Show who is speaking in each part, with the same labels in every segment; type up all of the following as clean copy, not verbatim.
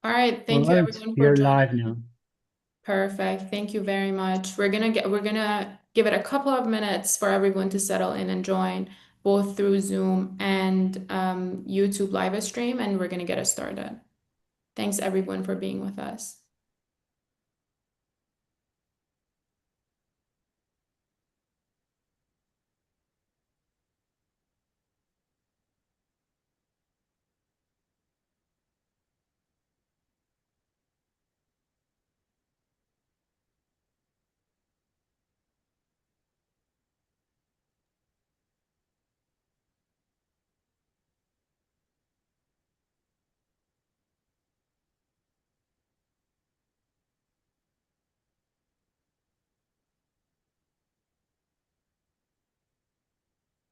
Speaker 1: All right,
Speaker 2: All
Speaker 1: thank you
Speaker 2: right,
Speaker 1: everyone
Speaker 2: we
Speaker 1: for
Speaker 2: are
Speaker 1: joining.
Speaker 2: live now.
Speaker 1: Perfect. Thank you very much. We're gonna give it a couple of minutes for everyone to settle in and join both through Zoom and YouTube live stream, and we're gonna get it started. Thanks everyone for being with us.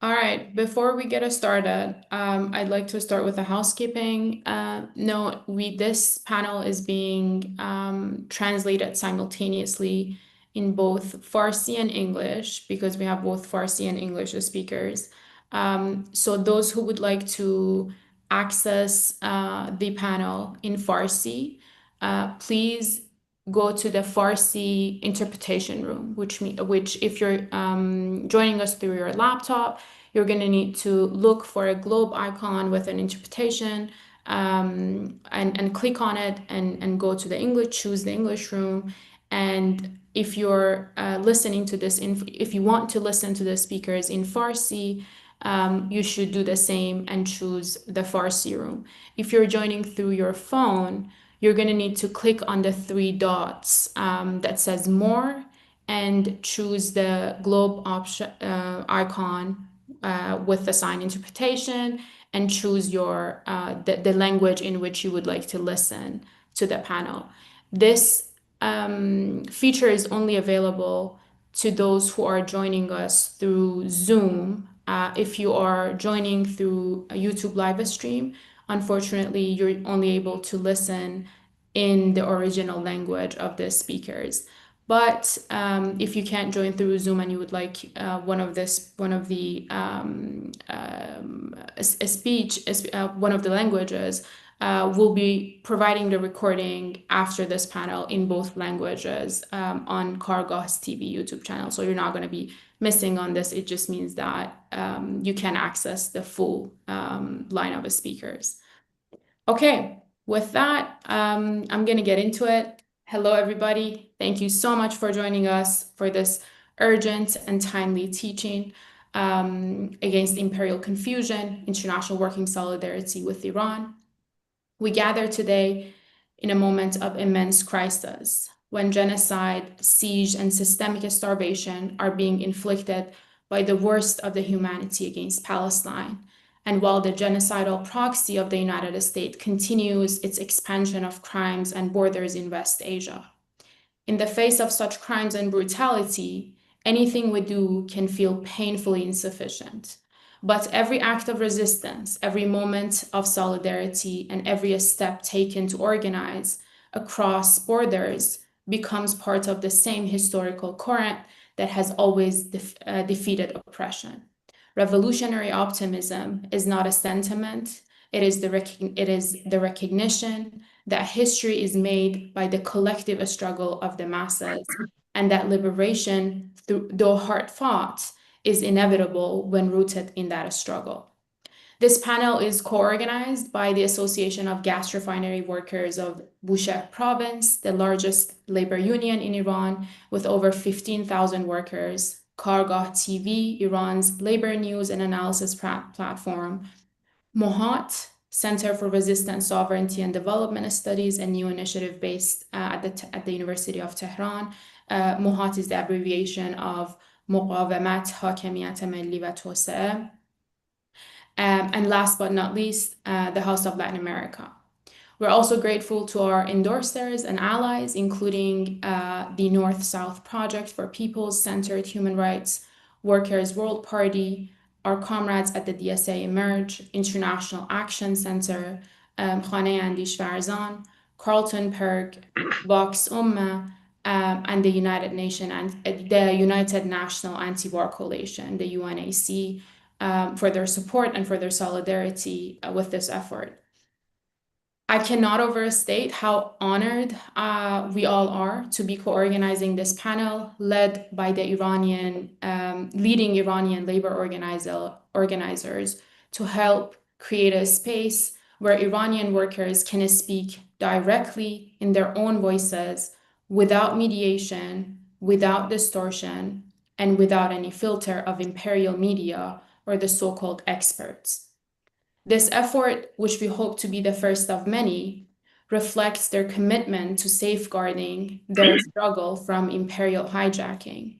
Speaker 1: All right, before we get us started, I'd like to start with a housekeeping note. This panel is being translated simultaneously in both Farsi and English because we have both Farsi and English speakers. So those who would like to access the panel in Farsi, please go to the Farsi interpretation room, which if you're joining us through your laptop, you're going to need to look for a globe icon with an interpretation and click on it and go to the English, choose the English room. And if you're listening to this, if you want to listen to the speakers in Farsi, you should do the same and choose the Farsi room. If you're joining through your phone, you're going to need to click on the three dots that says more and choose the globe option icon with the sign interpretation and choose the language in which you would like to listen to the panel. This feature is only available to those who are joining us through Zoom. If you are joining through a YouTube live stream, unfortunately, you're only able to listen in the original language of the speakers. But if you can't join through Zoom and you would like one of the a speech, one of the languages, we'll be providing the recording after this panel in both languages on Kargah's TV YouTube channel. So you're not going to be missing on this. It just means that you can access the full line of speakers. Okay, with that, I'm going to get into it. Hello, everybody. Thank you so much for joining us for this urgent and timely teaching against imperial confusion, international working solidarity with Iran. We gather today in a moment of immense crisis, when genocide, siege, and systemic starvation are being inflicted by the worst of the humanity against Palestine, and while the genocidal proxy of the United States continues its expansion of crimes and borders in West Asia. In the face of such crimes and brutality, anything we do can feel painfully insufficient. But every act of resistance, every moment of solidarity, and every step taken to organize across borders becomes part of the same historical current that has always defeated oppression. Revolutionary optimism is not a sentiment, it is the recognition that history is made by the collective struggle of the masses, and that liberation, though hard fought, is inevitable when rooted in that struggle. This panel is co-organized by the Association of Gas Refinery Workers of Bushehr Province, the largest labor union in Iran, with over 15,000 workers, Kargah TV, Iran's labor news and analysis platform, Mohat, Center for Resistance, Sovereignty and Development Studies, a new initiative based at the University of Tehran. Mohat is the abbreviation of مقاومت حاکمیت ملی و توسعه. And last but not least, the House of Latin America. We're also grateful to our endorsers and allies, including the North-South Project for Peoples-Centered Human Rights, Workers' World Party, our comrades at the DSA Emerge, International Action Center, Khane Andish Farzan, Carlton Perk, Vox Umma, and the United Nations and the United National Anti-War Coalition, the UNAC, for their support and for their solidarity with this effort. I cannot overstate how honored we all are to be co-organizing this panel led by the leading Iranian labor organizers to help create a space where Iranian workers can speak directly in their own voices without mediation, without distortion, and without any filter of imperial media or the so-called experts. This effort, which we hope to be the first of many, reflects their commitment to safeguarding their struggle from imperial hijacking,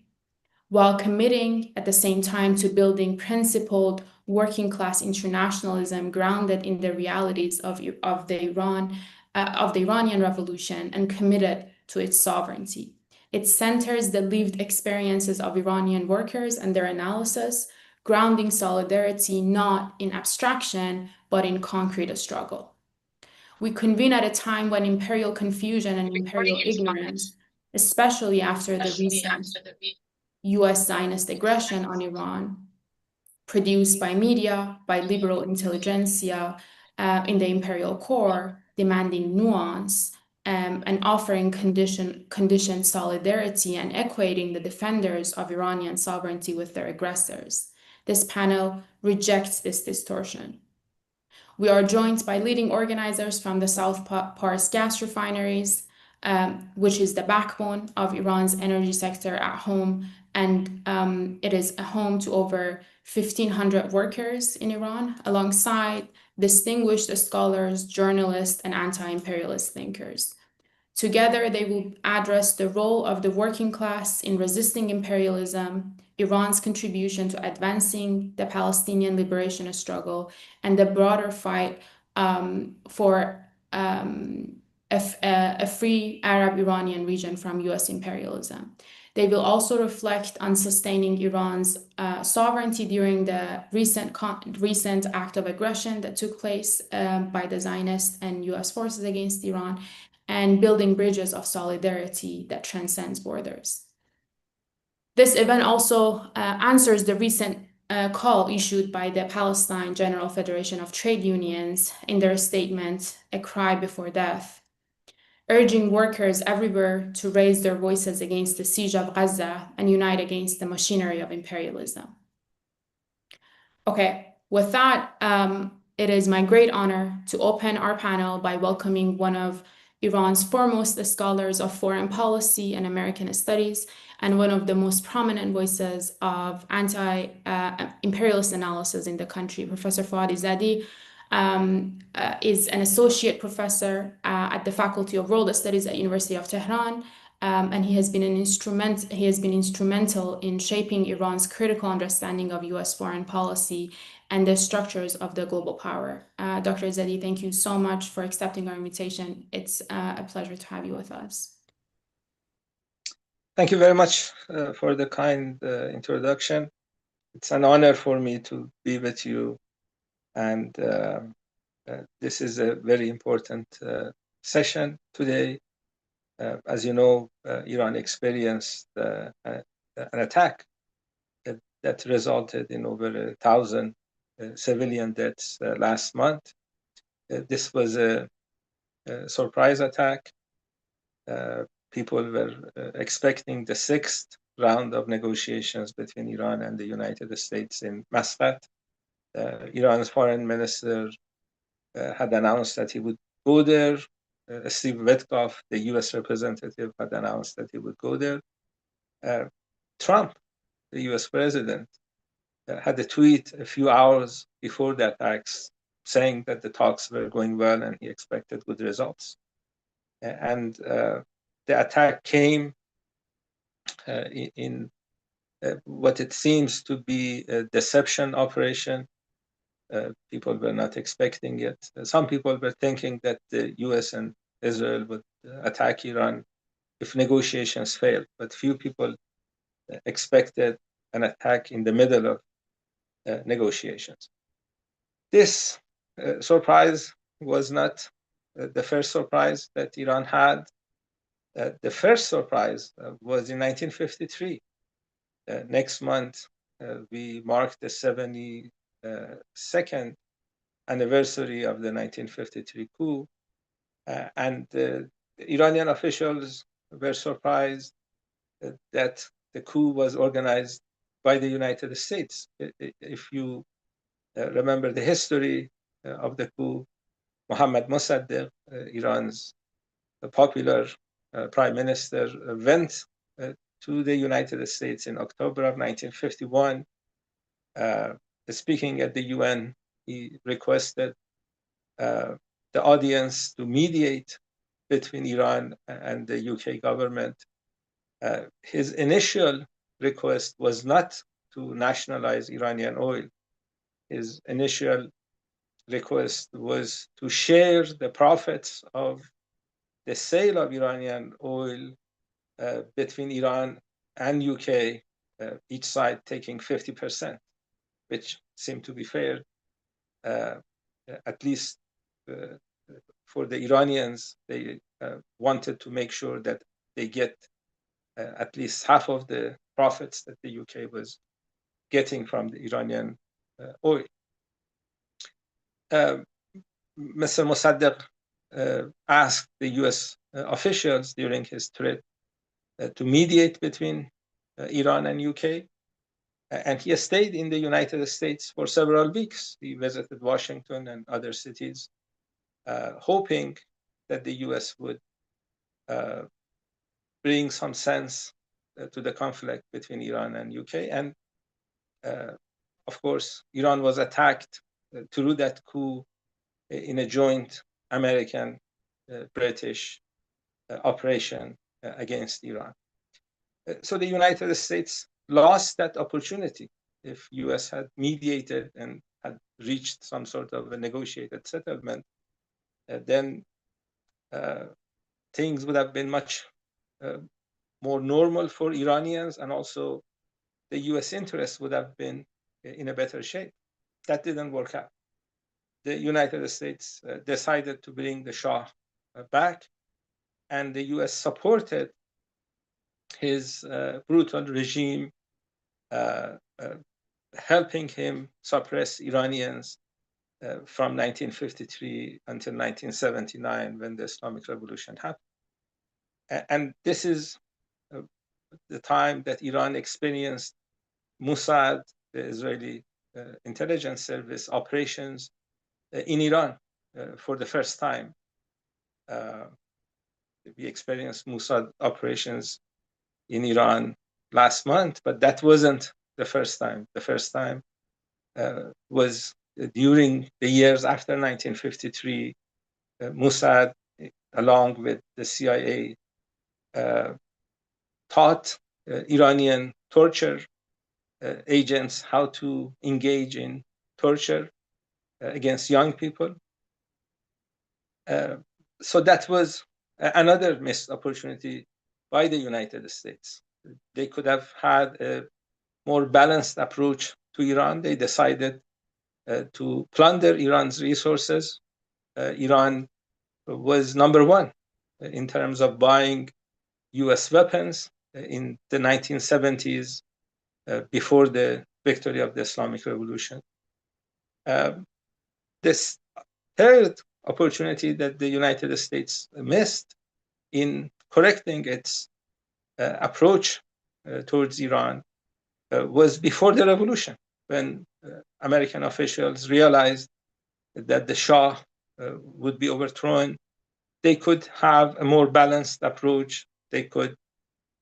Speaker 1: while committing at the same time to building principled working class internationalism grounded in the realities of the Iranian revolution and committed to its sovereignty. It centers the lived experiences of Iranian workers and their analysis, grounding solidarity not in abstraction, but in concrete struggle. We convene at a time when imperial confusion and imperial ignorance, especially after the recent US Zionist aggression on Iran, produced by media, by liberal intelligentsia in the imperial core, demanding nuance and offering conditioned solidarity and equating the defenders of Iranian sovereignty with their aggressors. This panel rejects this distortion. We are joined by leading organizers from the South Pars gas refineries, which is the backbone of Iran's energy sector at home, and it is a home to over 1,500 workers in Iran, alongside distinguished scholars, journalists, and anti-imperialist thinkers. Together, they will address the role of the working class in resisting imperialism, Iran's contribution to advancing the Palestinian liberation struggle, and the broader fight for a free Arab Iranian region from US imperialism. They will also reflect on sustaining Iran's sovereignty during the recent act of aggression that took place by the Zionist and US forces against Iran, and building bridges of solidarity that transcends borders. This event also answers the recent call issued by the Palestine General Federation of Trade Unions in their statement, A Cry Before Death, urging workers everywhere to raise their voices against the siege of Gaza and unite against the machinery of imperialism. Okay, with that, it is my great honor to open our panel by welcoming one of Iran's foremost scholars of foreign policy and American studies, and one of the most prominent voices of anti-imperialist analysis in the country. Professor Fouad Zadi is an associate professor at the Faculty of World Studies at University of Tehran, and he has been instrumental in shaping Iran's critical understanding of US foreign policy and the structures of the global power. Dr. Zadi, thank you so much for accepting our invitation. It's a pleasure to have you with us.
Speaker 2: Thank you very much for the kind introduction. It's an honor for me to be with you, and this is a very important session today. As you know, Iran experienced an attack that resulted in over 1,000 civilian deaths last month. This was a surprise attack. People were expecting the sixth round of negotiations between Iran and the United States in Muscat. Iran's foreign minister had announced that he would go there. Steve Witkoff, the US representative, had announced that he would go there. Trump, the US president, had a tweet a few hours before the attacks saying that the talks were going well and he expected good results. And the attack came in what it seems to be a deception operation. People were not expecting it. Some people were thinking that the US and Israel would attack Iran if negotiations failed, but few people expected an attack in the middle of negotiations. This surprise was not the first surprise that Iran had. The first surprise was in 1953. Next month, we marked the 72nd anniversary of the 1953 coup, and the Iranian officials were surprised that the coup was organized by the United States. If you remember the history of the coup, Mohammad Mossadegh, Iran's popular prime minister, went to the United States in October of 1951. Speaking at the UN, he requested the audience to mediate between Iran and the UK government. His initial request was not to nationalize Iranian oil. His initial request was to share the profits of the sale of Iranian oil between Iran and UK, each side taking 50%, which seemed to be fair, at least for the Iranians. They wanted to make sure that they get at least half of the profits that the UK was getting from the Iranian oil. Mr. Mossadegh asked the US officials during his trip to mediate between Iran and UK. And he stayed in the United States for several weeks. He visited Washington and other cities, hoping that the US would bring some sense to the conflict between Iran and UK. And of course, Iran was attacked through that coup in a joint American British operation against Iran. So the United States lost that opportunity. If US had mediated and had reached some sort of a negotiated settlement, then things would have been much more normal for Iranians, and also the US interests would have been in a better shape. That didn't work out. The United States decided to bring the Shah back, and the US supported his brutal regime, helping him suppress Iranians from 1953 until 1979, when the Islamic Revolution happened. And this is the time that Iran experienced Mossad, the Israeli intelligence service, operations in Iran for the first time. We experienced Mossad operations in Iran last month, but that wasn't the first time. The first time was during the years after 1953. Mossad, along with the CIA, taught Iranian torture agents how to engage in torture against young people. So that was another missed opportunity by the United States. They could have had a more balanced approach to Iran. They decided to plunder Iran's resources. Iran was number one in terms of buying US weapons in the 1970s, before the victory of the Islamic Revolution. This third opportunity that the United States missed in correcting its approach towards Iran was before the revolution, when American officials realized that the Shah would be overthrown. They could have a more balanced approach. They could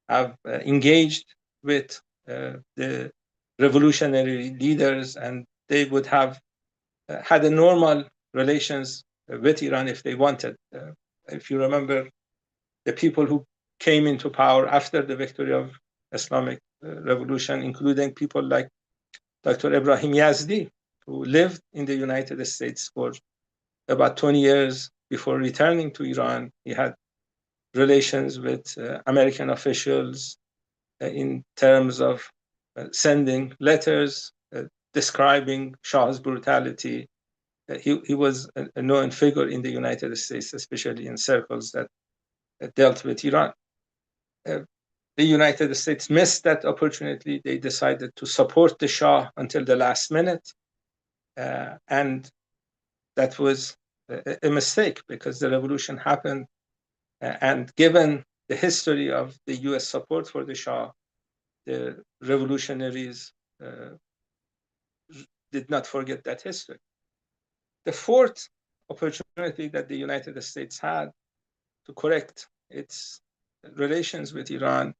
Speaker 2: have engaged with the revolutionary leaders, and they would have had a normal relations with Iran if they wanted. If you remember, the people who came into power after the victory of Islamic Revolution, including people like Dr. Ibrahim Yazdi, who lived in the United States for about 20 years before returning to Iran. He had relations with American officials in terms of sending letters describing Shah's brutality. He was a known figure in the United States, especially in circles that dealt with Iran. the United States missed that opportunity. They decided to support the Shah until the last minute. And that was a mistake because the revolution happened. And given the history of the US support for the Shah, the revolutionaries did not forget that history. The fourth opportunity that the United States had to correct its relations with Iran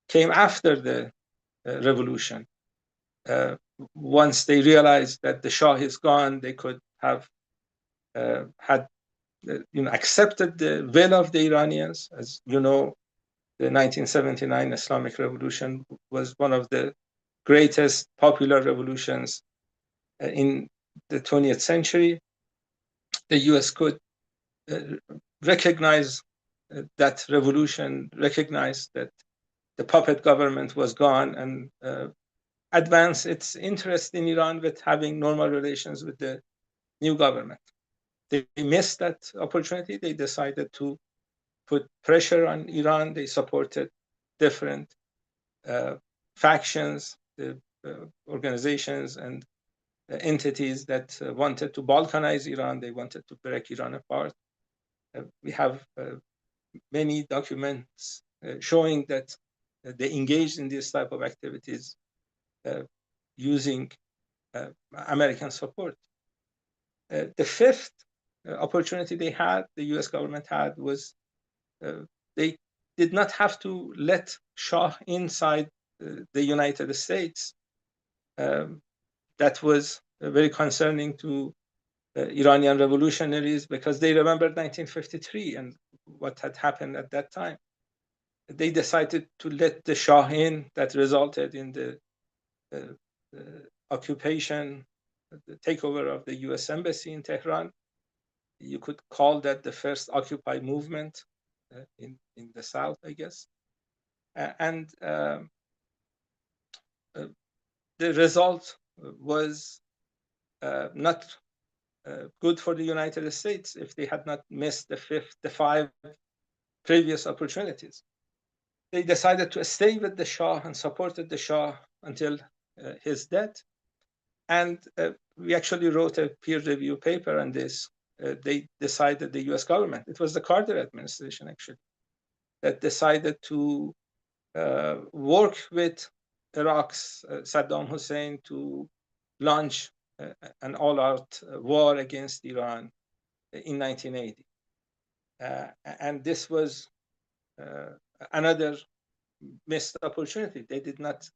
Speaker 2: came after the revolution. Once they realized that the Shah is gone, they could have had accepted the will of the Iranians. As you know, the 1979 Islamic Revolution was one of the greatest popular revolutions in the 20th century. The US could recognize that revolution, recognize that the puppet government was gone, and advance its interest in Iran with having normal relations with the new government. They missed that opportunity. They decided to put pressure on Iran. They supported different factions, organizations, and entities that wanted to balkanize Iran. They wanted to break Iran apart. We have many documents showing that they engaged in this type of activities using American support. The fifth opportunity they had, the US government had, was they did not have to let Shah inside the United States. That was very concerning to Iranian revolutionaries because they remembered 1953 and what had happened at that time. They decided to let the Shah in. That resulted in the occupation, the takeover of the US Embassy in Tehran. You could call that the first Occupy movement in the South, I guess. And the result was not good for the United States if they had not missed the five previous opportunities. They decided to stay with the Shah and supported the Shah until his death. And we actually wrote a peer review paper on this. They decided, the US government, it was the Carter administration actually, that decided to work with Iraq's Saddam Hussein to launch an all-out war against Iran in 1980. And this was another missed opportunity. They did not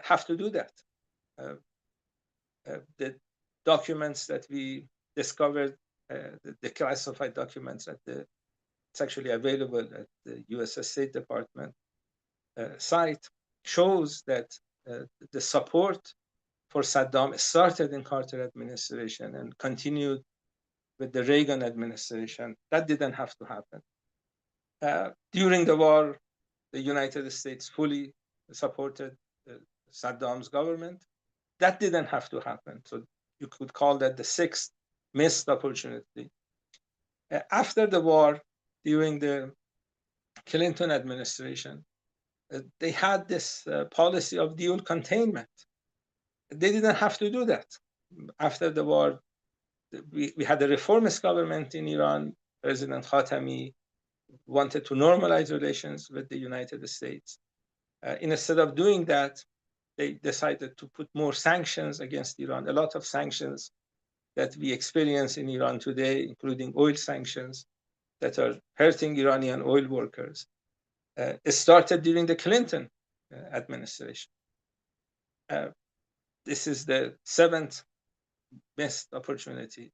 Speaker 2: have to do that. The documents that we discovered, the classified documents it's actually available at the US State Department site, shows that the support for Saddam started in Carter administration and continued with the Reagan administration. That didn't have to happen. During the war, the United States fully supported Saddam's government. That didn't have to happen. So you could call that the sixth missed opportunity. After the war, during the Clinton administration, they had this policy of dual containment. They didn't have to do that. After the war, we had a reformist government in Iran. President Khatami wanted to normalize relations with the United States. Instead of doing that, they decided to put more sanctions against Iran. A lot of sanctions that we experience in Iran today, including oil sanctions that are hurting Iranian oil workers, it started during the Clinton administration. This is the seventh missed opportunity.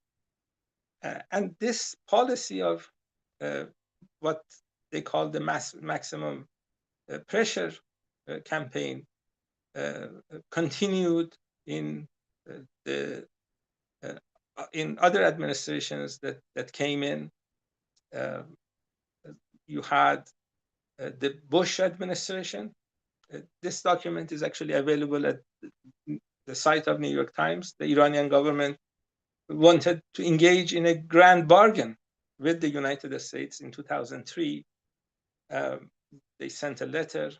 Speaker 2: And this policy of what they call the maximum pressure campaign continued in other administrations that came in. You had the Bush administration. This document is actually available at the site of New York Times. The Iranian government wanted to engage in a grand bargain with the United States in 2003 they sent a letter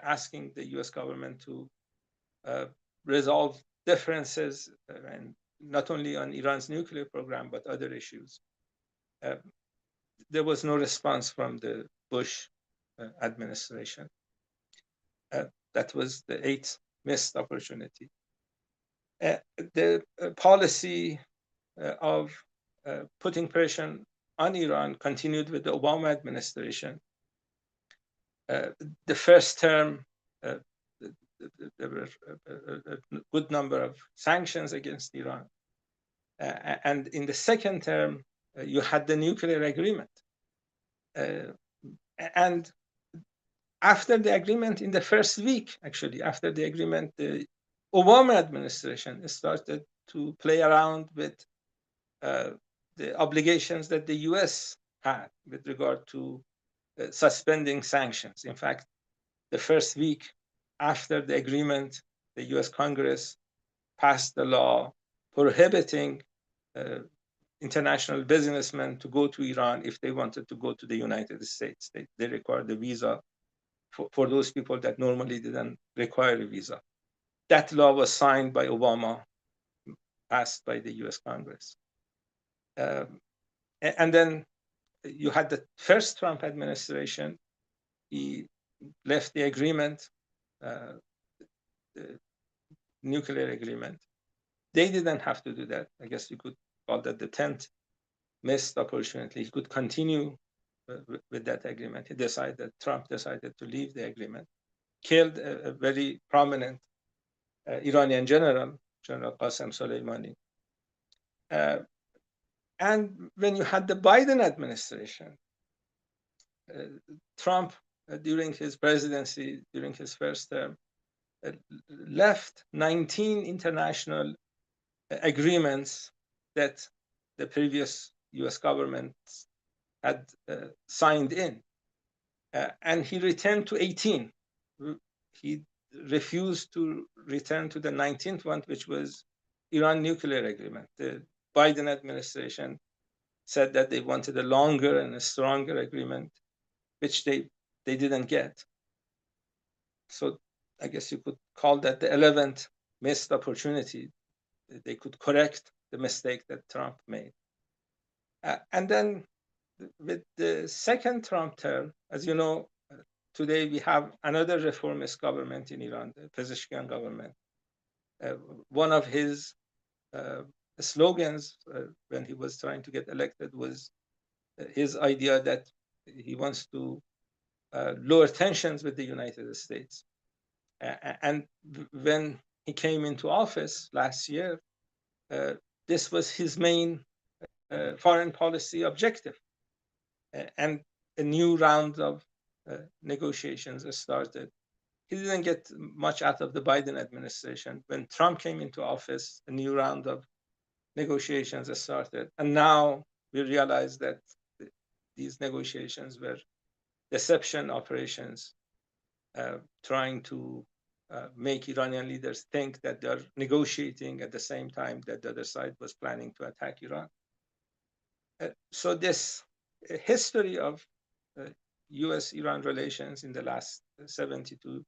Speaker 2: asking the US government to resolve differences, and not only on Iran's nuclear program, but other issues. There was no response from the Bush administration. That was the eighth missed opportunity. The policy of putting pressure on Iran continued with the Obama administration. The first term, there were a good number of sanctions against Iran. And in the second term, you had the nuclear agreement. And after the agreement, in the first week, actually, after the agreement, the Obama administration started to play around with the obligations that the US had with regard to suspending sanctions. In fact, the first week after the agreement, the US Congress passed a law prohibiting international businessmen to go to Iran if they wanted to go to the United States. They required a visa for those people that normally didn't require a visa. That law was signed by Obama, passed by the US Congress. And then you had the first Trump administration. He left the agreement, the nuclear agreement. They didn't have to do that. I guess you could call that the 10th missed opportunity. He could continue with that agreement. Trump decided to leave the agreement, killed a very prominent Iranian general, General Qasem Soleimani. And when you had the Biden administration, Trump, during his presidency, during his first term, left 19 international agreements that the previous US government had signed in. And he returned to 18. He refused to return to the 19th one, which was Iran nuclear agreement. The Biden administration said that they wanted a longer and a stronger agreement, which they didn't get. So I guess you could call that the 11th missed opportunity. They could correct the mistake that Trump made. And then with the second Trump term, as you know, today we have another reformist government in Iran, the Pezeshkian government. One of his slogans when he was trying to get elected was his idea that he wants to lower tensions with the United States. And when he came into office last year, this was his main foreign policy objective. And a new round of negotiations started. He didn't get much out of the Biden administration. When Trump came into office, a new round of negotiations started. And now we realize that these negotiations were deception operations, trying to make Iranian leaders think that they're negotiating at the same time that the other side was planning to attack Iran. So this history of US-Iran relations in the last 72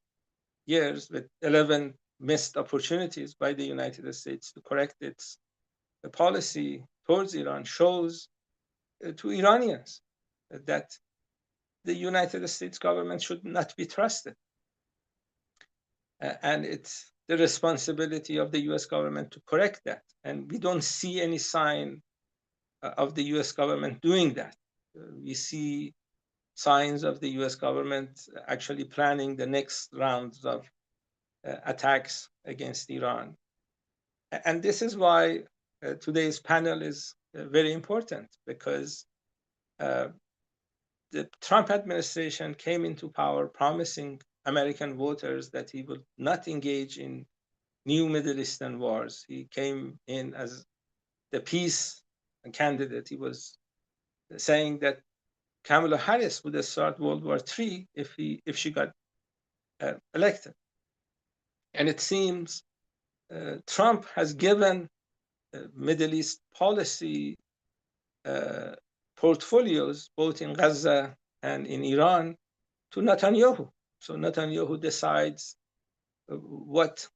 Speaker 2: years, with 11 missed opportunities by the United States to correct its policy towards Iran, shows to Iranians that the United States government should not be trusted. And it's the responsibility of the US government to correct that. And we don't see any sign of the US government doing that. We see signs of the US government actually planning the next rounds of attacks against Iran. And this is why today's panel is very important, because the Trump administration came into power promising American voters that he would not engage in new Middle Eastern wars. He came in as the peace candidate. He was saying that Kamala Harris would start World War III if she got elected. And it seems Trump has given Middle East policy portfolios, both in Gaza and in Iran, to Netanyahu. So Netanyahu decides what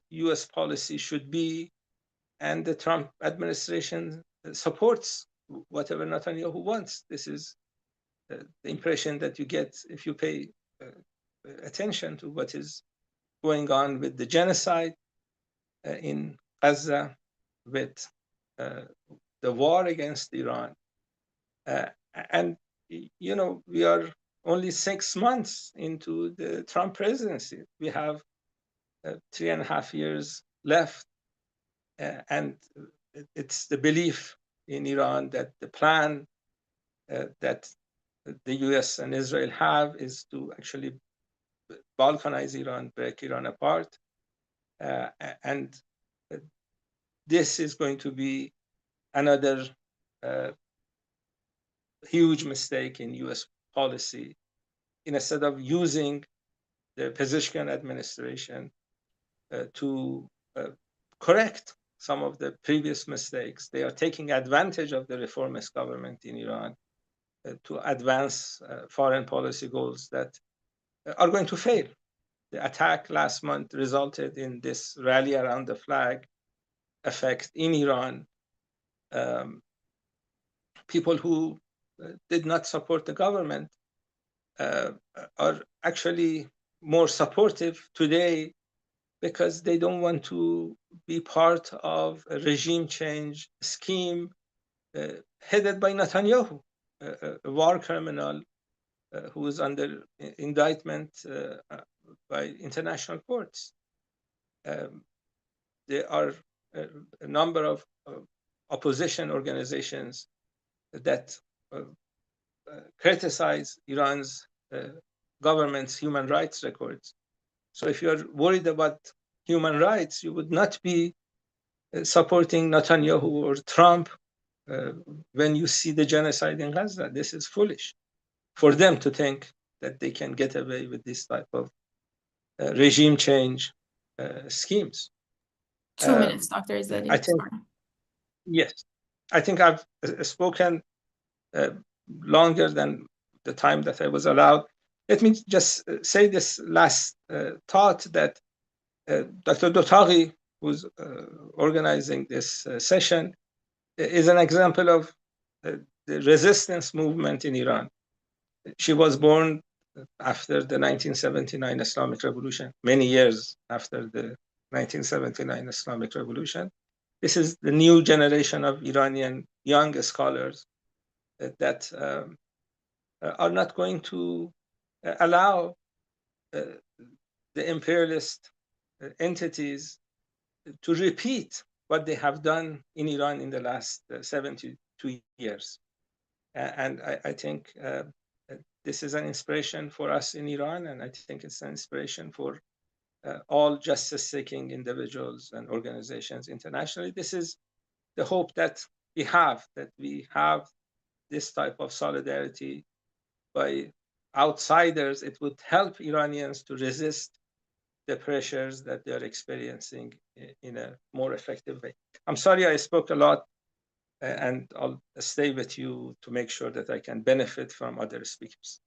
Speaker 2: U.S. policy should be, and the Trump administration supports whatever Netanyahu wants. This is the impression that you get if you pay attention to what is going on with the genocide in Gaza, with the war against Iran. And, you know, we are only 6 months into the Trump presidency. We have 3.5 years left. And it's the belief in Iran that the plan that the US and Israel have is to actually balkanize Iran, break Iran apart. And this is going to be another huge mistake in US policy. Instead of using the Pezeshkian administration to correct some of the previous mistakes, they are taking advantage of the reformist government in Iran to advance foreign policy goals that are going to fail. The attack last month resulted in this rally around the flag effect in Iran. People who did not support the government are actually more supportive today because they don't want to be part of a regime change scheme headed by Netanyahu, a war criminal who is under indictment by international courts. There are a number of opposition organizations that criticize Iran's government's human rights records. So if you're worried about human rights, you would not be supporting Netanyahu or Trump when you see the genocide in Gaza. This is foolish for them to think that they can get away with this type of regime change schemes.
Speaker 1: 2 minutes, Dr. Izzadi.
Speaker 2: I think, yes, I think I've spoken longer than the time that I was allowed. Let me just say this last thought that Dr. Dotaghi, who's organizing this session, is an example of the resistance movement in Iran. She was born after the 1979 Islamic Revolution, many years after the 1979 Islamic Revolution. This is the new generation of Iranian young scholars that are not going to allow the imperialist entities to repeat what they have done in Iran in the last 72 years. And I think this is an inspiration for us in Iran, and I think it's an inspiration for all justice-seeking individuals and organizations internationally. This is the hope that we have this type of solidarity by outsiders. It would help Iranians to resist the pressures that they're experiencing in a more effective way. I'm sorry I spoke a lot, and I'll stay with you to make sure that I can benefit from other speakers.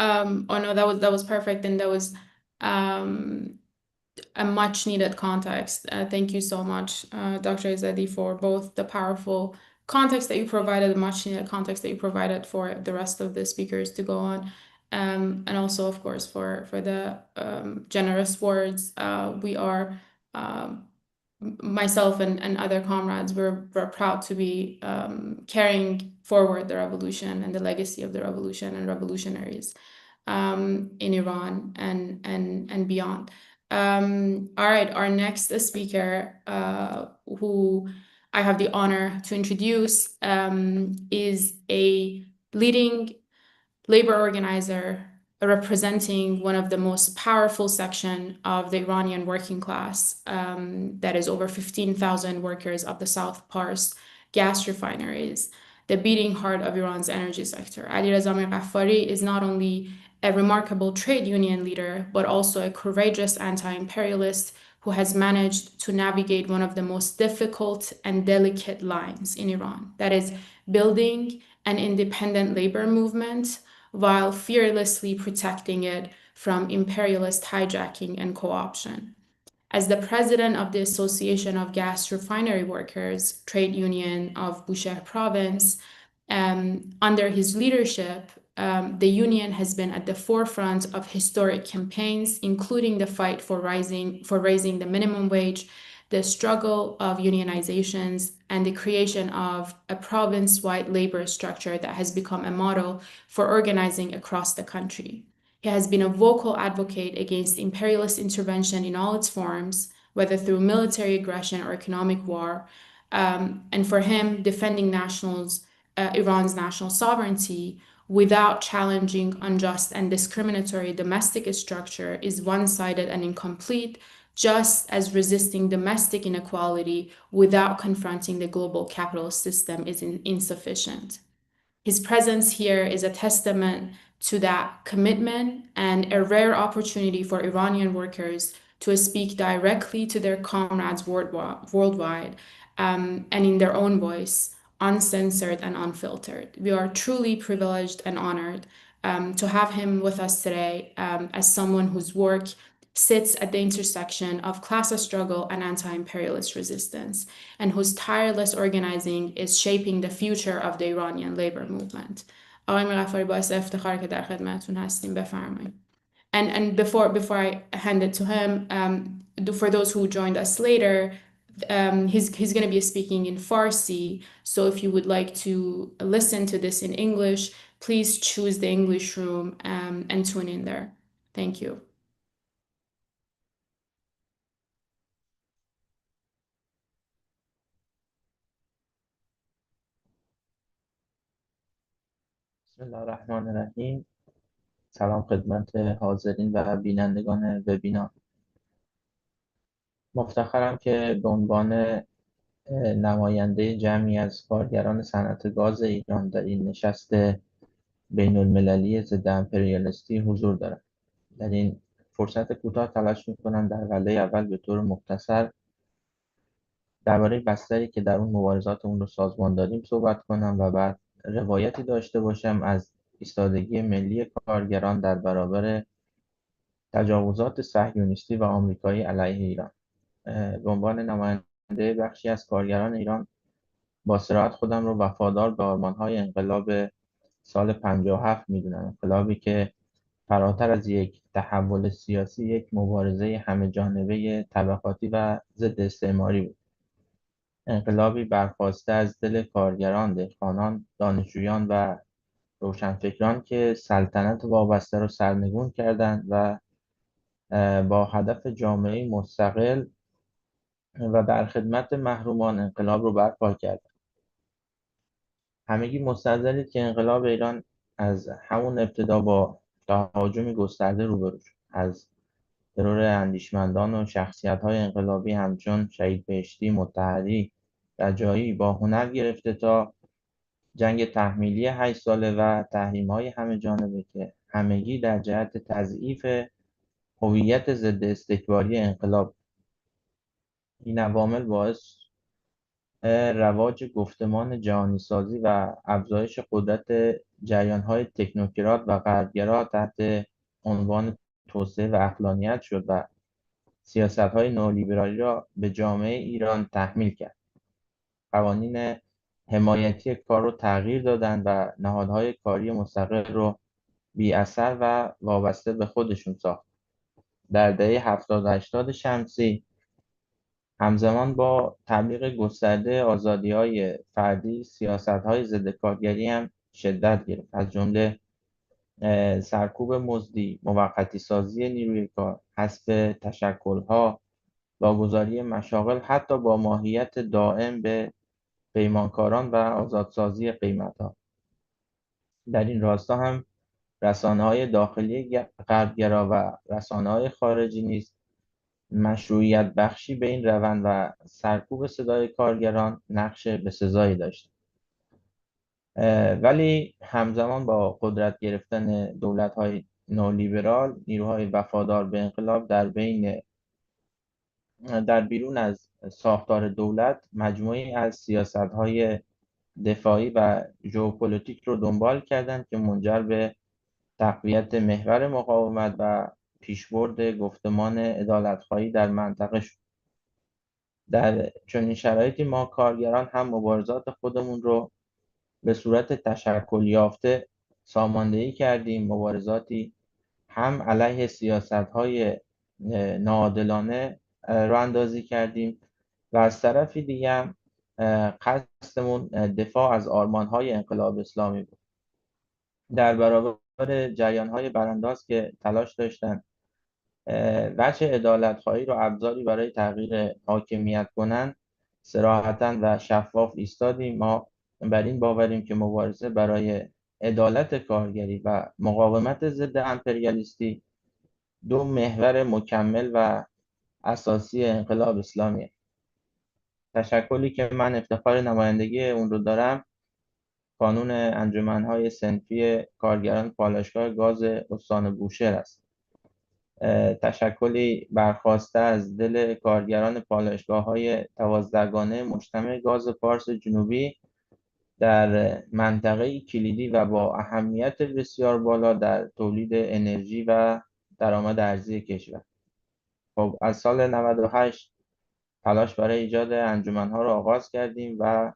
Speaker 1: Oh no, that was perfect, and that was a much needed context. Thank you so much, Dr. Izzadi, for both the powerful context that you provided, the much needed context that you provided for the rest of the speakers to go on, and also, of course, for the generous words. We are myself and other comrades, we're proud to be carrying forward the revolution and the legacy of the revolution and revolutionaries in Iran and beyond. All right, our next speaker, who I have the honor to introduce, is a leading labor organizer representing one of the most powerful section of the Iranian working class, that is over 15,000 workers of the South Pars gas refineries, the beating heart of Iran's energy sector. Alireza Mirghaffari is not only a remarkable trade union leader, but also a courageous anti-imperialist who has managed to navigate one of the most difficult and delicate lines in Iran, that is building an independent labor movement while fearlessly protecting it from imperialist hijacking and co-option. As the president of the Association of Gas Refinery Workers, trade union of Bushehr province, under his leadership, the union has been at the forefront of historic campaigns, including the fight for raising the minimum wage, the struggle of unionizations, and the creation of a province-wide labor structure that has become a model for organizing across the country. He has been a vocal advocate against imperialist intervention in all its forms, whether through military aggression or economic war. And for him, defending Iran's national sovereignty without challenging unjust and discriminatory domestic structure is one-sided and incomplete, just as resisting domestic inequality without confronting the global capitalist system is insufficient. His presence here is a testament to that commitment and a rare opportunity for Iranian workers to speak directly to their comrades worldwide and in their own voice, uncensored and unfiltered. We are truly privileged and honored to have him with us today as someone whose work sits at the intersection of class struggle and anti-imperialist resistance, and whose tireless organizing is shaping the future of the Iranian labor movement. آقای مغفاری باعث افتخار که در خدمتتون هستیم. بفرمایید. And before I hand it to him, for those who joined us later, he's going to be speaking in Farsi. So if you would like to listen to this in English, please choose the English room and tune in there. Thank you.
Speaker 3: بسم الله الرحمن الرحیم. سلام خدمت حاضرین و بینندگان وبینار. مفتخرم که به عنوان نماینده جمعی از کارگران صنعت گاز ایران در این نشست بین المللی ضد امپریالیستی حضور دارم. در این فرصت کوتاه تلاش میکنم در وله اول به طور مختصر درباره بستری که در اون مبارزاتمون رو سازمان داریم صحبت کنم و بعد روایتی داشته باشم از ایستادگی ملی کارگران در برابر تجاوزات صهیونیستی و آمریکایی علیه ایران. به عنوان نماینده بخشی از کارگران ایران با صراحت خودم رو وفادار به آرمان‌های انقلاب سال 57 میدونم. انقلابی که فراتر از یک تحول سیاسی، یک مبارزه همه جانبه طبقاتی و ضد استعماری بود. انقلابی برخواسته از دل کارگران، دهقانان، دانشجویان و روشنفکران که سلطنت وابسته رو سرنگون کردند و با هدف جامعه مستقل و در خدمت محرومان انقلاب رو برپا کردند. همگی مستحضرید که انقلاب ایران از همون ابتدا با تهاجم گسترده روبرو شد. از ترور اندیشمندان و شخصیت‌های انقلابی همچون شهید بهشتی، مطهری، رجایی با هنر گرفته تا جنگ تحمیلی 8 ساله و تحریم‌های همه جانبه که همگی در جهت تضعیف هویت ضد استکباری انقلاب. این عوامل باعث رواج گفتمان جهانی سازی و افزایش قدرت جریان‌های تکنوکرات و غربگرا تحت عنوان توسعه و عقلانیت شد و سیاست‌های نئولیبرالی را به جامعه ایران تحمیل کرد. قوانین حمایتی کار رو تغییر دادند و نهادهای کاری مستقل رو بی اثر و وابسته به خودشون ساخت. در دهه 70-80 شمسی همزمان با تبلیغ گسترده آزادی‌های فردی، سیاست‌های ضد کارگری هم شدت گرفت، از جمله سرکوب مزدی، موقتی سازی نیروی کار، حذف تشکل‌ها، واگذاری مشاغل حتی با ماهیت دائم به پیمانکاران و آزادسازی قیمت‌ها. در این راستا هم رسانه‌های داخلی غربگرا و رسانه‌های خارجی نیز مشروعیت بخشی به این روند و سرکوب صدای کارگران نقش بسزایی داشت. ولی همزمان با قدرت گرفتن دولت‌های نئولیبرال، نیروهای وفادار به انقلاب در بیرون از ساختار دولت مجموعی از سیاست‌های دفاعی و ژئوپلیتیک رو دنبال کردند که منجر به تقویت محور مقاومت و پیشبرد گفتمان عدالت‌خواهی در منطقه شد. در چنین شرایطی ما کارگران هم مبارزات خودمون رو به صورت تشکل یافته ساماندهی کردیم، مبارزاتی هم علیه سیاست‌های ناعادلانه راه اندازی کردیم و از طرفی دیگه هم قصدمون دفاع از آرمان‌های انقلاب اسلامی بود. در برابر جریان‌های برانداز که تلاش داشتند وجه عدالت‌خواهی رو ابزاری برای تغییر حاکمیت کنند، صراحتاً و شفاف ایستادیم. ما بر این باوریم که مبارزه برای عدالت کارگری و مقاومت ضد امپریالیستی دو محور مکمل و اساسی انقلاب اسلامیه. تشکلی که من افتخار نمایندگی اون رو دارم، کانون انجمنهای صنفی کارگران پالایشگاه گاز استان بوشهر است. تشکلی برخواسته از دل کارگران پالایشگاه‌های 12گانه مجتمع گاز پارس جنوبی در منطقه کلیدی و با اهمیت بسیار بالا در تولید انرژی و درآمد ارزی کشور. خب از سال 98 تلاش برای ایجاد انجمن‌ها را آغاز کردیم و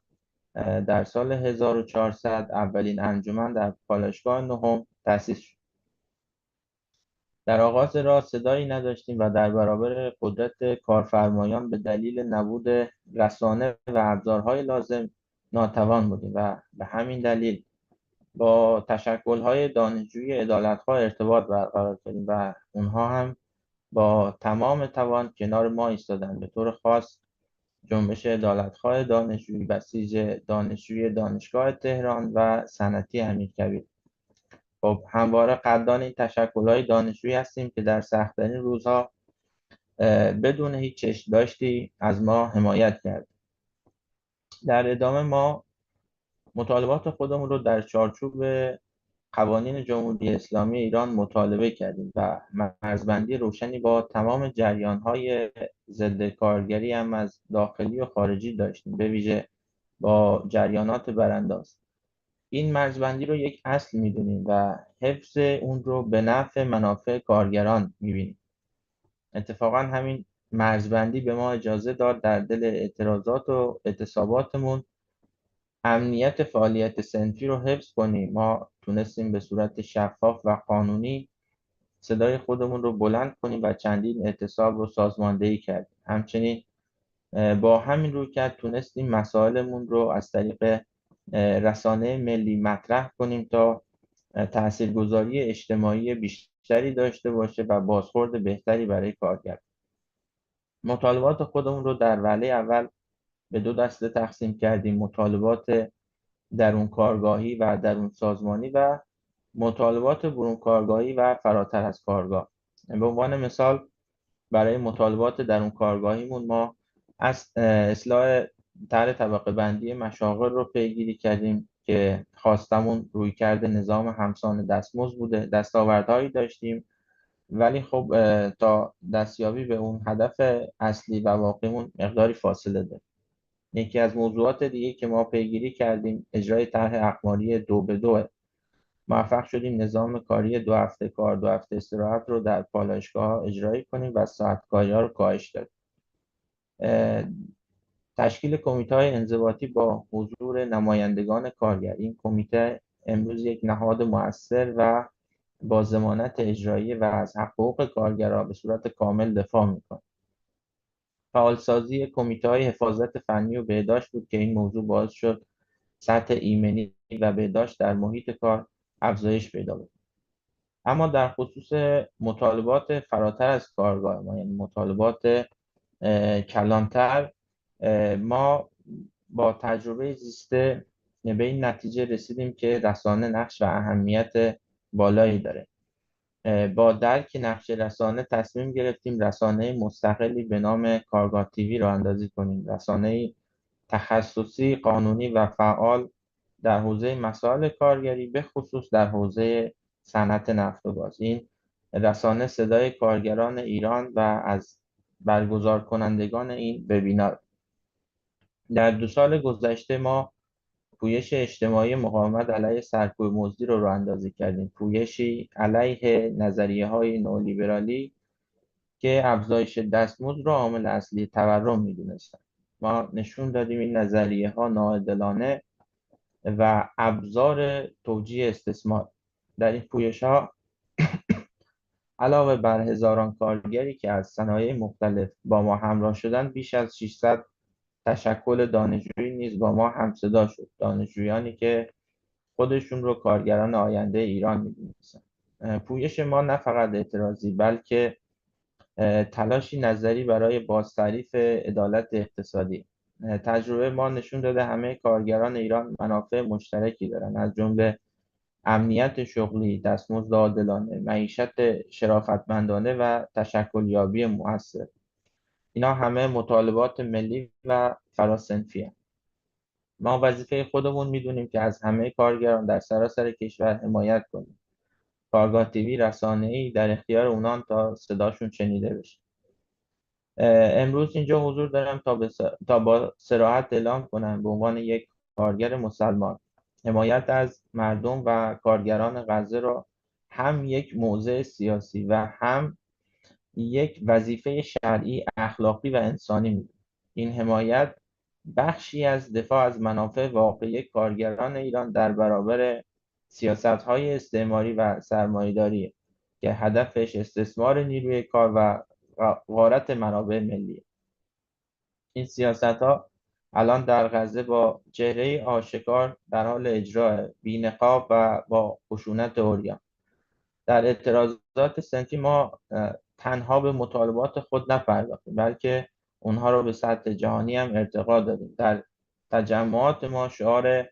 Speaker 3: در سال 1400 اولین انجمن در پالایشگاه نهم تأسیس شد. در آغاز راه صدایی نداشتیم و در برابر قدرت کارفرمایان به دلیل نبود رسانه و ابزارهای لازم ناتوان بودیم و به همین دلیل با تشکل‌های دانشجویی عدالت‌خواه ارتباط برقرار کردیم و اونها هم با تمام توان کنار ما ایستادند. به طور خاص جنبش عدالت‌خواه دانشجویی بسیج دانشجویی دانشگاه تهران و صنعتی امیرکبیر. خب همواره قدردان این تشکل‌های دانشجویی هستیم که در سخت‌ترین روزها بدون هیچ چشم داشتی از ما حمایت کرد. در ادامه ما مطالبات خودمون رو در چارچوب قوانین جمهوری اسلامی ایران مطالبه کردیم و مرزبندی روشنی با تمام جریان‌های ضد کارگری هم از داخلی و خارجی داشتیم، به ویژه با جریانات برانداز. این مرزبندی رو یک اصل می‌دونیم و حفظ اون رو به نفع منافع کارگران می‌بینیم. اتفاقا همین مرزبندی به ما اجازه داد در دل اعتراضات و اعتصاباتمون امنیت فعالیت صنفی رو حفظ کنیم. ما تونستیم به صورت شفاف و قانونی صدای خودمون رو بلند کنیم و چندین اعتصاب رو سازماندهی کردیم. همچنین با همین رویکرد تونستیم مسائلمون رو از طریق رسانه ملی مطرح کنیم تا تاثیرگذاری اجتماعی بیشتری داشته باشه و بازخورد بهتری برای کارگر. مطالبات خودمون رو در وهله اول به دو دسته تقسیم کردیم: مطالبات درون کارگاهی و درون سازمانی و مطالبات برون کارگاهی و فراتر از کارگاه. به عنوان مثال برای مطالبات درون کارگاهیمون ما از اصلاح طرح طبقه بندی مشاغل رو پیگیری کردیم که خواستمون رویکرد نظام همسان دستمزد بوده. دستاوردهایی داشتیم ولی خب تا دستیابی به اون هدف اصلی و واقعیمون مقداری فاصله داره. یکی از موضوعات دیگه که ما پیگیری کردیم اجرای طرح اقماری 2-2. موفق شدیم نظام کاری 2 هفته کار 2 هفته استراحت رو در پالایشگاه اجرایی کنیم و ساعت کاری ها رو کاهش دادیم. تشکیل کمیته‌های انضباطی با حضور نمایندگان کارگر. این کمیته امروز یک نهاد مؤثر و با ضمانت اجرایی و از حقوق کارگران به صورت کامل دفاع میکنه. فعالسازی کمیته‌های حفاظت فنی و بهداشت بود که این موضوع باعث شد سطح ایمنی و بهداشت در محیط کار افزایش پیدا بکنه. اما در خصوص مطالبات فراتر از کارگاه ما، یعنی مطالبات کلانتر، ما با تجربه زیسته به این نتیجه رسیدیم که رسانه نقش و اهمیت بالایی داره. با درک نقش رسانه تصمیم گرفتیم رسانه مستقلی به نام کارگاه تیوی را اندازی کنیم. رسانه تخصصی، قانونی و فعال در حوزه مسائل کارگری، به خصوص در حوزه صنعت نفت و گاز. این رسانه صدای کارگران ایران و از برگزار کنندگان این وبینار. در 2 سال گذشته ما پویش اجتماعی مقاومت علیه سرکوب مزدی رو اندازی کردیم، پویشی علیه نظریه های نولیبرالی که افزایش دستمزد رو عامل اصلی تورم میدونستن. ما نشون دادیم این نظریه ها ناعادلانه و ابزار توجیه استثمار. در این پویش ها علاوه بر هزاران کارگری که از صنایع مختلف با ما همراه شدند، بیش از 600 تشکل دانشجویی نیز با ما همصدا شد، دانشجویانی که خودشون رو کارگران آینده ایران می‌دونستند. پویش ما نه فقط اعتراضی بلکه تلاشی نظری برای بازتعریف عدالت اقتصادی. تجربه ما نشون داده همه کارگران ایران منافع مشترکی دارند، از جمله امنیت شغلی، دستمزد عادلانه، معیشت شرافتمندانه و تشکل‌یابی مؤثر. اینا همه مطالبات ملی و فراصنفی هستند. ما وظیفه خودمون میدونیم که از همه کارگران در سراسر کشور حمایت کنیم. کارگاه تیوی رسانه‌ای در اختیار اونان تا صداشون شنیده بشه. امروز اینجا حضور دارم تا با صراحت اعلام کنم به عنوان یک کارگر مسلمان، حمایت از مردم و کارگران غزه را هم یک موضع سیاسی و هم یک وظیفه شرعی، اخلاقی و انسانی می‌دونم. این حمایت بخشی از دفاع از منافع واقعی کارگران ایران در برابر سیاست‌های استعماری و سرمایه‌داری که هدفش استثمار نیروی کار و غارت منابع ملی. این سیاست‌ها الان در غزه با چهره آشکار در حال اجرا، بی‌نقاب و با خشونت عریان. در اعتراضات صنفی ما تنها به مطالبات خود نپرداختیم، بلکه اونها رو به سطح جهانی هم ارتقا دادیم. در تجمعات ما شعار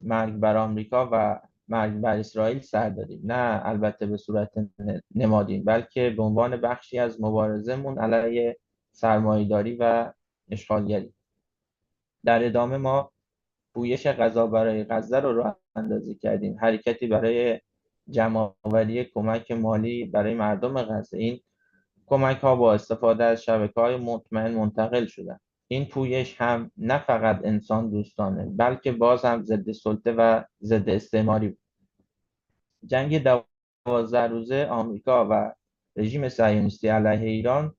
Speaker 3: مرگ بر آمریکا و مرگ بر اسرائیل سر دادیم، نه البته به صورت نمادین، بلکه به عنوان بخشی از مبارزه‌مون علیه سرمایه‌داری و اشغالگری. در ادامه ما پویش غذا برای غزه رو راه اندازی کردیم، حرکتی برای جمع‌آوری کمک مالی برای مردم غزه. این کمک ها با استفاده از شبکه‌های مطمئن منتقل شدند. این پویش هم نه فقط انسان دوستانه بلکه باز هم ضد سلطه و ضد استعماری بود. جنگ 12 روزه آمریکا و رژیم صهیونیستی علیه ایران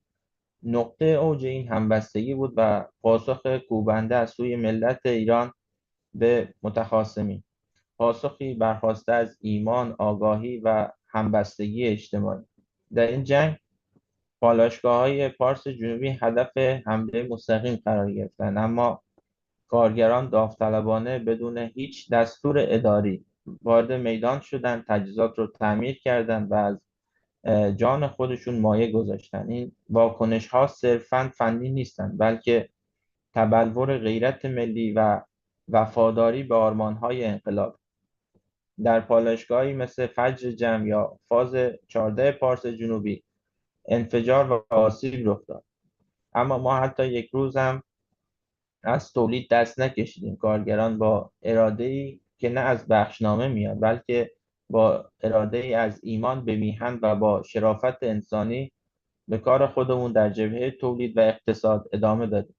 Speaker 3: نقطه اوج این همبستگی بود و پاسخ کوبنده از سوی ملت ایران به متخاصمین، پاسخی برخواسته از ایمان، آگاهی و همبستگی اجتماعی. در این جنگ پالایشگاه‌های پارس جنوبی هدف حمله مستقیم قرار گرفتند، اما کارگران داوطلبانه بدون هیچ دستور اداری وارد میدان شدند، تجهیزات رو تعمیر کردند و از جان خودشون مایه گذاشتند. این واکنش‌ها صرفاً فنی نیستند بلکه تبلور غیرت ملی و وفاداری به آرمان‌های انقلاب. در پالایشگاهی مثل فجر جمع یا فاز 14 پارس جنوبی انفجار و آسیب رخ داد، اما ما حتی یک روز هم از تولید دست نکشیدیم. کارگران با اراده‌ای که نه از بخشنامه میاد بلکه با اراده‌ای از ایمان به میهن و با شرافت انسانی به کار خودمون در جبهه تولید و اقتصاد ادامه دادیم.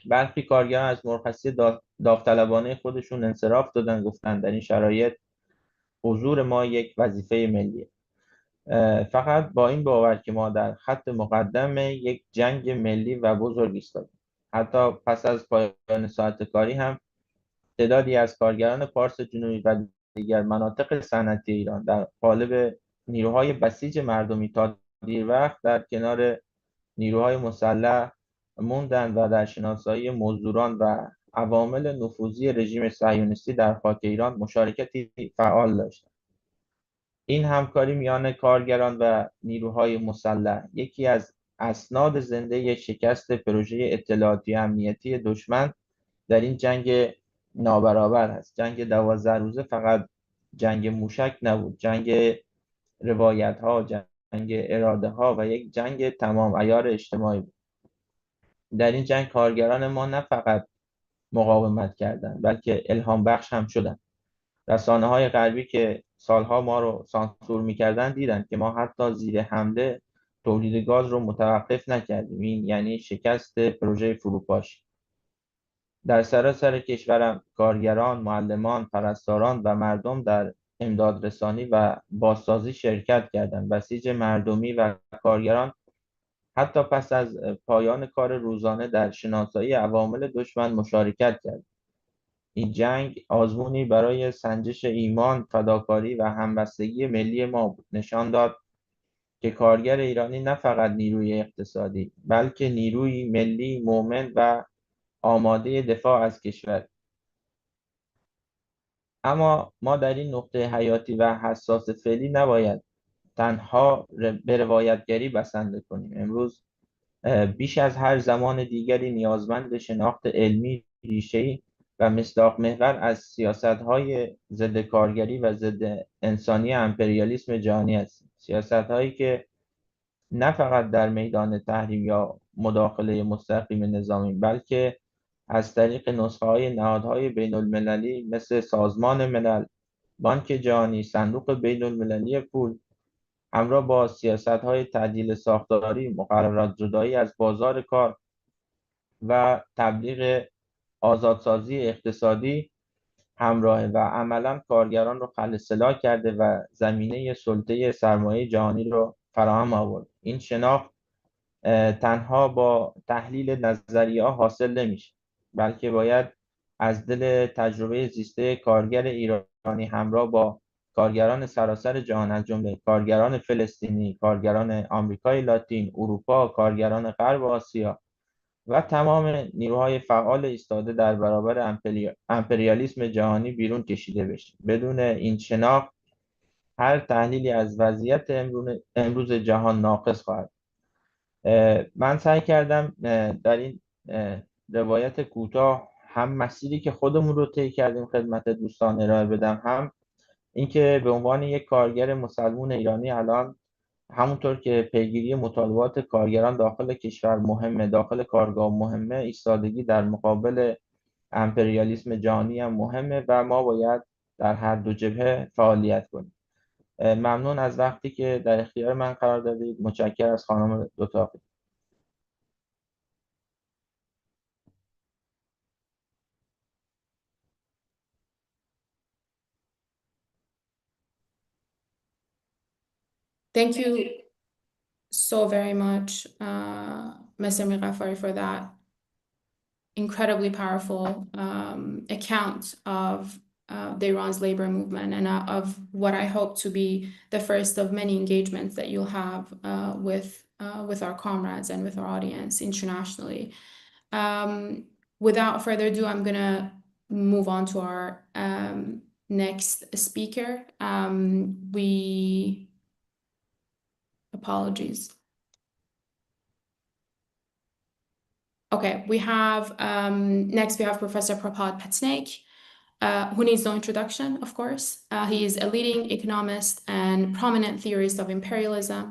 Speaker 3: برخی کارگران از مرخصی داوطلبانه خودشون انصراف دادن، گفتن در این شرایط حضور ما یک وظیفه ملیه. فقط با این باور که ما در خط مقدم یک جنگ ملی و بزرگ ایستادیم. حتی پس از پایان ساعت کاری هم تعدادی از کارگران پارس جنوبی و دیگر مناطق صنعتی ایران در قالب نیروهای بسیج مردمی تا دیر وقت در کنار نیروهای مسلح موندند و در شناسایی مزدوران و عوامل نفوذی رژیم صهیونیستی در خاک ایران مشارکتی فعال داشتند. این همکاری میان کارگران و نیروهای مسلح یکی از اسناد زنده شکست پروژه اطلاعاتی امنیتی دشمن در این جنگ نابرابر است. جنگ 12 روزه فقط جنگ موشک نبود، جنگ روایت ها، جنگ اراده ها و یک جنگ تمام عیار اجتماعی بود. در این جنگ کارگران ما نه فقط مقاومت کردند بلکه الهام بخش هم شدند. رسانه‌های غربی که سالها ما رو سانسور می‌کردن دیدن که ما حتی زیر حمله تولید گاز رو متوقف نکردیم. این یعنی شکست پروژه فروپاشی. در سراسر کشورم کارگران، معلمان، پرستاران و مردم در امدادرسانی و بازسازی شرکت کردند. بسیج مردمی و کارگران حتی پس از پایان کار روزانه در شناسایی عوامل دشمن مشارکت کرد. این جنگ آزمونی برای سنجش ایمان، فداکاری و همبستگی ملی ما بود. نشان داد که کارگر ایرانی نه فقط نیروی اقتصادی، بلکه نیروی ملی، مومن و آماده دفاع از کشور. اما ما در این نقطه حیاتی و حساس فعلی نباید تنها به روایتگری بسنده کنیم. امروز بیش از هر زمان دیگری نیازمند شناخت علمی، ریشه‌ای و مصداق محور از سیاست‌های ضد کارگری و ضد انسانی امپریالیسم جهانی است. سیاست‌هایی که نه فقط در میدان تحریم یا مداخله مستقیم نظامی، بلکه از طریق نسخه‌های نهادهای بین‌المللی مثل سازمان ملل، بانک جهانی، صندوق بین‌المللی پول، همراه با سیاست‌های تعدیل ساختاری، مقررات زدایی از بازار کار و تبلیغ آزادسازی اقتصادی همراهه و عملاً کارگران رو خلع سلاح کرده و زمینه سلطه سرمایه جهانی رو فراهم آورد. این شناخت تنها با تحلیل نظریه حاصل نمیشه، بلکه باید از دل تجربه زیسته کارگر ایرانی همراه با کارگران سراسر جهان، از جمله کارگران فلسطینی، کارگران آمریکای لاتین، اروپا، کارگران غرب آسیا و تمام نیروهای فعال ایستاده در برابر امپریالیسم جهانی بیرون کشیده بشه. بدون این شناخت هر تحلیلی از وضعیت امروز جهان ناقص خواهد. من سعی کردم در این روایت کوتاه هم مسیری که خودمون رو طی کردیم خدمت دوستان ارائه بدم، هم اینکه به عنوان یک کارگر مسلمون ایرانی الان همونطور که پیگیری مطالبات کارگران داخل کشور مهمه، داخل کارگاه مهمه، ایستادگی در مقابل امپریالیسم جهانی هم مهمه و ما باید در هر دو جبهه فعالیت کنیم. ممنون از وقتی که در اختیار من قرار دادید. متشکرم از خانم دوتاقی.
Speaker 1: Thank you so very much, Mr. Mirafari, for that incredibly powerful account of the Iran's labor movement and of what I hope to be the first of many engagements that you'll have with our comrades and with our audience internationally. Without further ado, I'm gonna move on to our next speaker. Apologies. Okay, we have next we have Professor Prabhat Patsnaik, who needs no introduction, of course. He is a leading economist and prominent theorist of imperialism.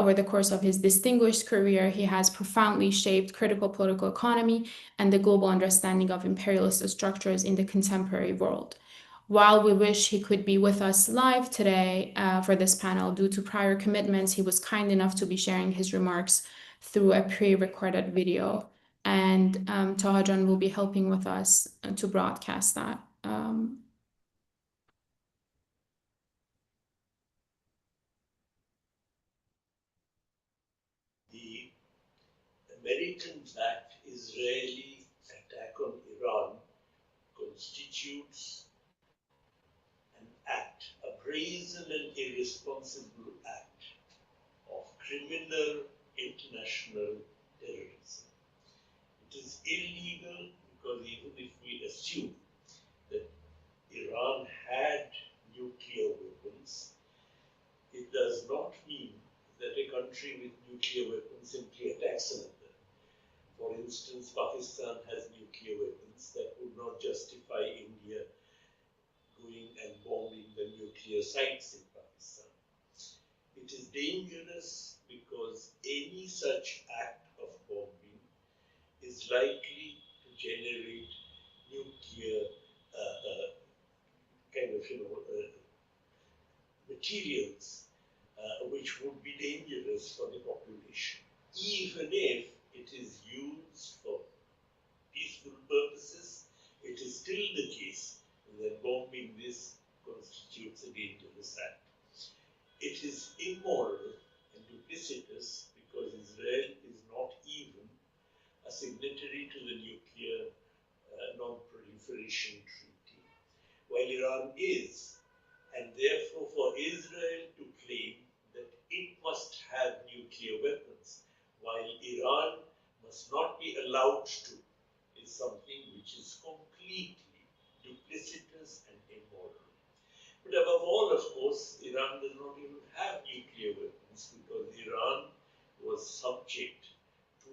Speaker 1: Over the course of his distinguished career, he has profoundly shaped critical political economy and the global understanding of imperialist structures in the contemporary world. While we wish he could be with us live today for this panel, due to prior commitments, he was kind enough to be sharing his remarks through a pre-recorded video. And Tahajan will be helping with us to broadcast that.
Speaker 4: The American-backed Israeli attack on Iran constitutes an act, a brazen and irresponsible act of criminal international terrorism. It is illegal because even if we assume that Iran had nuclear weapons, it does not mean that a country with nuclear weapons simply attacks another. For instance, Pakistan has nuclear weapons that would not justify India going and bombing the nuclear sites in Pakistan. It is dangerous because any such act of bombing is likely to generate nuclear materials which would be dangerous for the population. Even if it is used for peaceful purposes, this act. It is immoral and duplicitous because Israel is not even a signatory to the Nuclear Non-Proliferation Treaty, while Iran is, and therefore for Israel to claim that it must have nuclear weapons, while Iran must not be allowed to, is something which is completely duplicitous and immoral. But above all, of course, Iran does not even have nuclear weapons because Iran was subject to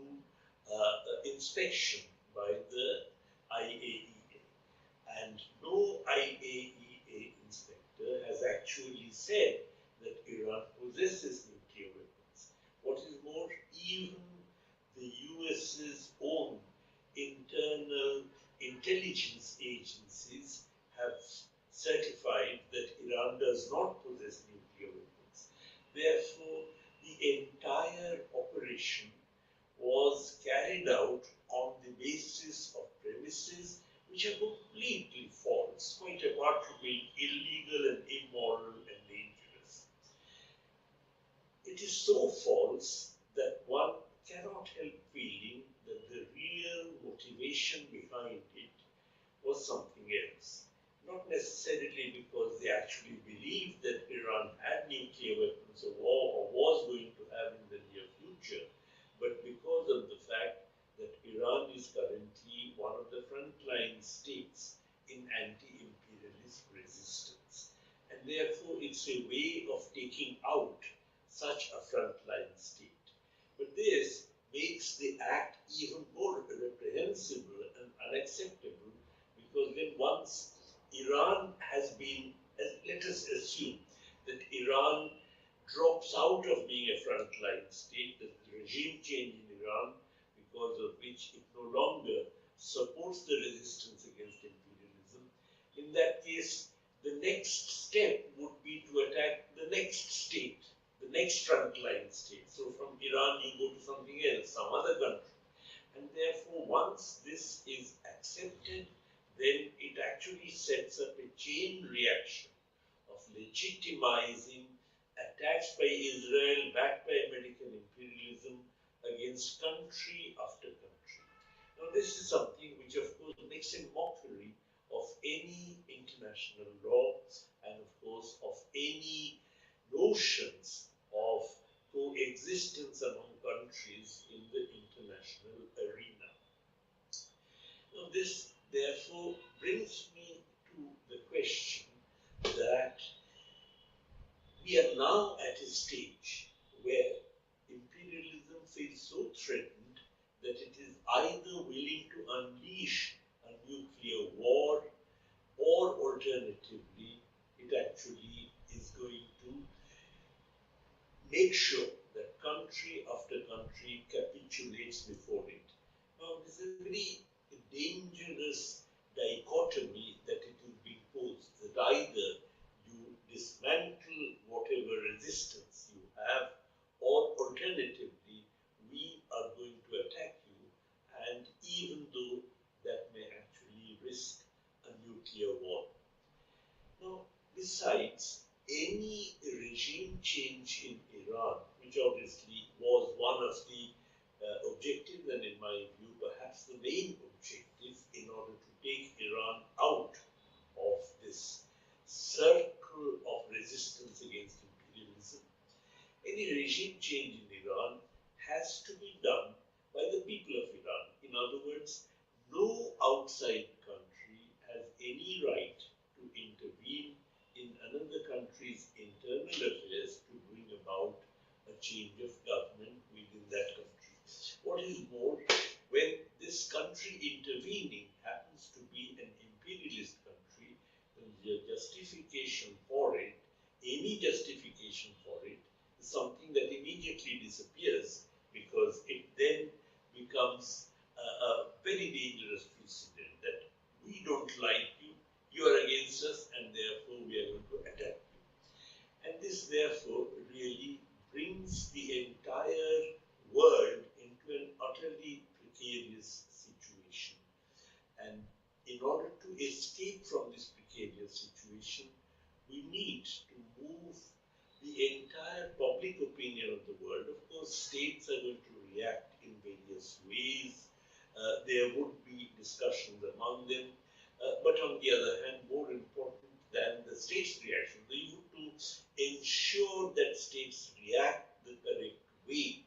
Speaker 4: inspection by the IAEA. And no IAEA inspector has actually said that Iran possesses nuclear weapons. What is more, even the US's own internal intelligence agencies have certified that Iran does not possess nuclear weapons. Therefore, the entire operation was carried out on the basis of premises which are completely false, quite apart from being illegal and immoral and dangerous. It is so false that one cannot help feeling that the real motivation behind it was something else. Not necessarily because they actually believed that Iran had nuclear weapons of war or was going to have in the near future, but because of the fact that Iran is currently one of the frontline states in anti-imperialist resistance. And therefore, it's a way of taking out such a frontline state. But this makes the act even more reprehensible and unacceptable because then once Iran has been, let us assume that Iran drops out of being a frontline state, that the regime change in Iran, because of which it no longer supports the resistance against imperialism. In that case, the next step would be to attack the next state, the next frontline state. So from Iran, you go to something else, some other country. And therefore, once this is accepted, then it actually sets up a chain reaction of legitimizing attacks by Israel backed by American imperialism against country after country. Now, this is something which, of course, makes a mockery of any international law and, of course, of any notions of coexistence among countries in the international arena. Now, this therefore brings me to the question that we are now at a stage where imperialism feels so threatened that it is either willing to unleash a nuclear war or alternatively it actually is going to make sure that country after country capitulates before it. Now, this is a very dangerous dichotomy that it is being posed, that either you dismantle whatever resistance you have, or alternatively, we are going to attack you, and even though that may actually risk a nuclear war. Now, besides, any regime change in Iran, which obviously was one of the objectives, and in my view, perhaps the main objective in order to take Iran out of this circle of resistance against imperialism. Any regime change in Iran has to be done by the people of Iran. In other words, no outside country has any right to intervene in another country's internal affairs to bring about a change of government within that country. What is more, when this country intervening happens to be an imperialist country, then the justification for it, any justification for it, is something that immediately disappears because it then becomes a very dangerous precedent that we don't like you, you are against us, and therefore we are going to attack you. And this therefore really brings the entire world into an utterly precarious situation. And in order to escape from this precarious situation, We need to move the entire public opinion of the world. Of course, states are going to react in various ways. There would be discussions among them. But on the other hand, more important than the state's reaction, we need to ensure that states react the correct way.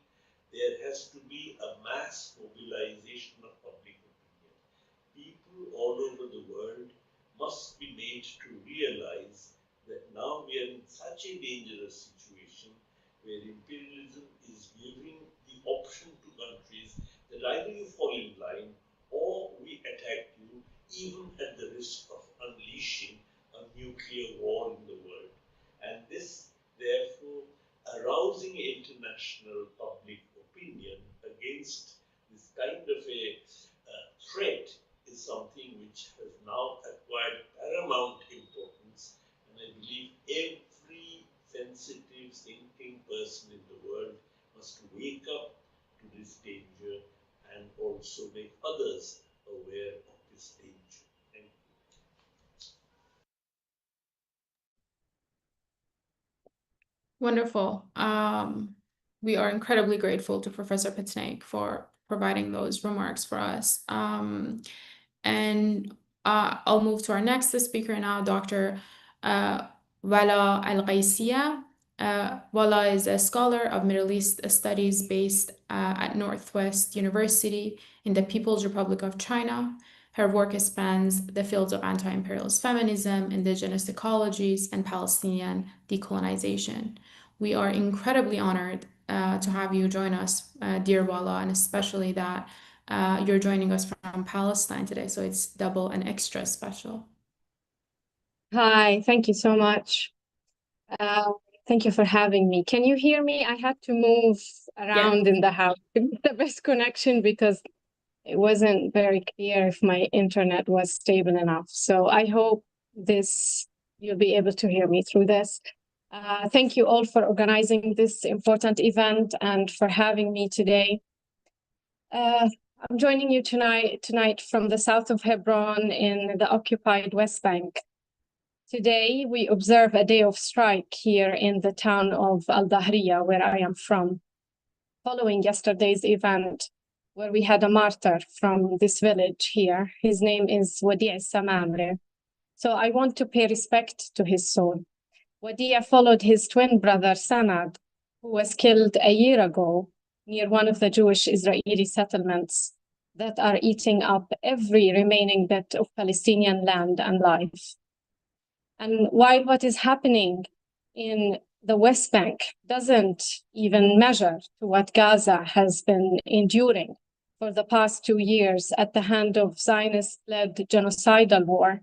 Speaker 4: There has to be a mass mobilization of public opinion. People all over the world must be made to realize that now we are in such a dangerous situation where imperialism is giving the option to countries that either you fall in line or we attack you, even at the risk of unleashing a nuclear war in the world. And this, therefore, arousing international public opinion against this kind of a threat is something which has now acquired paramount importance, and I believe every sensitive, thinking person in the world must wake up to this danger and also make others aware of this danger. Thank you.
Speaker 1: Wonderful. We are incredibly grateful to Professor Pitnaik for providing those remarks for us. And I'll move to our next speaker now, Dr. Wala Al-Qaisiya. Wala is a scholar of Middle East studies based at Northwest University in the People's Republic of China. Her work spans the fields of anti-imperialist feminism, indigenous ecologies, and Palestinian decolonization. We are incredibly honored to have you join us, dear Wala, and especially that you're joining us from Palestine today, so it's double and extra special.
Speaker 5: Hi, thank you so much. Thank you for having me. Can you hear me? I had to move around in the house to get the best connection because it wasn't very clear if my internet was stable enough. So I hope you'll be able to hear me through this. Thank you all for organizing this important event and for having me today. I'm joining you tonight from the south of Hebron in the occupied West Bank. Today, we observe a day of strike here in the town of Al-Dahriya, where I am from, following yesterday's event, where we had a martyr from this village here. His name is Wadi' Samamre. So I want to pay respect to his soul. Wadi' followed his twin brother, Sanad, who was killed a year ago near one of the Jewish-Israeli settlements that are eating up every remaining bit of Palestinian land and life. And while what is happening in the West Bank doesn't even measure to what Gaza has been enduring for the past 2 years at the hand of Zionist-led genocidal war,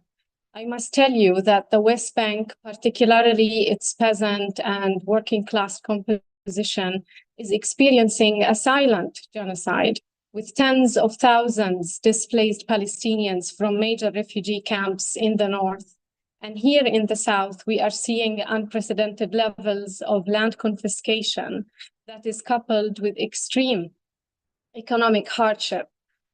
Speaker 5: I must tell you that the West Bank, particularly its peasant and working class composition, is experiencing a silent genocide with tens of thousands displaced Palestinians from major refugee camps in the north. And here in the south, we are seeing unprecedented levels of land confiscation that is coupled with extreme economic hardship,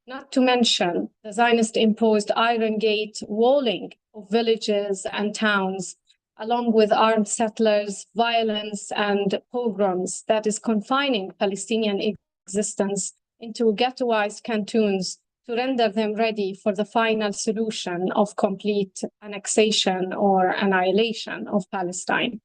Speaker 5: not to mention the Zionist-imposed Iron Gate walling of villages and towns, along with armed settlers, violence, and pogroms that is confining Palestinian existence into ghettoized cantons to render them ready for the final solution of complete annexation or annihilation of Palestine.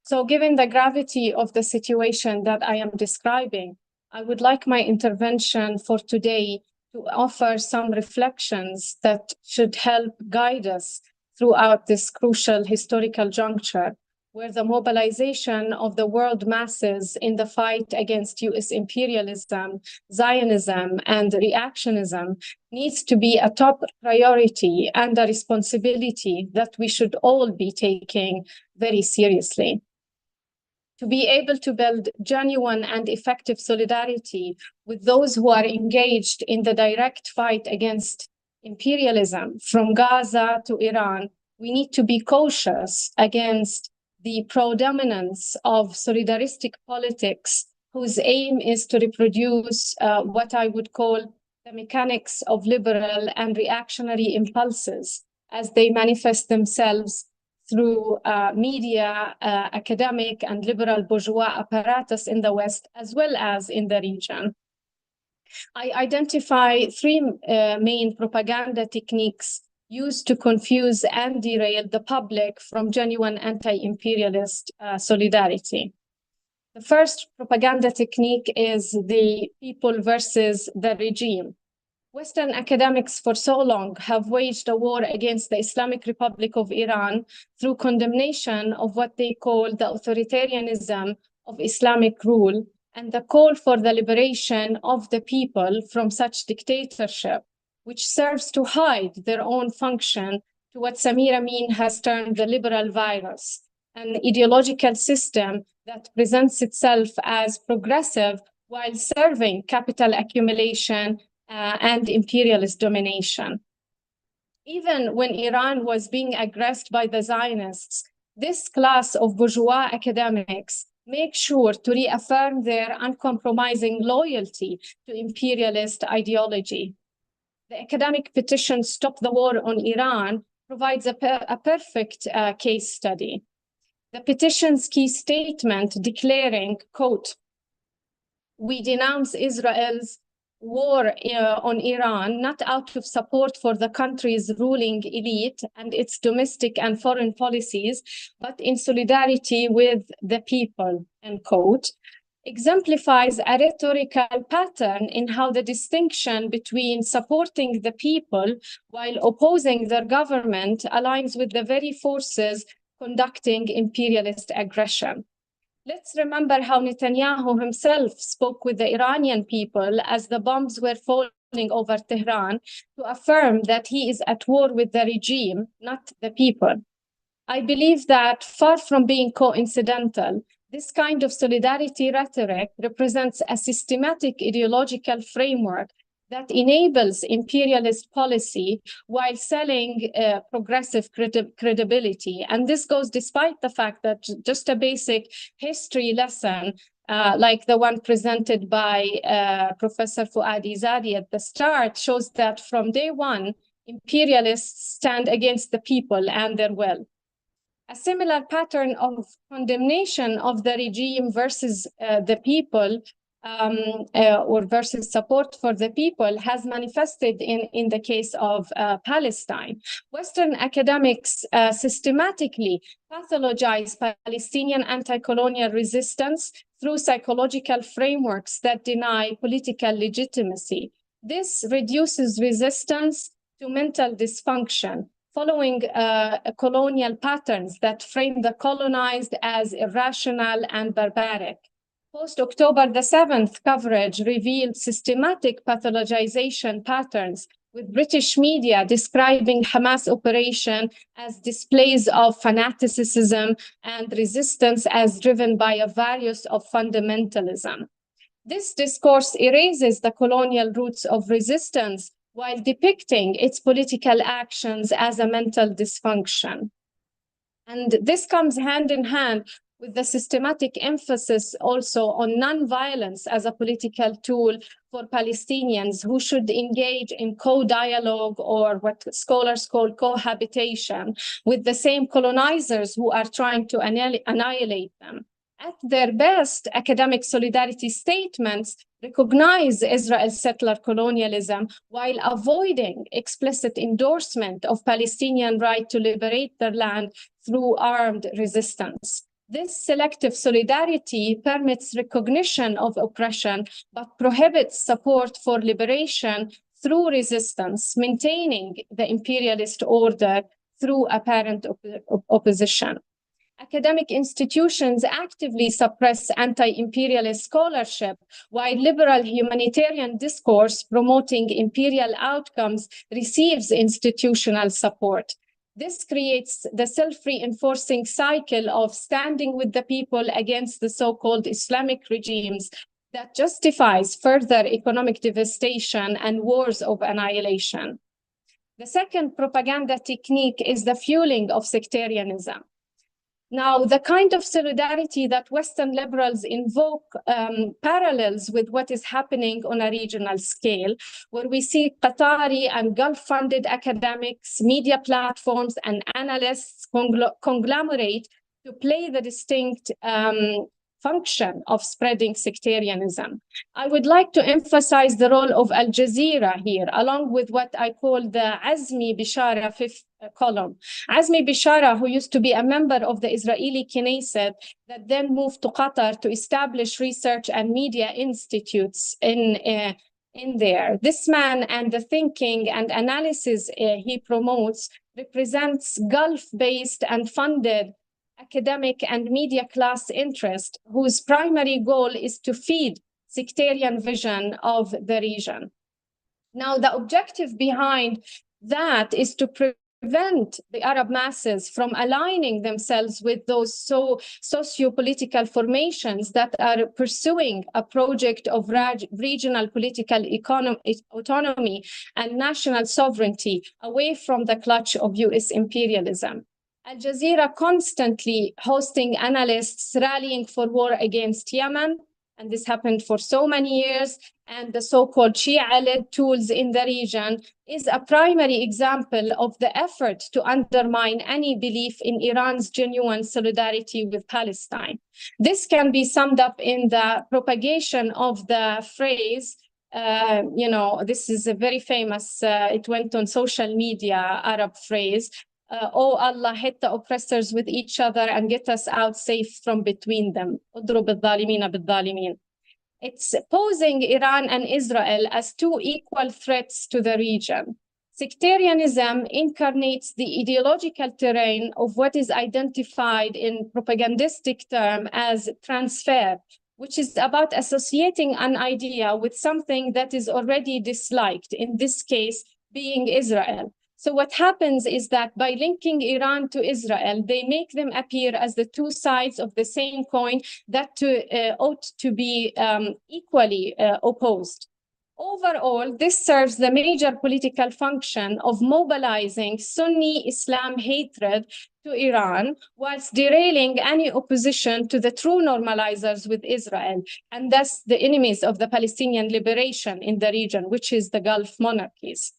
Speaker 5: So given the gravity of the situation that I am describing, I would like my intervention for today to offer some reflections that should help guide us throughout this crucial historical juncture, where the mobilization of the world masses in the fight against US imperialism, Zionism, and reactionism needs to be a top priority and a responsibility that we should all be taking very seriously. To be able to build genuine and effective solidarity with those who are engaged in the direct fight against imperialism from Gaza to Iran, we need to be cautious against the predominance of solidaristic politics whose aim is to reproduce what I would call the mechanics of liberal and reactionary impulses as they manifest themselves through media, academic, and liberal bourgeois apparatus in the West, as well as in the region. I identify three main propaganda techniques used to confuse and derail the public from genuine anti-imperialist solidarity. The first propaganda technique is the people versus the regime. Western academics for so long have waged a war against the Islamic Republic of Iran through condemnation of what they call the authoritarianism of Islamic rule and the call for the liberation of the people from such dictatorship, which serves to hide their own function to what Samir Amin has termed the liberal virus, an ideological system that presents itself as progressive while serving capital accumulation and imperialist domination. Even when Iran was being aggressed by the Zionists, this class of bourgeois academics make sure to reaffirm their uncompromising loyalty to imperialist ideology. The academic petition Stop the War on Iran provides a perfect case study. The petition's key statement declaring, quote, "We denounce Israel's war on Iran, not out of support for the country's ruling elite and its domestic and foreign policies, but in solidarity with the people," end quote, exemplifies a rhetorical pattern in how the distinction between supporting the people while opposing their government aligns with the very forces conducting imperialist aggression. Let's remember how Netanyahu himself spoke with the Iranian people as the bombs were falling over Tehran to affirm that he is at war with the regime, not the people. I believe that far from being coincidental, this kind of solidarity rhetoric represents a systematic ideological framework that enables imperialist policy while selling progressive credibility. And this goes despite the fact that just a basic history lesson, like the one presented by Professor Fouadi Zadi at the start, shows that from day one, imperialists stand against the people and their will. A similar pattern of condemnation of the regime versus the people or versus support for the people has manifested in the case of Palestine. Western academics systematically pathologize Palestinian anti-colonial resistance through psychological frameworks that deny political legitimacy. This reduces resistance to mental dysfunction, following colonial patterns that frame the colonized as irrational and barbaric. Post-October the 7th coverage revealed systematic pathologization patterns, with British media describing Hamas operation as displays of fanaticism and resistance as driven by a virus of fundamentalism. This discourse erases the colonial roots of resistance while depicting its political actions as a mental dysfunction. And this comes hand in hand with the systematic emphasis also on nonviolence as a political tool for Palestinians who should engage in co-dialogue, or what scholars call cohabitation, with the same colonizers who are trying to annihilate them. At their best, academic solidarity statements recognize Israel's settler colonialism while avoiding explicit endorsement of Palestinian right to liberate their land through armed resistance. This selective solidarity permits recognition of oppression, but prohibits support for liberation through resistance, maintaining the imperialist order through apparent opposition. Academic institutions actively suppress anti-imperialist scholarship, while liberal humanitarian discourse promoting imperial outcomes receives institutional support. This creates the self-reinforcing cycle of standing with the people against the so-called Islamic regimes that justifies further economic devastation and wars of annihilation. The second propaganda technique is the fueling of sectarianism. Now, the kind of solidarity that Western liberals invoke parallels with what is happening on a regional scale, where we see Qatari and Gulf-funded academics, media platforms, and analysts conglomerate to play the distinct function of spreading sectarianism. I would like to emphasize the role of Al Jazeera here, along with what I call the Azmi Bishara fifth column. Azmi Bishara, who used to be a member of the Israeli Knesset, that then moved to Qatar to establish research and media institutes in there. This man and the thinking and analysis he promotes represents Gulf-based and funded academic and media class interest whose primary goal is to feed sectarian vision of the region. Now, the objective behind that is to prevent the Arab masses from aligning themselves with those socio-political formations that are pursuing a project of regional political autonomy and national sovereignty away from the clutch of US imperialism. Al Jazeera constantly hosting analysts rallying for war against Yemen, and this happened for so many years, and the so-called Shia-led tools in the region is a primary example of the effort to undermine any belief in Iran's genuine solidarity with Palestine. This can be summed up in the propagation of the phrase, this is a very famous, it went on social media, Arab phrase, oh Allah, hit the oppressors with each other and get us out safe from between them. It's posing Iran and Israel as two equal threats to the region. Sectarianism incarnates the ideological terrain of what is identified in propagandistic term as transfer, which is about associating an idea with something that is already disliked, in this case being Israel. So what happens is that by linking Iran to Israel, they make them appear as the two sides of the same coin that ought to be equally opposed. Overall, this serves the major political function of mobilizing Sunni Islam hatred to Iran, whilst derailing any opposition to the true normalizers with Israel, and thus the enemies of the Palestinian liberation in the region, which is the Gulf monarchies.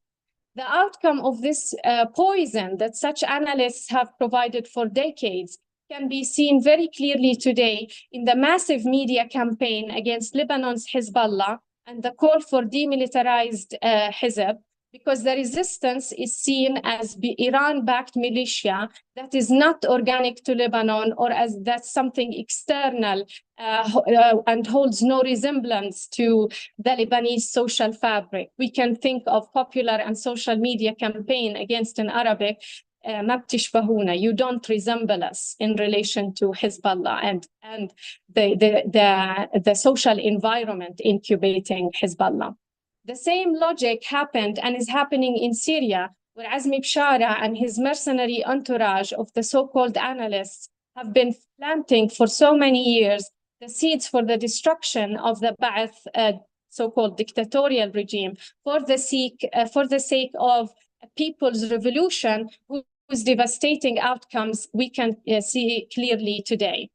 Speaker 5: The outcome of this poison that such analysts have provided for decades can be seen very clearly today in the massive media campaign against Lebanon's Hezbollah and the call for demilitarized Hizb, because the resistance is seen as Iran-backed militia that is not organic to Lebanon, or as that's something external and holds no resemblance to the Lebanese social fabric. We can think of popular and social media campaign against an Arabic, ما بتشبهونا, you don't resemble us, in relation to Hezbollah and the social environment incubating Hezbollah. The same logic happened and is happening in Syria, where Azmi Bishara and his mercenary entourage of the so-called analysts have been planting for so many years the seeds for the destruction of the Ba'ath so-called dictatorial regime for the sake of a people's revolution whose devastating outcomes we can see clearly today.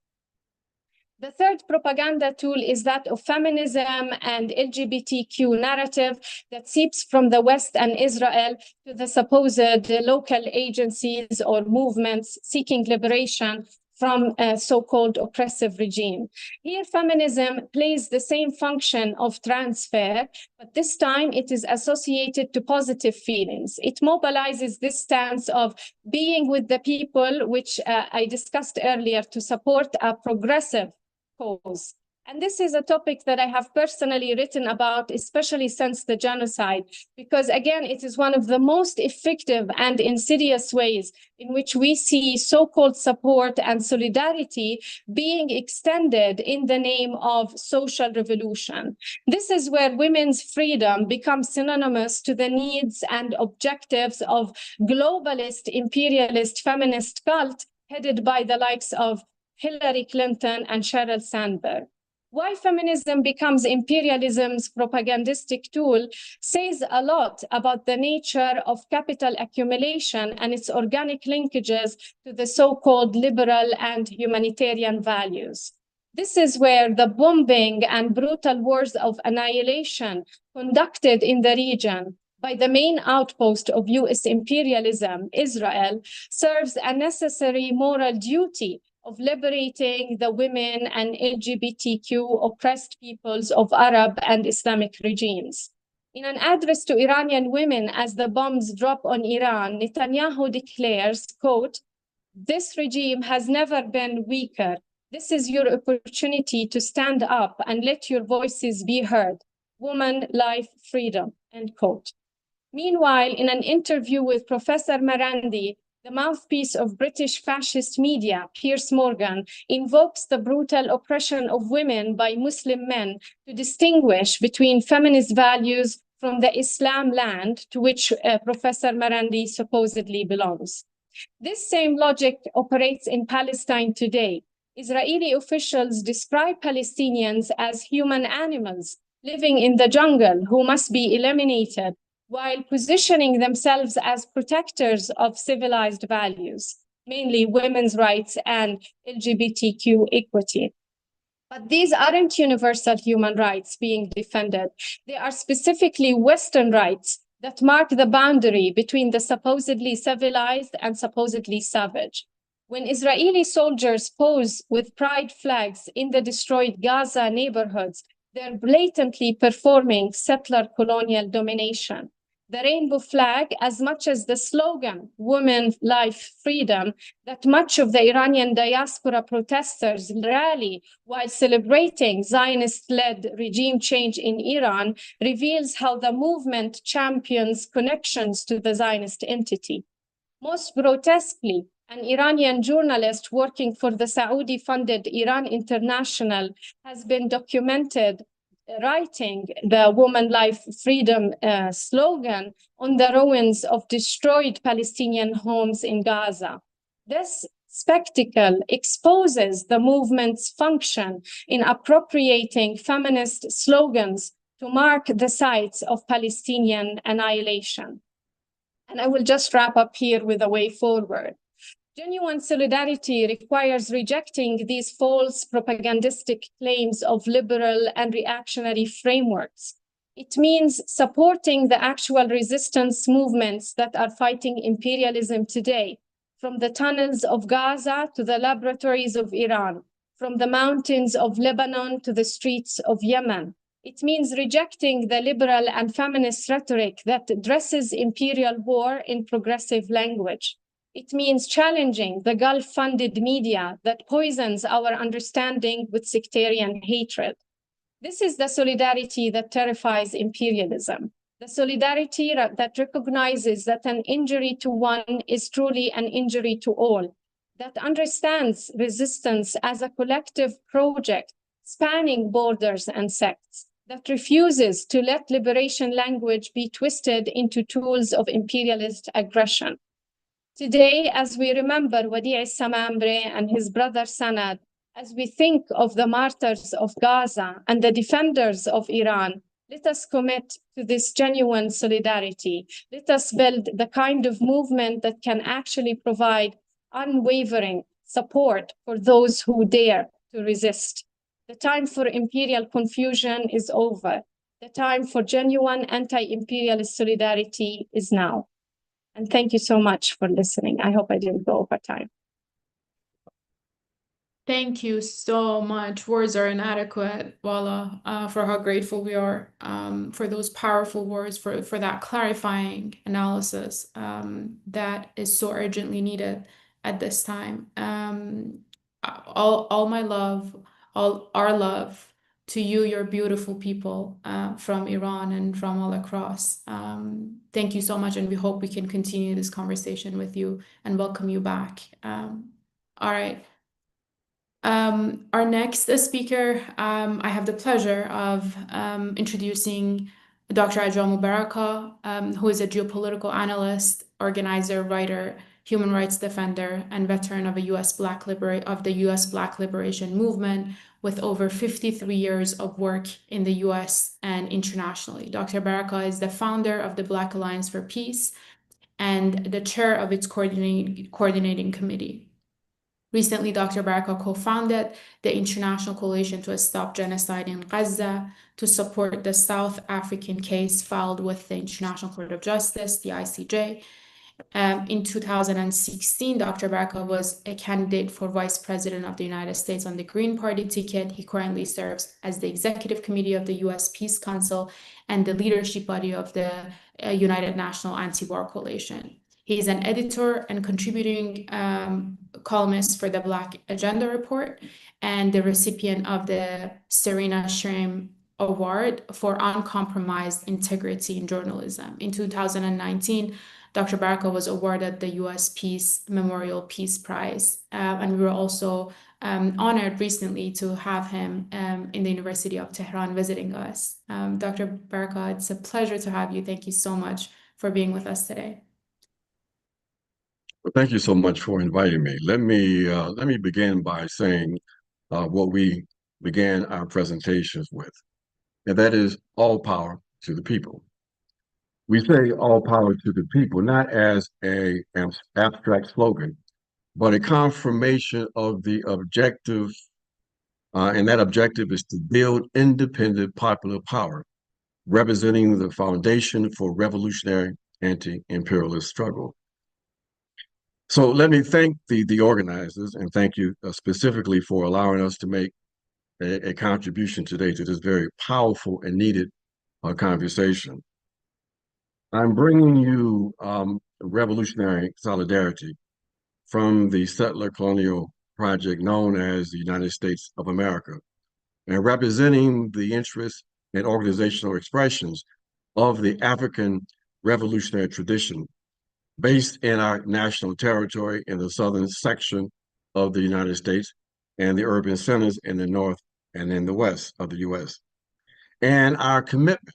Speaker 5: The third propaganda tool is that of feminism and LGBTQ narrative that seeps from the West and Israel to the supposed local agencies or movements seeking liberation from a so-called oppressive regime. Here, feminism plays the same function of transfer, but this time it is associated to positive feelings. It mobilizes this stance of being with the people, which I discussed earlier, to support a progressive cause. And this is a topic that I have personally written about, especially since the genocide, because again, it is one of the most effective and insidious ways in which we see so-called support and solidarity being extended in the name of social revolution. This is where women's freedom becomes synonymous to the needs and objectives of globalist, imperialist, feminist cult headed by the likes of Hillary Clinton and Sheryl Sandberg. Why feminism becomes imperialism's propagandistic tool says a lot about the nature of capital accumulation and its organic linkages to the so-called liberal and humanitarian values. This is where the bombing and brutal wars of annihilation conducted in the region by the main outpost of US imperialism, Israel, serves a necessary moral duty of liberating the women and LGBTQ oppressed peoples of Arab and Islamic regimes. In an address to Iranian women as the bombs drop on Iran, Netanyahu declares, quote, "This regime has never been weaker. This is your opportunity to stand up and let your voices be heard. Woman, life, freedom," end quote. Meanwhile, in an interview with Professor Marandi, the mouthpiece of British fascist media, Piers Morgan, invokes the brutal oppression of women by Muslim men to distinguish between feminist values from the Islam land to which Professor Marandi supposedly belongs. This same logic operates in Palestine today. Israeli officials describe Palestinians as human animals living in the jungle who must be eliminated, while positioning themselves as protectors of civilized values, mainly women's rights and LGBTQ equity. But these aren't universal human rights being defended. They are specifically Western rights that mark the boundary between the supposedly civilized and supposedly savage. When Israeli soldiers pose with pride flags in the destroyed Gaza neighborhoods, they're blatantly performing settler colonial domination. The rainbow flag, as much as the slogan, "Women, Life, Freedom," that much of the Iranian diaspora protesters rally while celebrating Zionist-led regime change in Iran, reveals how the movement champions connections to the Zionist entity. Most grotesquely, an Iranian journalist working for the Saudi-funded Iran International has been documented writing the "Woman, Life, Freedom" slogan on the ruins of destroyed Palestinian homes in Gaza. This spectacle exposes the movement's function in appropriating feminist slogans to mark the sites of Palestinian annihilation. And I will just wrap up here with a way forward. Genuine solidarity requires rejecting these false propagandistic claims of liberal and reactionary frameworks. It means supporting the actual resistance movements that are fighting imperialism today, from the tunnels of Gaza to the laboratories of Iran, from the mountains of Lebanon to the streets of Yemen. It means rejecting the liberal and feminist rhetoric that dresses imperial war in progressive language. It means challenging the Gulf-funded media that poisons our understanding with sectarian hatred. This is the solidarity that terrifies imperialism. The solidarity that recognizes that an injury to one is truly an injury to all, that understands resistance as a collective project spanning borders and sects, that refuses to let liberation language be twisted into tools of imperialist aggression. Today, as we remember Wadi' al-Samamre and his brother Sanad, as we think of the martyrs of Gaza and the defenders of Iran, let us commit to this genuine solidarity. Let us build the kind of movement that can actually provide unwavering support for those who dare to resist. The time for imperial confusion is over. The time for genuine anti-imperialist solidarity is now. And thank you so much for listening. I hope I didn't go over time.
Speaker 1: Thank you so much. Words are inadequate, Wala, for how grateful we are for those powerful words, for that clarifying analysis that is so urgently needed at this time. All my love, all our love to you, your beautiful people from Iran and from all across. Thank you so much, and we hope we can continue this conversation with you and welcome you back. All right. Our next speaker, I have the pleasure of introducing Dr. Ajwa Mubaraka, who is a geopolitical analyst, organizer, writer, human rights defender, and veteran of the U.S. Black Liberation Movement, with over 53 years of work in the US and internationally. Dr. Baraka is the founder of the Black Alliance for Peace and the chair of its coordinating committee. Recently, Dr. Baraka co-founded the International Coalition to Stop Genocide in Gaza to support the South African case filed with the International Court of Justice, the ICJ. In 2016, Dr. Baraka was a candidate for Vice President of the United States on the Green Party ticket. He currently serves as the Executive Committee of the U.S. Peace Council and the leadership body of the United National Anti-War Coalition. He is an editor and contributing columnist for the Black Agenda Report and the recipient of the Serena Schreim Award for Uncompromised Integrity in Journalism. In 2019, Dr. Baraka was awarded the U.S. Peace Memorial Peace Prize, and we were also honored recently to have him in the University of Tehran visiting us. Dr. Baraka, it's a pleasure to have you. Thank you so much for being with us today.
Speaker 6: Well, thank you so much for inviting me. Let me begin by saying what we began our presentations with, and that is all power to the people. We say all power to the people, not as an abstract slogan, but a confirmation of the objective, and that objective is to build independent popular power, representing the foundation for revolutionary anti-imperialist struggle. So let me thank the organizers, and thank you specifically for allowing us to make a contribution today to this very powerful and needed conversation. I'm bringing you revolutionary solidarity from the settler colonial project known as the United States of America, and representing the interests and organizational expressions of the African revolutionary tradition based in our national territory in the southern section of the United States and the urban centers in the north and in the west of the US. And our commitment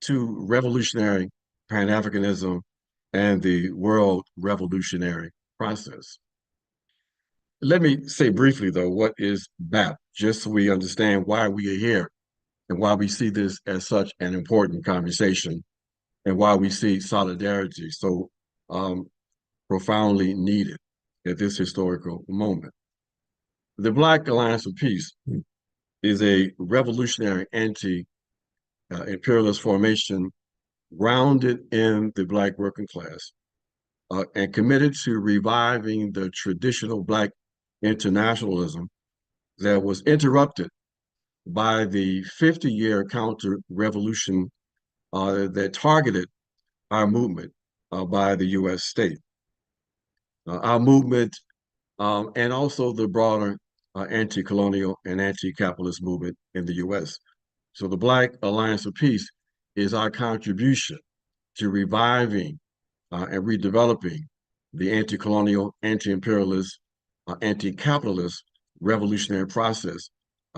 Speaker 6: to revolutionary Pan-Africanism and the world revolutionary process. Let me say briefly, though, what is BAP, just so we understand why we are here and why we see this as such an important conversation and why we see solidarity so profoundly needed at this historical moment. The Black Alliance for Peace is a revolutionary anti-imperialist formation grounded in the Black working class and committed to reviving the traditional Black internationalism that was interrupted by the 50-year counter-revolution that targeted our movement by the US state. Our movement and also the broader anti-colonial and anti-capitalist movement in the US. So the Black Alliance for Peace is our contribution to reviving and redeveloping the anti-colonial, anti-imperialist, anti-capitalist revolutionary process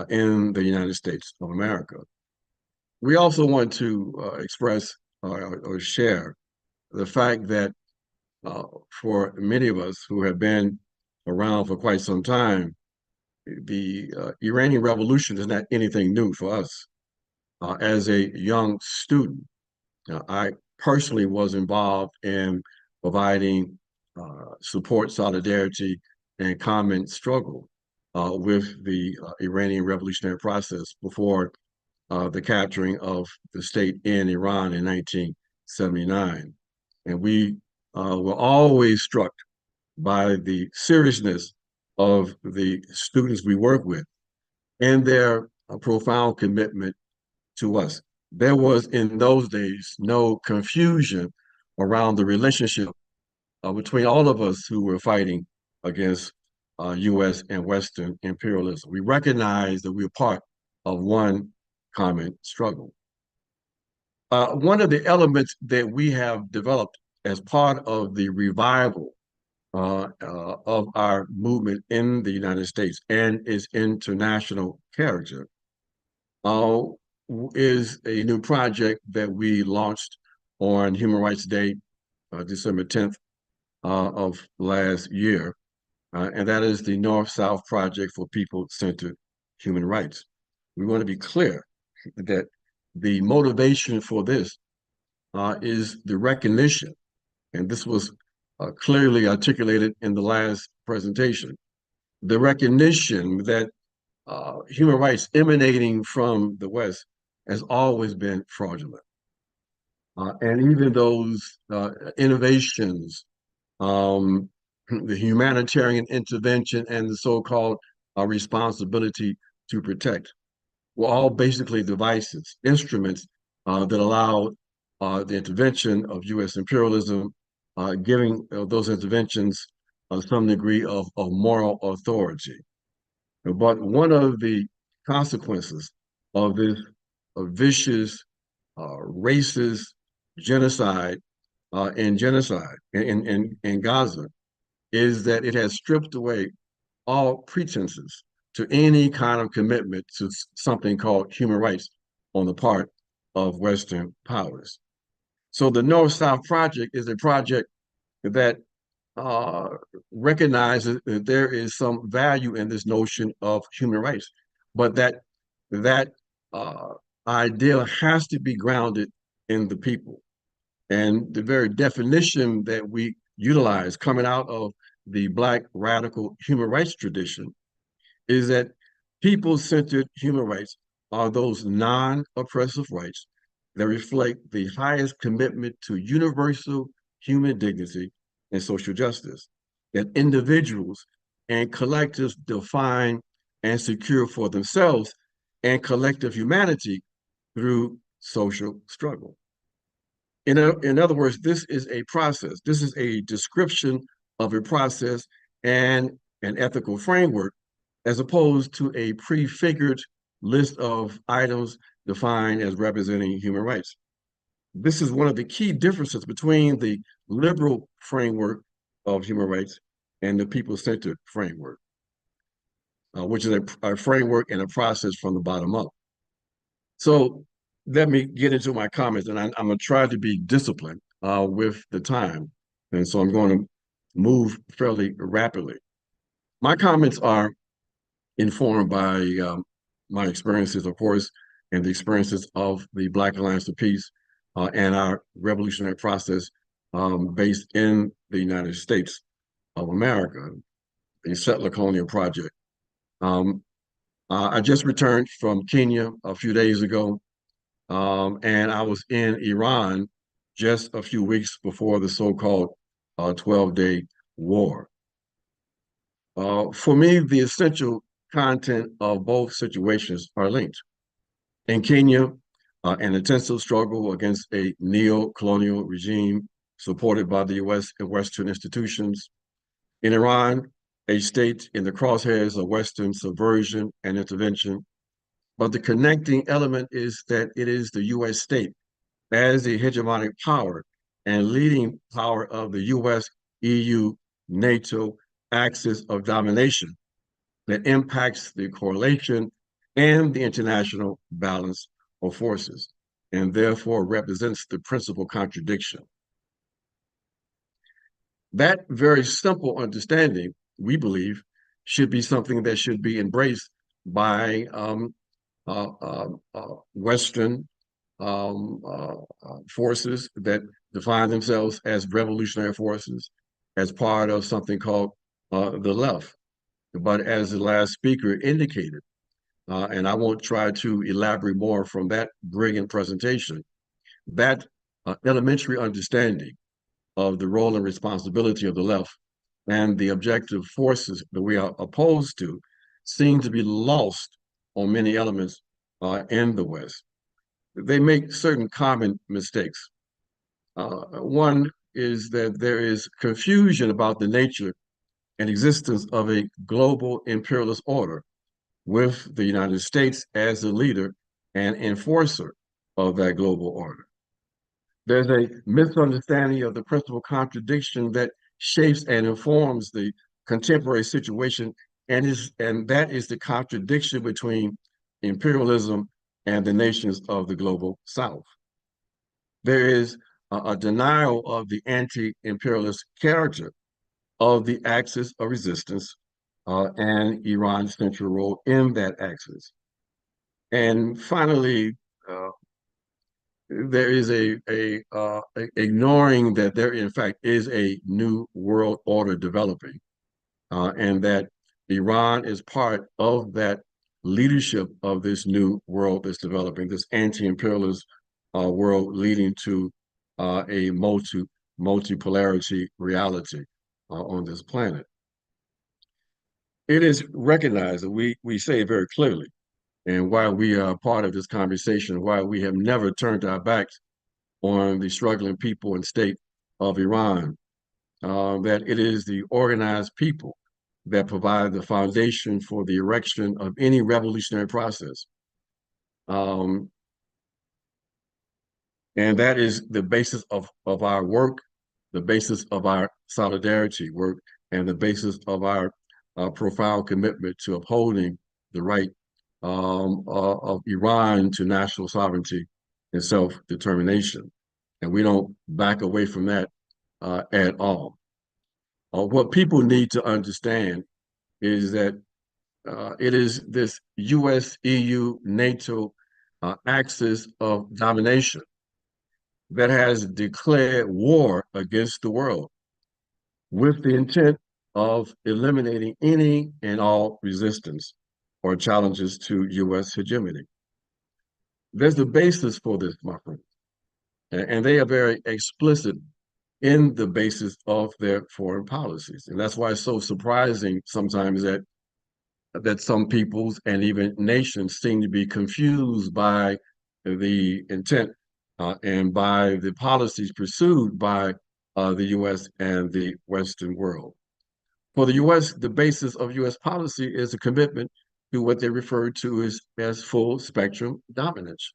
Speaker 6: in the United States of America. We also want to express or share the fact that for many of us who have been around for quite some time, the Iranian Revolution is not anything new for us. As a young student, I personally was involved in providing support, solidarity, and common struggle with the Iranian revolutionary process before the capturing of the state in Iran in 1979. And we were always struck by the seriousness of the students we work with and their profound commitment to us. There was in those days no confusion around the relationship between all of us who were fighting against US and Western imperialism. We recognized that we were part of one common struggle. One of the elements that we have developed as part of the revival of our movement in the United States and its international character is a new project that we launched on Human Rights Day, December 10th of last year, and that is the North-South Project for People-Centered human rights. We want to be clear that the motivation for this is the recognition, and this was clearly articulated in the last presentation, the recognition that human rights emanating from the West has always been fraudulent. And even those innovations, the humanitarian intervention and the so-called responsibility to protect were all basically devices, instruments that allowed the intervention of U.S. imperialism, giving those interventions some degree of moral authority. But one of the consequences of this vicious, racist genocide in Gaza is that it has stripped away all pretenses to any kind of commitment to something called human rights on the part of Western powers. So the North-South Project is a project that recognizes that there is some value in this notion of human rights, but that ideal has to be grounded in the people. And the very definition that we utilize coming out of the Black radical human rights tradition is that people-centered human rights are those non-oppressive rights that reflect the highest commitment to universal human dignity and social justice, that individuals and collectives define and secure for themselves and collective humanity through social struggle. In other words, this is a process. This is a description of a process and an ethical framework, as opposed to a prefigured list of items defined as representing human rights. This is one of the key differences between the liberal framework of human rights and the people-centered framework, which is a framework and a process from the bottom up. So let me get into my comments, and I'm going to try to be disciplined with the time. And so I'm going to move fairly rapidly. My comments are informed by my experiences, of course, and the experiences of the Black Alliance for Peace and our revolutionary process based in the United States of America, the settler colonial project. I just returned from Kenya a few days ago, and I was in Iran just a few weeks before the so-called 12-day war. For me, the essential content of both situations are linked. In Kenya, an intensive struggle against a neo-colonial regime supported by the US and Western institutions. In Iran, a state in the crosshairs of Western subversion and intervention. But the connecting element is that it is the US state as the hegemonic power and leading power of the US, EU, NATO axis of domination that impacts the correlation and the international balance of forces, and therefore represents the principal contradiction. That very simple understanding, we believe, should be something that should be embraced by Western forces that define themselves as revolutionary forces, as part of something called the left. But as the last speaker indicated, and I won't try to elaborate more from that brilliant presentation, that elementary understanding of the role and responsibility of the left and the objective forces that we are opposed to seem to be lost on many elements in the West. They make certain common mistakes. One is that there is confusion about the nature and existence of a global imperialist order with the United States as the leader and enforcer of that global order. There's a misunderstanding of the principal contradiction that shapes and informs the contemporary situation, and that is the contradiction between imperialism and the nations of the global South. There is a denial of the anti-imperialist character of the axis of resistance and Iran's central role in that axis. And finally, there is ignoring that there, in fact, is a new world order developing, and that Iran is part of that leadership of this new world that's developing, this anti-imperialist world leading to a multipolarity reality on this planet. It is recognized that we say it very clearly, and why we are part of this conversation, why we have never turned our backs on the struggling people and state of Iran, that it is the organized people that provide the foundation for the erection of any revolutionary process. And that is the basis of our work, the basis of our solidarity work, and the basis of our profound commitment to upholding the right of Iran to national sovereignty and self-determination. And we don't back away from that at all. What people need to understand is that it is this US, EU, NATO axis of domination that has declared war against the world with the intent of eliminating any and all resistance or challenges to US hegemony. There's a basis for this, my friend, and they are very explicit in the basis of their foreign policies. And that's why it's so surprising sometimes that some peoples and even nations seem to be confused by the intent and by the policies pursued by the US and the Western world. For the US, the basis of US policy is a commitment to what they refer to as full spectrum dominance.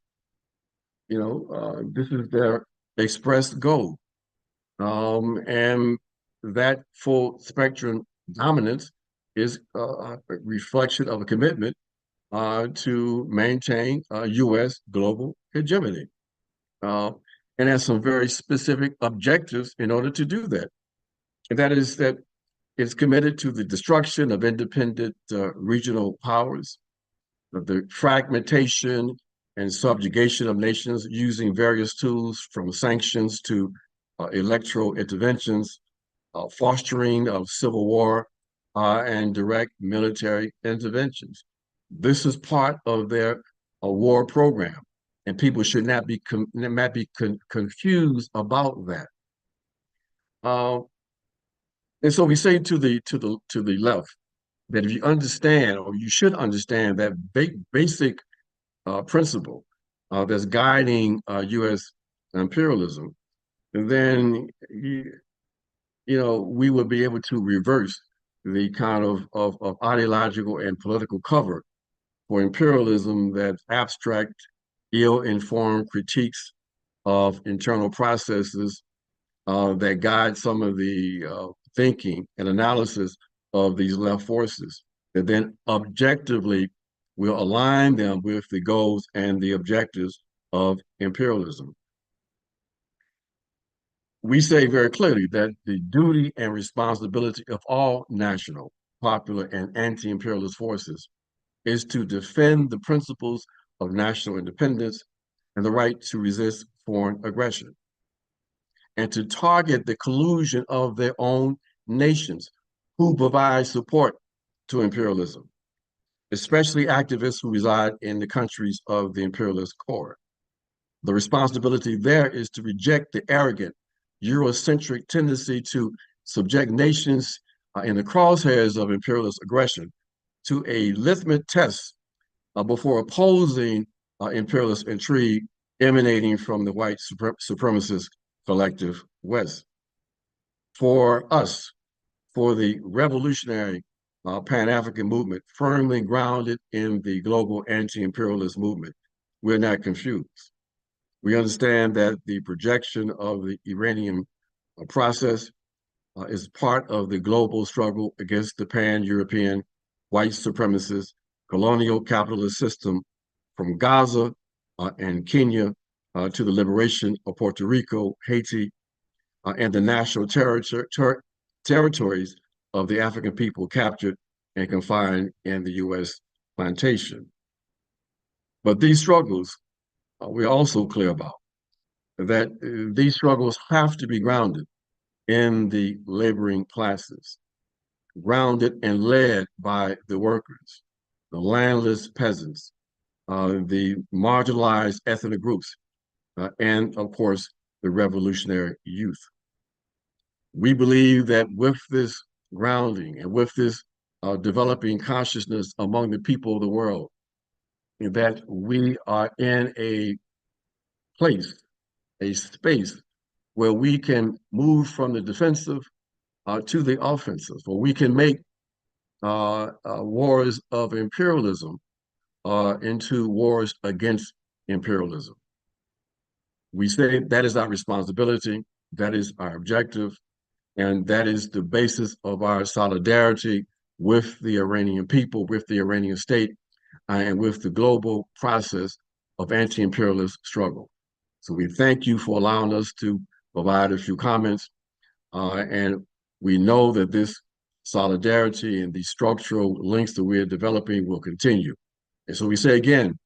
Speaker 6: This is their expressed goal. And that full spectrum dominance is a reflection of a commitment to maintain US global hegemony. And has some very specific objectives in order to do that. And that is that it's committed to the destruction of independent regional powers, of the fragmentation and subjugation of nations using various tools from sanctions to electoral interventions, fostering of civil war, and direct military interventions. This is part of their war program, and people should not be confused about that. And so we say to the left that if you understand, or you should understand, that basic principle that's guiding U.S. imperialism, then we would be able to reverse the kind of ideological and political cover for imperialism that abstract, ill-informed critiques of internal processes that guide some of the thinking and analysis of these left forces, that then objectively will align them with the goals and the objectives of imperialism. We say very clearly that the duty and responsibility of all national, popular, and anti-imperialist forces is to defend the principles of national independence and the right to resist foreign aggression, and to target the collusion of their own nations who provide support to imperialism, especially activists who reside in the countries of the imperialist core. The responsibility there is to reject the arrogant, Eurocentric tendency to subject nations in the crosshairs of imperialist aggression to a litmus test before opposing imperialist intrigue emanating from the white supremacist collective West. For us, for the revolutionary Pan-African movement, firmly grounded in the global anti-imperialist movement, we're not confused. We understand that the projection of the Iranian process is part of the global struggle against the pan-European white supremacist colonial capitalist system from Gaza and Kenya to the liberation of Puerto Rico, Haiti, and the national territories of the African people captured and confined in the U.S. plantation. But these struggles, we're also clear about that these struggles have to be grounded in the laboring classes, grounded and led by the workers, the landless peasants, the marginalized ethnic groups, and of course, the revolutionary youth. We believe that with this grounding and with this developing consciousness among the people of the world, that we are in a place, a space where we can move from the defensive to the offensive, where we can make wars of imperialism into wars against imperialism. We say that is our responsibility, that is our objective, and that is the basis of our solidarity with the Iranian people, with the Iranian state, and with the global process of anti-imperialist struggle. So we thank you for allowing us to provide a few comments, and we know that this solidarity and these structural links that we're developing will continue. And so we say again,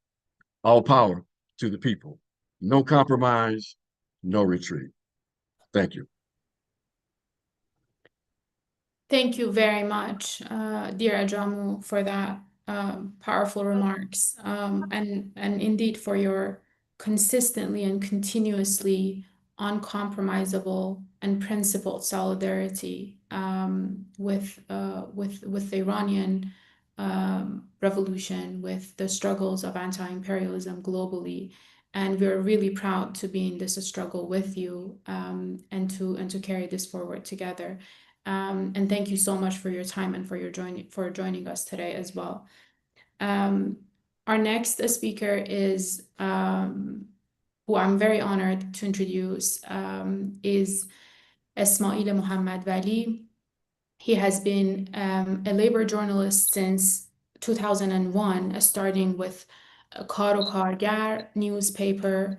Speaker 6: all power to the people. No compromise, no retreat. Thank you.
Speaker 1: Thank you very much, dear Ajamu, for that powerful remarks, and indeed for your consistently and continuously uncompromisable and principled solidarity with the Iranian revolution, with the struggles of anti-imperialism globally. And we're really proud to be in this struggle with you, and to carry this forward together. And thank you so much for your time and for joining us today as well. Our next speaker is, who I'm very honored to introduce, is Esmail Mohammad Wali. He has been a labor journalist since 2001, starting with Kar o Kargar newspaper,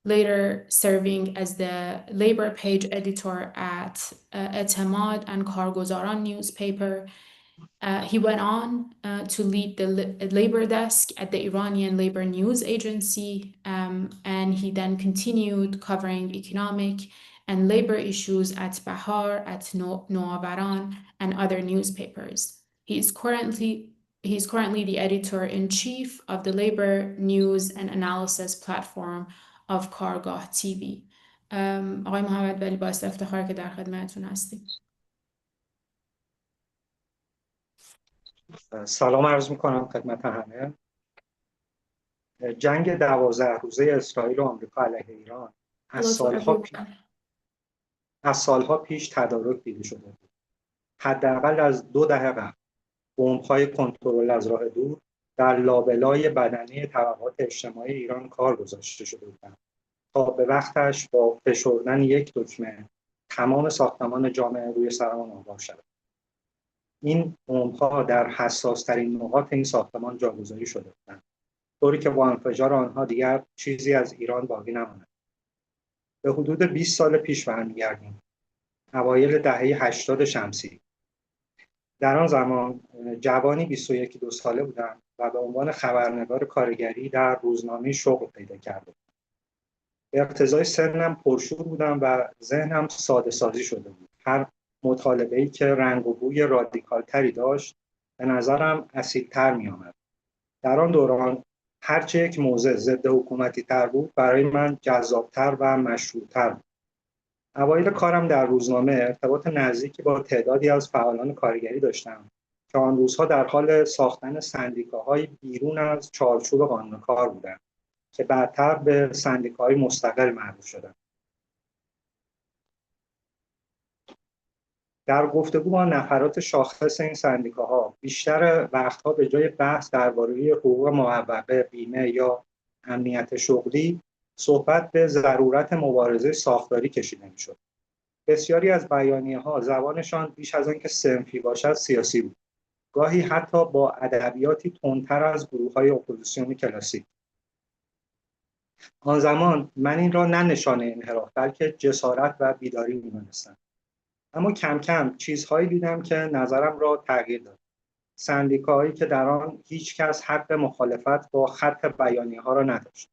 Speaker 1: later serving as the labor page editor at Etemad and Kargozaran newspaper. He went on to lead the labor desk at the Iranian Labor News Agency, and he then continued covering economic and labor issues at Bahar, at Noavaran, and other newspapers. He is currently the editor-in-chief of the labor news and analysis platform of کارگاه TV. آقای محمد ولی، باعث افتخار که در خدمتتون هستیم.
Speaker 7: سلام عرض میکنم خدمت همه. جنگ 12 روزه اسرائیل و آمریکا علیه ایران از سالها پیش تدارک دیده شده بود. حداقل از 2 دهه قبل بمب‌های کنترل از راه دور در لابلای بدنه طبقات اجتماعی ایران کار گذاشته شده بودند تا به وقتش با فشردن یک دکمه تمام ساختمان جامعه روی سرمان آوار شود. این بمب‌ها در حساس‌ترین نقاط این ساختمان جاگذاری شده بودند، طوری که با انفجار آنها دیگر چیزی از ایران باقی نماند. به حدود 20 سال پیش برمیگردیم، اوایل دهه 80 شمسی. در آن زمان جوانی 21-22 ساله بودم و به عنوان خبرنگار کارگری در روزنامه شغل پیدا کردم. به اقتضای سنم پرشور بودم و ذهنم ساده سازی شده بود. هر مطالبه‌ای که رنگ و بوی رادیکالتری داشت به نظرم اصیل‌تر می‌آمد. در آن دوران هرچه یک موضع ضد حکومتی تر بود برای من جذابتر و مشروع‌تر بود. اوایل کارم در روزنامه ارتباط نزدیکی با تعدادی از فعالان کارگری داشتم که آن روزها در حال ساختن سندیکاهای بیرون از چارچوب قانون کار بودند که بعدتر به سندیکاهای مستقل معروف شدند. در گفتگو با نفرات شاخص این سندیکاها بیشتر وقتها به جای بحث درباره حقوق معوقه، بیمه یا امنیت شغلی، صحبت به ضرورت مبارزه ساختاری کشیده می‌شد. بسیاری از بیانیه‌ها زبانشان بیش از آنکه صنفی باشد سیاسی بود. گاهی حتی با ادبیاتی تندتر از گروه‌های اپوزیسیون کلاسیک. آن زمان من این را نه نشانه انحراف بلکه جسارت و بیداری می‌دانستم. اما کم کم چیزهایی دیدم که نظرم را تغییر داد. سندیکاهایی که در آن هیچ کس حق مخالفت با خط بیانیه ها را نداشت.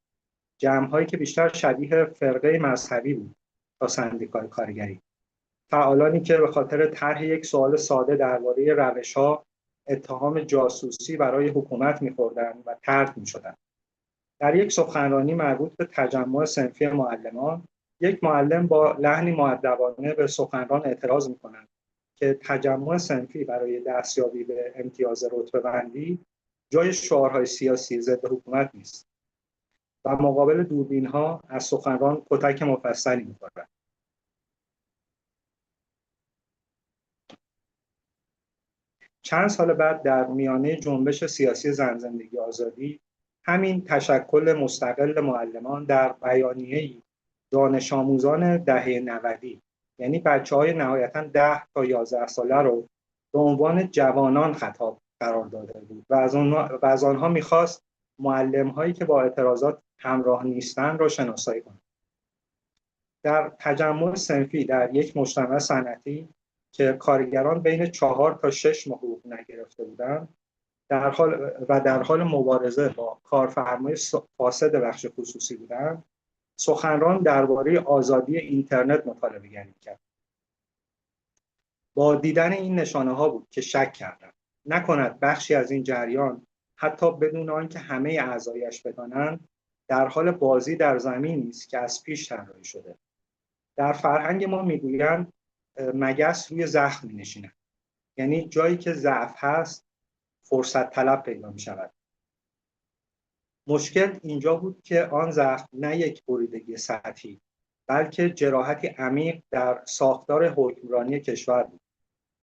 Speaker 7: جمع‌هایی که بیشتر شبیه فرقه مذهبی بود تا سندیکای کارگری. فعالانی که به خاطر طرح یک سوال ساده درباره روش‌ها اتهام جاسوسی برای حکومت می‌خوردند و طرد می‌شدند. در یک سخنرانی مربوط به تجمع صنفی معلمان، یک معلم با لحنی مؤدبانه به سخنران اعتراض می‌کند که تجمع صنفی برای دستیابی به امتیاز رتبه‌بندی جای شعارهای سیاسی ضد حکومت نیست و مقابل دوربین‌ها از سخنران کتک مفصلی می‌خورد. چند سال بعد در میانه جنبش سیاسی زن زندگی آزادی، همین تشکل مستقل معلمان در بیانیه‌ای دانش آموزان دهه 90، یعنی بچه‌های نهایتاً 10 تا 11 ساله رو به عنوان جوانان خطاب قرار داده بود و از آنها می‌خواست معلم‌هایی که با اعتراضات همراه نیستند را شناسایی کنند. در تجمع صنفی در یک مجتمع صنعتی که کارگران بین 4 تا 6 ماه حقوق نگرفته بودند در حال مبارزه با کارفرمای فاسد بخش خصوصی بودند، سخنران درباره آزادی اینترنت مطالبه گری کرد. با دیدن این نشانه‌ها بود که شک کردند نکند بخشی از این جریان حتی بدون آنکه همه اعضایش بدانند در حال بازی در زمینی است که از پیش طراحی شده. در فرهنگ ما میگویند مگس روی زخم می‌نشیند، یعنی جایی که ضعف هست فرصت طلب پیدا می‌شود. مشکل اینجا بود که آن زخم نه یک بریدگی سطحی بلکه جراحتی عمیق در ساختار حکمرانی کشور بود،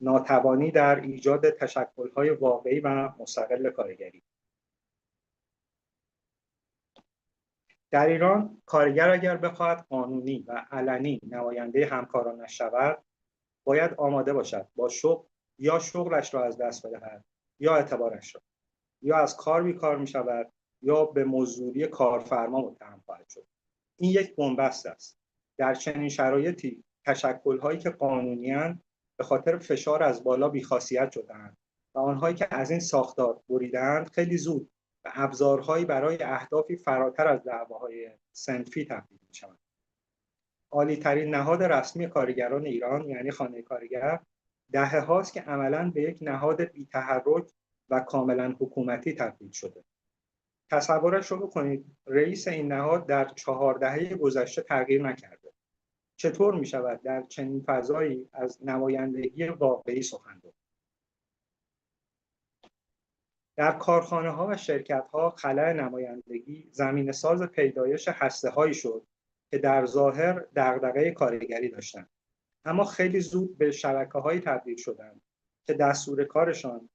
Speaker 7: ناتوانی در ایجاد تشکل‌های واقعی و مستقل کارگری. در ایران کارگر اگر بخواهد قانونی و علنی نماینده همکارانش شود، باید آماده باشد با شغل یا شغلش را از دست بدهد یا اعتبارش را، یا از کار بیکار می شود یا به مزدوری کارفرما متهم خواهد شد. این یک بنبست است. در چنین شرایطی تشکل‌هایی که قانونی‌اند به خاطر فشار از بالا بی‌خاصیت شده‌اند و آنهایی که از این ساختار بریده‌اند خیلی زود به ابزارهایی برای اهدافی فراتر از دعواهای صنفی تبدیل می‌شوند. عالی‌ترین نهاد رسمی کارگران ایران یعنی خانه کارگر دهه‌هاست که عملاً به یک نهاد بی‌تحرک و کاملاً حکومتی تبدیل شده. تصورش رو بکنید رئیس این نهاد در 4 دهه گذشته تغییر نکرده. چطور می شود در چنین فضایی از نمایندگی واقعی سخن گفت؟ در کارخانه ها و شرکت ها خلأ نمایندگی زمینه ساز پیدایش هسته هایی شد که در ظاهر دغدغه کارگری داشتند، اما خیلی زود به شبکه هایی تبدیل شدند که دستور کارشان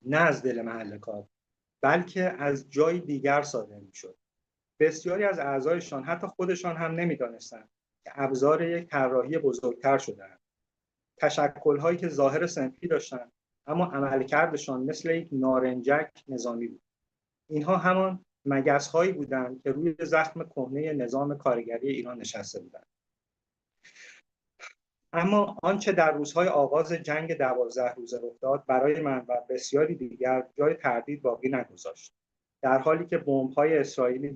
Speaker 7: نه از دل محل کار بلکه از جای دیگر صادر می‌شد. بسیاری از اعضایشان حتی خودشان هم نمی‌دانستند که ابزار یک طراحی بزرگتر شده‌اند. تشکل‌هایی که ظاهر صنفی داشتند اما عملکردشان مثل یک نارنجک نظامی بود. اینها همان مگس‌هایی بودند که روی زخم کهنه نظام کارگری ایران نشسته بودند. اما آنچه در روزهای آغاز جنگ 12 روزه رخ داد برای من و بسیاری دیگر جای تردید باقی نگذاشت. در حالی که بمب‌های اسرائیلی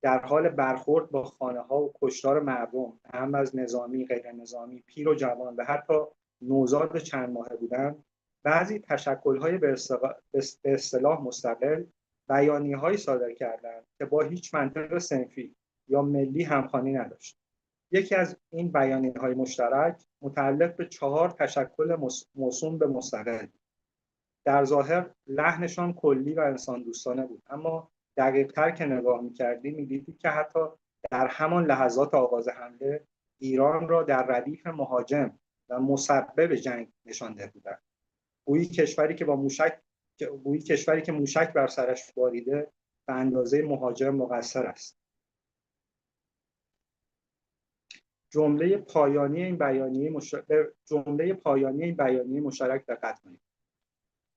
Speaker 7: در حال برخورد با خانه‌ها و کشتار مردم، هم از نظامی، غیر نظامی، پیر و جوان و حتی نوزاد چند ماهه بودند، بعضی تشکل‌های به اصطلاح مستقل بیانیه‌هایی صادر کردند که با هیچ منطق صنفی یا ملی همخوانی نداشت. یکی از این بیانیه‌های مشترک متعلق به 4 تشکل موسوم به مستقل. در ظاهر لحنشان کلی و انسان دوستانه بود، اما دقیق‌تر که نگاه می‌کردی می‌دیدی که حتی در همان لحظات آغاز حمله ایران را در ردیف مهاجم و مسبب جنگ نشان داده بودند. گویی کشوری که موشک بر سرش باریده به اندازه مهاجم مقصر است. جمله پایانی این بیانیه مشترک دقت کنید.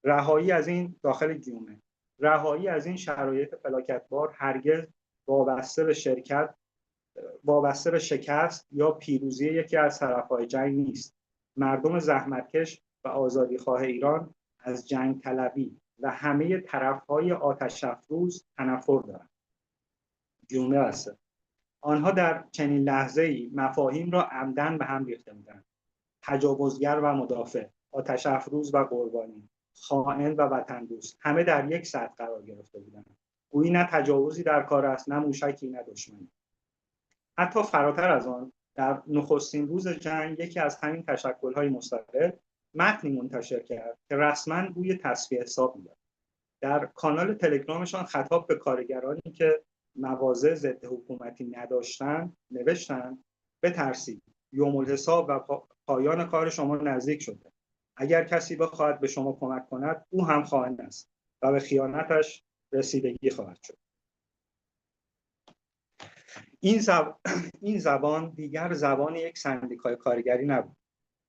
Speaker 7: رهایی از این داخل گیومه، رهایی از این شرایط فلاکتبار هرگز وابسته به شکست یا پیروزی یکی از طرف‌های جنگ نیست. مردم زحمتکش و آزادیخواه ایران از جنگ طلبی و همه طرفهای آتش افروز تنفر دارند. جمله بسته. آنها در چنین لحظه‌ای مفاهیم را عمدن به هم ریخته بودند. تجاوزگر و مدافع، آتش افروز و قربانی، خائن و وطن دوست، همه در یک سطح قرار گرفته بودند. گویی نه تجاوزی در کار است، نه موشکی، نه دشمنی. حتی فراتر از آن، در نخستین روز جنگ یکی از همین تشکل‌های مستقل متنی منتشر کرد که رسما بوی تصفیه حساب می‌داد. در کانال تلگرامشان خطاب به کارگرانی که مواضع ضد حکومتی نداشتند نوشتند: بترسید، یوم الحساب و پایان کار شما نزدیک شده. اگر کسی بخواهد به شما کمک کند، او هم خائن است و به خیانتش رسیدگی خواهد شد. این زبان دیگر زبان یک سندیکای کارگری نبود.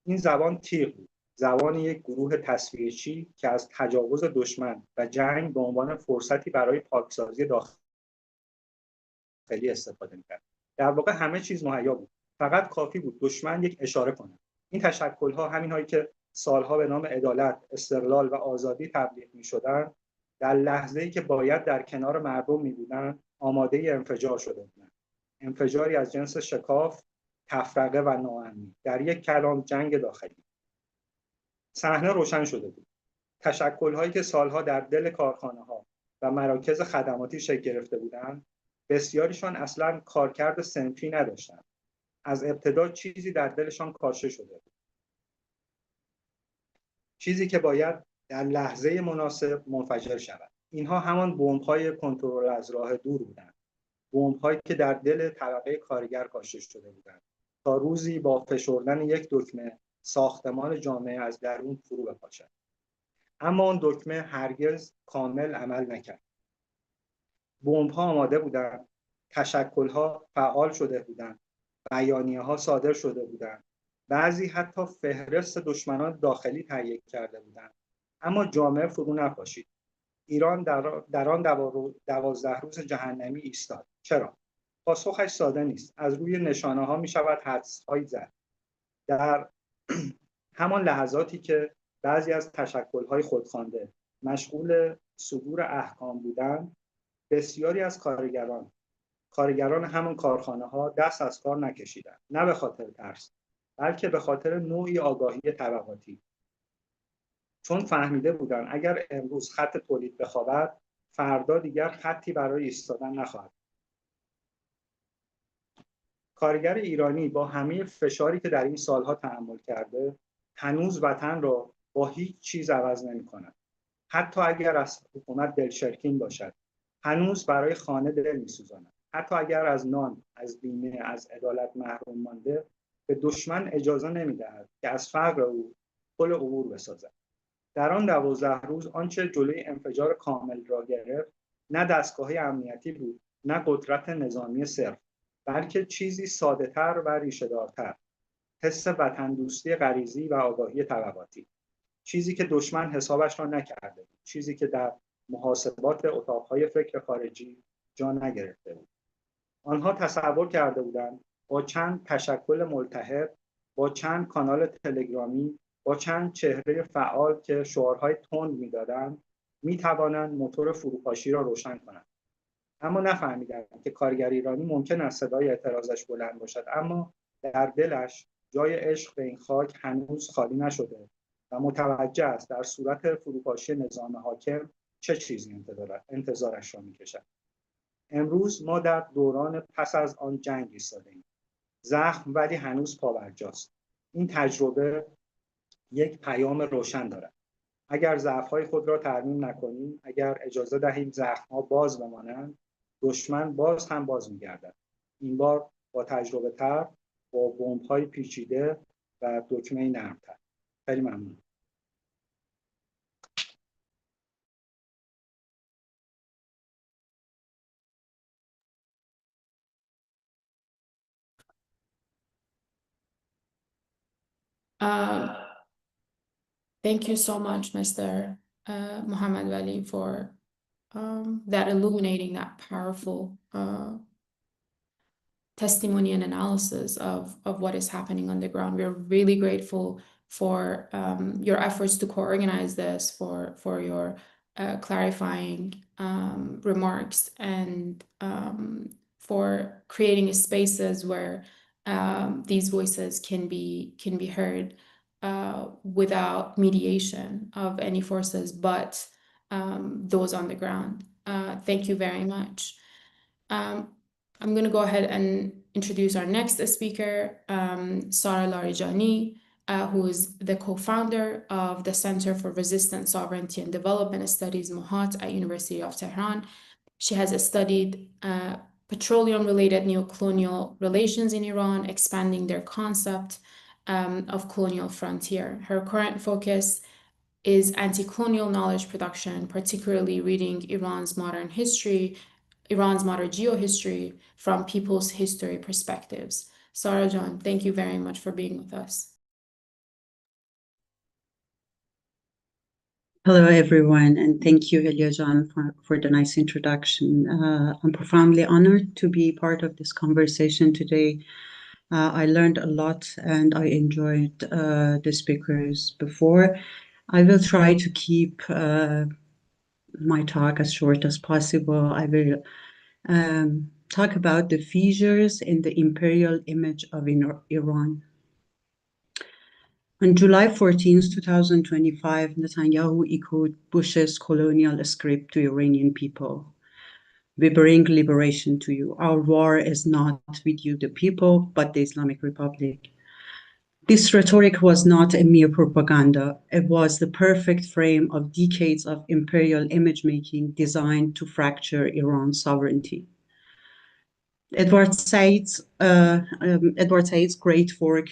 Speaker 7: این زبان تیغ بود، زبان یک گروه تصفیه‌چی که از تجاوز دشمن و جنگ به عنوان فرصتی برای پاکسازی داخلی استفاده می‌کرد. در واقع همه چیز مهیا بود، فقط کافی بود دشمن یک اشاره کند. این تشکل‌ها، همین‌هایی که سالها به نام عدالت، استقلال و آزادی تبلیغ می‌شدند، در لحظه‌ای که باید در کنار مردم می‌بودند، آماده انفجار شده بودند. انفجاری از جنس شکاف، تفرقه و ناامنی، در یک کلام جنگ داخلی. صحنه روشن شده بود. تشکل‌هایی که سالها در دل کارخانه‌ها و مراکز خدماتی شکل گرفته بودند، بسیاریشان اصلاً کارکرد صنفی نداشتند. از ابتدا چیزی در دلشان کاشته شده بود. چیزی که باید در لحظه مناسب منفجر شود. اینها همان بمب‌های کنترل از راه دور بودند. بمب‌هایی که در دل طبقه کارگر کاشته شده بودند تا روزی با فشردن یک دکمه ساختمان جامعه از درون فرو بپاشد. اما آن دکمه هرگز کامل عمل نکرد. بمب‌ها آماده بودند، تشکل‌ها فعال شده بودند، بیانیه‌ها صادر شده بودند، بعضی حتی فهرست دشمنان داخلی تهیه کرده بودند، اما جامعه فرو نپاشید. ایران در آن 12 روز جهنمی ایستاد. چرا؟ پاسخش ساده نیست. از روی نشانه‌ها می‌شود حدس‌هایی زد. در همان لحظاتی که بعضی از تشکل‌های خودخوانده مشغول صدور احکام بودند، بسیاری از کارگران همان کارخانه‌ها دست از کار نکشیدند. نه به خاطر ترس، بلکه به خاطر نوعی آگاهی طبقاتی. چون فهمیده بودند اگر امروز خط تولید بخوابد، فردا دیگر خطی برای ایستادن نخواهد. کارگر ایرانی با همه فشاری که در این سالها تحمل کرده، هنوز وطن را با هیچ چیز عوض نمی‌کند. حتی اگر از حکومت دلشرکین باشد، هنوز برای خانه دل می‌سوزاند. حتی اگر از نان، از بیمه، از عدالت محروم مانده، به دشمن اجازه نمی‌دهد که از فقر او پل عبور بسازد. در آن 12 روز آنچه جلوی انفجار کامل را گرفت، نه دستگاه‌های امنیتی بود، نه قدرت نظامی صرف، بلکه چیزی ساده‌تر و ریشه‌دارتر: حس وطن دوستی غریزی و آگاهی طبقاتی. چیزی که دشمن حسابش را نکرده بود، چیزی که در محاسبات اتاق‌های فکر خارجی جا نگرفته بود. آنها تصور کرده بودند با چند تشکل ملتحب، با چند کانال تلگرامی، با چند چهره فعال که شعارهای تند می‌دادند، می‌توانند موتور فروپاشی را روشن کنند. اما نفهمیدند که کارگر ایرانی ممکن است صدای اعتراضش بلند باشد، اما در دلش جای عشق به این خاک هنوز خالی نشده و متوجه است در صورت فروپاشی نظام حاکم چه چیزی انتظارش را می‌کشد. امروز ما در دوران پس از آن جنگ ایستاده‌ایم. زخم ولی هنوز پابرجاست. این تجربه یک پیام روشن دارد. اگر ضعف‌های خود را ترمیم نکنیم، اگر اجازه دهیم زخم‌ها باز بمانند، دشمن باز هم باز می‌گردد. این بار با تجربه‌تر، با بمب‌های پیچیده و دکمه نرم‌تر. خیلی ممنون.
Speaker 1: Thank you so much, Mr. Muhammad Wali, for that illuminating, that powerful testimony and analysis of what is happening on the ground. We're really grateful for your efforts to co-organize this, for your clarifying remarks, and for creating spaces where these voices can be heard without mediation of any forces but those on the ground. Thank you very much. I'm going to go ahead and introduce our next speaker, Sara Larijani, who is the co-founder of the Center for Resistant Sovereignty and Development Studies, Mohat, at University of Tehran. She has studied petroleum-related neocolonial relations in Iran, expanding their concept of colonial frontier. Her current focus is anti-colonial knowledge production, particularly reading Iran's modern geohistory from people's history perspectives. Sara Jan, thank you very much for being with us.
Speaker 8: Hello, everyone, and thank you, Elia Jan, for the nice introduction. I'm profoundly honored to be part of this conversation today. I learned a lot and I enjoyed the speakers before. I will try to keep my talk as short as possible. I will talk about the fissures in the imperial image of Iran. On July 14, 2025, Netanyahu echoed Bush's colonial script to Iranian people. We bring liberation to you. Our war is not with you, the people, but the Islamic Republic. This rhetoric was not a mere propaganda. It was the perfect frame of decades of imperial image making designed to fracture Iran's sovereignty. Edward Said's great work,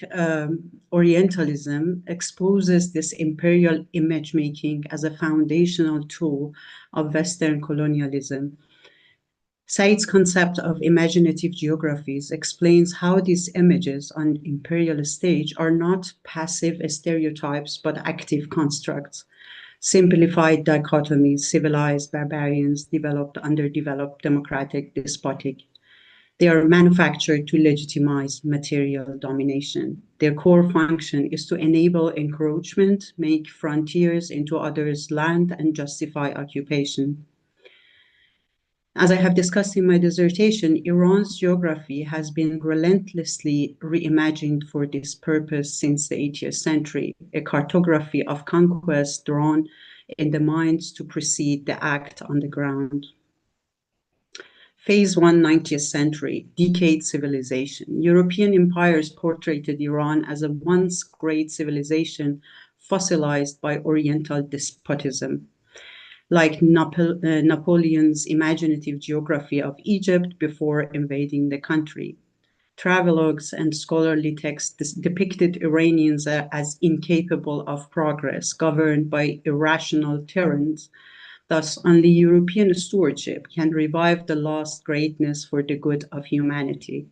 Speaker 8: Orientalism, exposes this imperial image making as a foundational tool of Western colonialism. Said's concept of imaginative geographies explains how these images on imperial stage are not passive stereotypes but active constructs, simplified dichotomies, civilized barbarians, developed, underdeveloped, democratic, despotic. They are manufactured to legitimize material domination. Their core function is to enable encroachment, make frontiers into others' land, and justify occupation. As I have discussed in my dissertation, Iran's geography has been relentlessly reimagined for this purpose since the 18th century, a cartography of conquest drawn in the minds to precede the act on the ground. Phase 1, 90th century, decade civilization. European empires portrayed Iran as a once great civilization fossilized by Oriental despotism. Like Napoleon's imaginative geography of Egypt before invading the country. Travelogues and scholarly texts depicted Iranians as incapable of progress, governed by irrational tyrants. Thus, only European stewardship can revive the lost greatness for the good of humanity.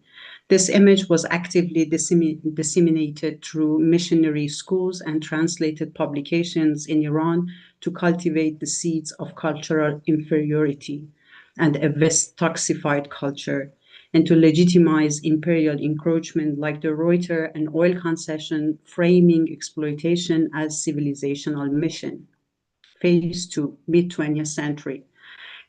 Speaker 8: This image was actively disseminated through missionary schools and translated publications in Iran to cultivate the seeds of cultural inferiority and a West-toxified culture, and to legitimize imperial encroachment like the Reuter and oil concession, framing exploitation as civilizational mission. Phase 2, mid-20th century.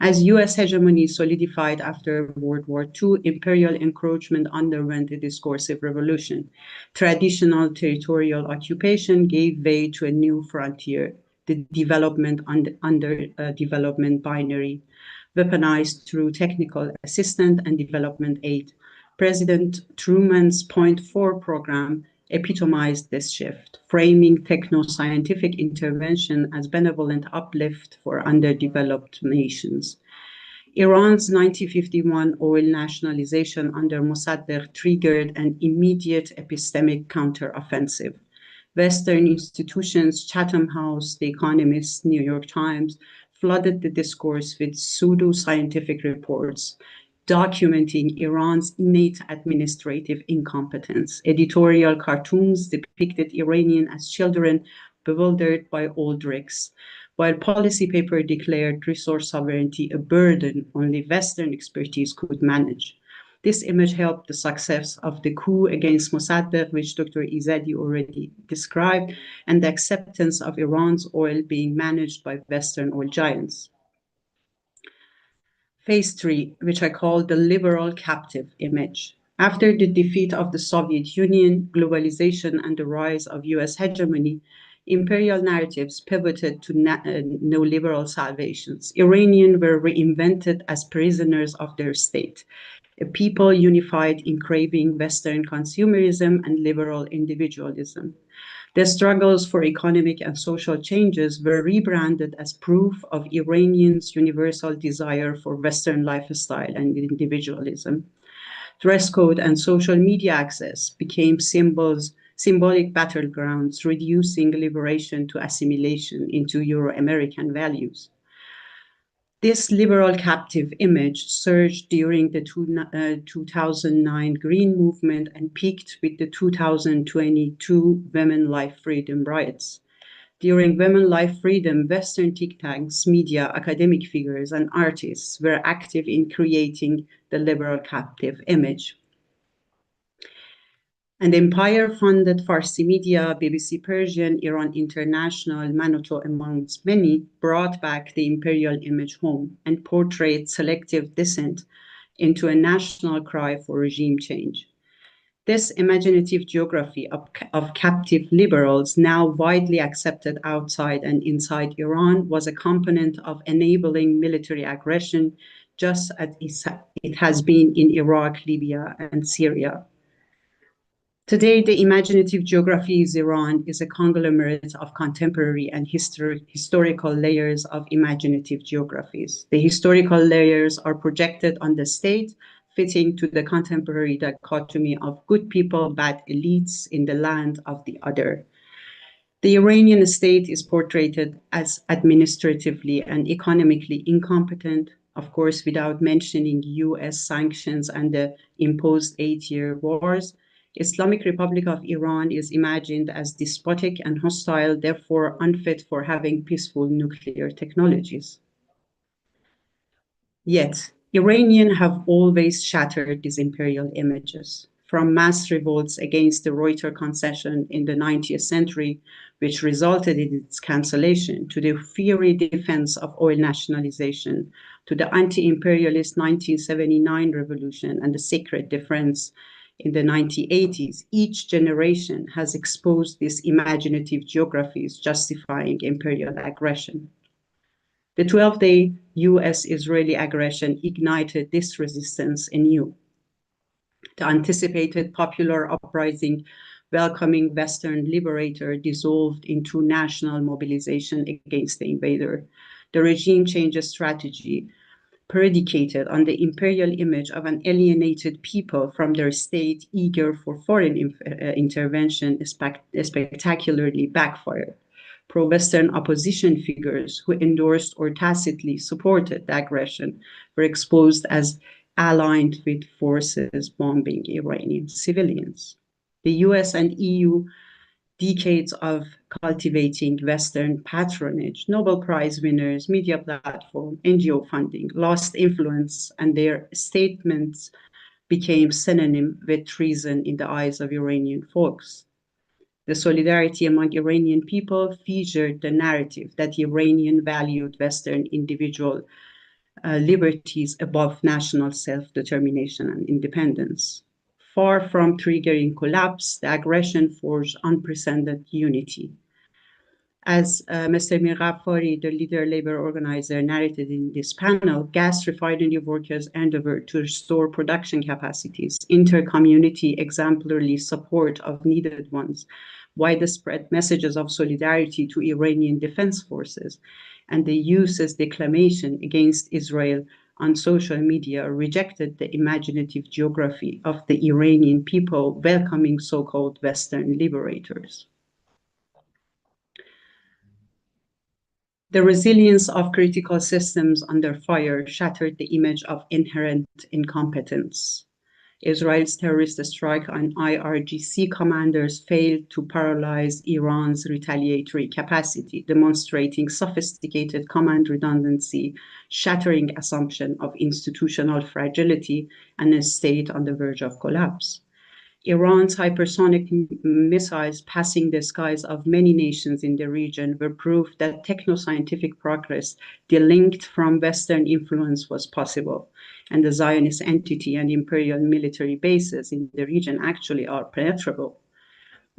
Speaker 8: As U.S. hegemony solidified after World War II, imperial encroachment underwent a discursive revolution. Traditional territorial occupation gave way to a new frontier, the development under development binary, weaponized through technical assistance and development aid. President Truman's Point 4 program epitomized this shift, framing techno-scientific intervention as benevolent uplift for underdeveloped nations. Iran's 1951 oil nationalization under Mossadegh triggered an immediate epistemic counteroffensive. Western institutions, Chatham House, The Economist, New York Times, flooded the discourse with pseudo-scientific reports documenting Iran's innate administrative incompetence. Editorial cartoons depicted Iranians as children bewildered by old rigs, while policy paper declared resource sovereignty a burden only Western expertise could manage. This image helped the success of the coup against Mossadegh, which Dr. Izadi already described, and the acceptance of Iran's oil being managed by Western oil giants. Phase 3, which I call the liberal captive image. After the defeat of the Soviet Union, globalization, and the rise of US hegemony, imperial narratives pivoted to neoliberal salvations. Iranians were reinvented as prisoners of their state, a people unified in craving Western consumerism and liberal individualism. The struggles for economic and social changes were rebranded as proof of Iranians' universal desire for Western lifestyle and individualism. Dress code and social media access became symbolic battlegrounds, reducing liberation to assimilation into Euro-American values. This liberal captive image surged during the 2009 Green Movement and peaked with the 2022 Women Life Freedom riots. During Women Life Freedom, Western think tanks, media, academic figures, and artists were active in creating the liberal captive image. And Empire-funded Farsi media, BBC Persian, Iran International, Manoto, amongst many, brought back the imperial image home and portrayed selective dissent into a national cry for regime change. This imaginative geography of captive liberals, now widely accepted outside and inside Iran, was a component of enabling military aggression, just as it has been in Iraq, Libya, and Syria. Today, the imaginative geography of Iran is a conglomerate of contemporary and historical layers of imaginative geographies. The historical layers are projected on the state, fitting to the contemporary dichotomy of good people, bad elites in the land of the other. The Iranian state is portrayed as administratively and economically incompetent, of course, without mentioning US sanctions and the imposed 8-year wars. Islamic Republic of Iran is imagined as despotic and hostile, therefore unfit for having peaceful nuclear technologies. Yet, Iranians have always shattered these imperial images, from mass revolts against the Reuters concession in the 19th century, which resulted in its cancellation, to the fiery defense of oil nationalization, to the anti-imperialist 1979 revolution and the sacred defense in the 1980s. Each generation has exposed these imaginative geographies justifying imperial aggression. The 12-day US-Israeli aggression ignited this resistance anew. The anticipated popular uprising welcoming Western liberator dissolved into national mobilization against the invader. The regime change strategy predicated on the imperial image of an alienated people from their state eager for foreign intervention spectacularly backfired. Pro-Western opposition figures who endorsed or tacitly supported the aggression were exposed as aligned with forces bombing Iranian civilians. The US and EU decades of cultivating Western patronage, Nobel Prize winners, media platform, NGO funding, lost influence, and their statements became synonym with treason in the eyes of Iranian folks. The solidarity among Iranian people featured the narrative that Iranian valued Western individual liberties above national self-determination and independence. Far from triggering collapse, the aggression forged unprecedented unity. As Mr. Mir Ghaffari, the leader labor organizer, narrated in this panel, gas refinery workers endeavored to restore production capacities, inter-community exemplary support of needed ones, widespread messages of solidarity to Iranian defense forces, and the US's declamation against Israel on social media rejected the imaginative geography of the Iranian people welcoming so-called Western liberators. The resilience of critical systems under fire shattered the image of inherent incompetence. Israel's terrorist strike on IRGC commanders failed to paralyze Iran's retaliatory capacity, demonstrating sophisticated command redundancy, shattering assumption of institutional fragility, and a state on the verge of collapse. Iran's hypersonic missiles passing the skies of many nations in the region were proof that techno-scientific progress delinked from Western influence was possible, and the Zionist entity and imperial military bases in the region actually are penetrable.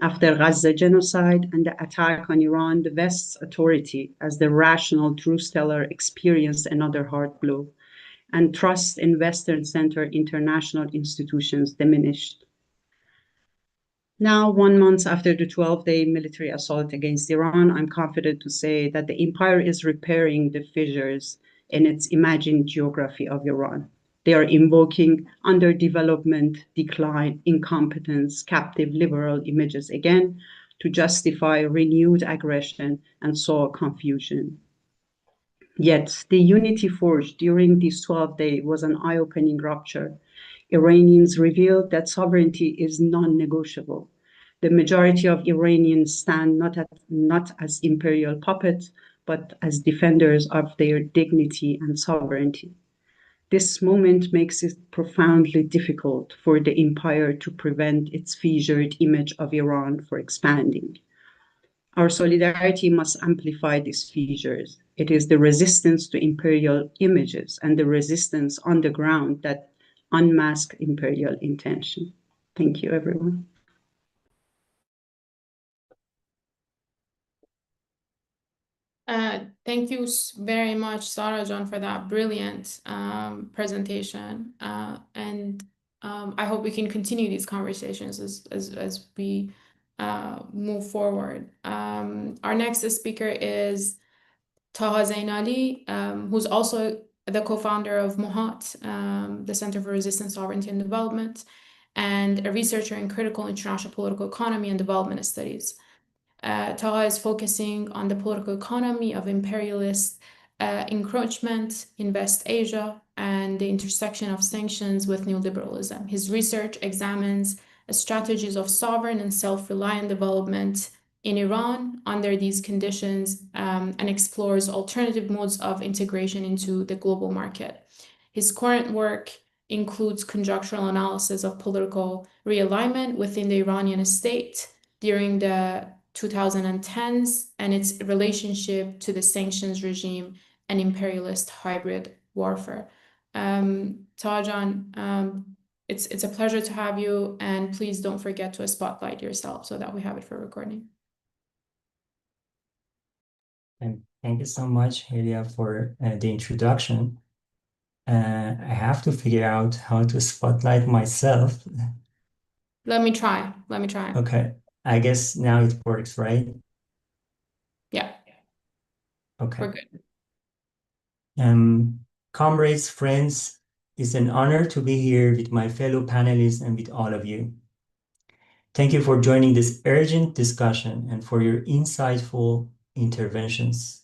Speaker 8: After Gaza genocide and the attack on Iran, the West's authority as the rational truth teller experienced another hard blow, and trust in Western-centered international institutions diminished. Now, 1 month after the 12-day military assault against Iran, I'm confident to say that the empire is repairing the fissures in its imagined geography of Iran. They are invoking underdevelopment, decline, incompetence, captive liberal images again to justify renewed aggression and sow confusion. Yet, the unity forged during this 12-day was an eye-opening rupture. Iranians revealed that sovereignty is non-negotiable. The majority of Iranians stand not as imperial puppets, but as defenders of their dignity and sovereignty. This moment makes it profoundly difficult for the empire to prevent its fissured image of Iran from expanding. Our solidarity must amplify these fissures. It is the resistance to imperial images and the resistance on the ground that unmask imperial intention. Thank you, everyone.
Speaker 1: Thank you very much, Sarah John, for that brilliant presentation. And I hope we can continue these conversations as we move forward. Our next speaker is Taha Zainali, who's also the co-founder of MOHAT, the Center for Resistance, Sovereignty and Development, and a researcher in critical international political economy and development studies. Taha is focusing on the political economy of imperialist encroachment in West Asia and the intersection of sanctions with neoliberalism. His research examines strategies of sovereign and self-reliant development in Iran under these conditions and explores alternative modes of integration into the global market. His current work includes conjunctural analysis of political realignment within the Iranian state during the 2010s and its relationship to the sanctions regime and imperialist hybrid warfare. Tajan, it's a pleasure to have you, and please don't forget to spotlight yourself so that we have it for recording.
Speaker 9: And thank you so much, Helia, for the introduction. I have to figure out how to spotlight myself.
Speaker 1: Let me try.
Speaker 9: Okay. I guess now it works, right?
Speaker 1: Yeah.
Speaker 9: Okay.
Speaker 1: We're good.
Speaker 9: Comrades, friends, it's an honor to be here with my fellow panelists and with all of you. Thank you for joining this urgent discussion and for your insightful interventions.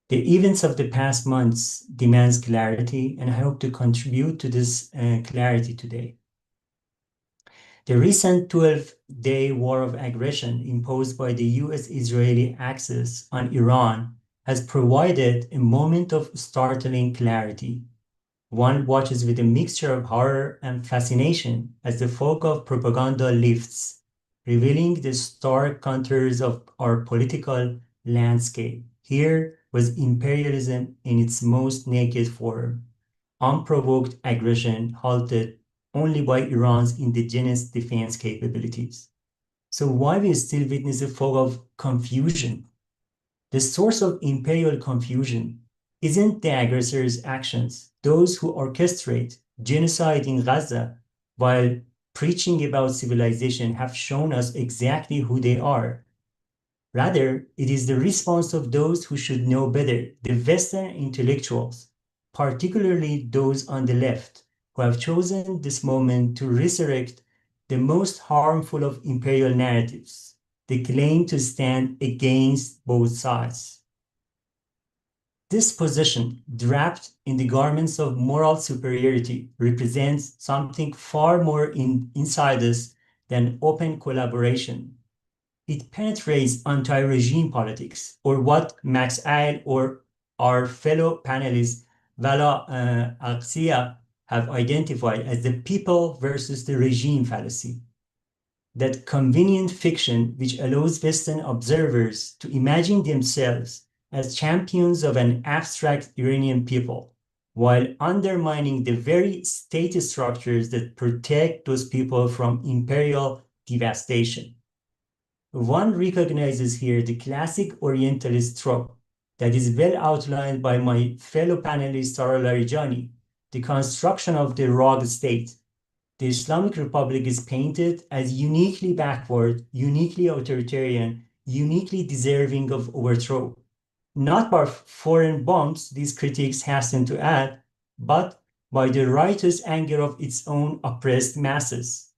Speaker 9: The events of the past months demands clarity, and I hope to contribute to this clarity today. The recent 12-day war of aggression imposed by the US-Israeli axis on Iran has provided a moment of startling clarity. One watches with a mixture of horror and fascination as the fog of propaganda lifts, revealing the stark contours of our political landscape. Here was imperialism in its most naked form, unprovoked aggression halted only by Iran's indigenous defense capabilities. So why we still witness a fog of confusion? The source of imperial confusion isn't the aggressor's actions. Those who orchestrate genocide in Gaza while preaching about civilization have shown us exactly who they are. Rather, it is the response of those who should know better, the Western intellectuals, particularly those on the left, who have chosen this moment to resurrect the most harmful of imperial narratives, the claim to stand against both sides. This position, draped in the garments of moral superiority, represents something far more inside us than open collaboration. It penetrates anti-regime politics, or what Max Eil or our fellow panelist Vala Aqsia have identified as the people versus the regime fallacy. That convenient fiction which allows Western observers to imagine themselves as champions of an abstract Iranian people, while undermining the very state structures that protect those people from imperial devastation. One recognizes here the classic Orientalist trope that is well outlined by my fellow panelist Tara Larijani, the construction of the rogue state. The Islamic Republic is painted as uniquely backward, uniquely authoritarian, uniquely deserving of overthrow. Not by foreign bombs, these critics hasten to add, but by the righteous anger of its own oppressed masses.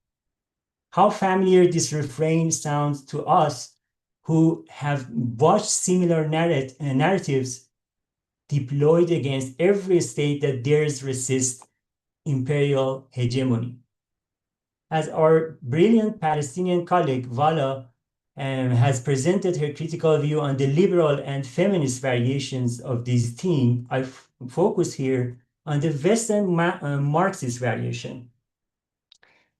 Speaker 9: How familiar this refrain sounds to us who have watched similar narratives deployed against every state that dares resist imperial hegemony. As our brilliant Palestinian colleague Vala has presented her critical view on the liberal and feminist variations of this theme, I focus here on the Western Marxist variation,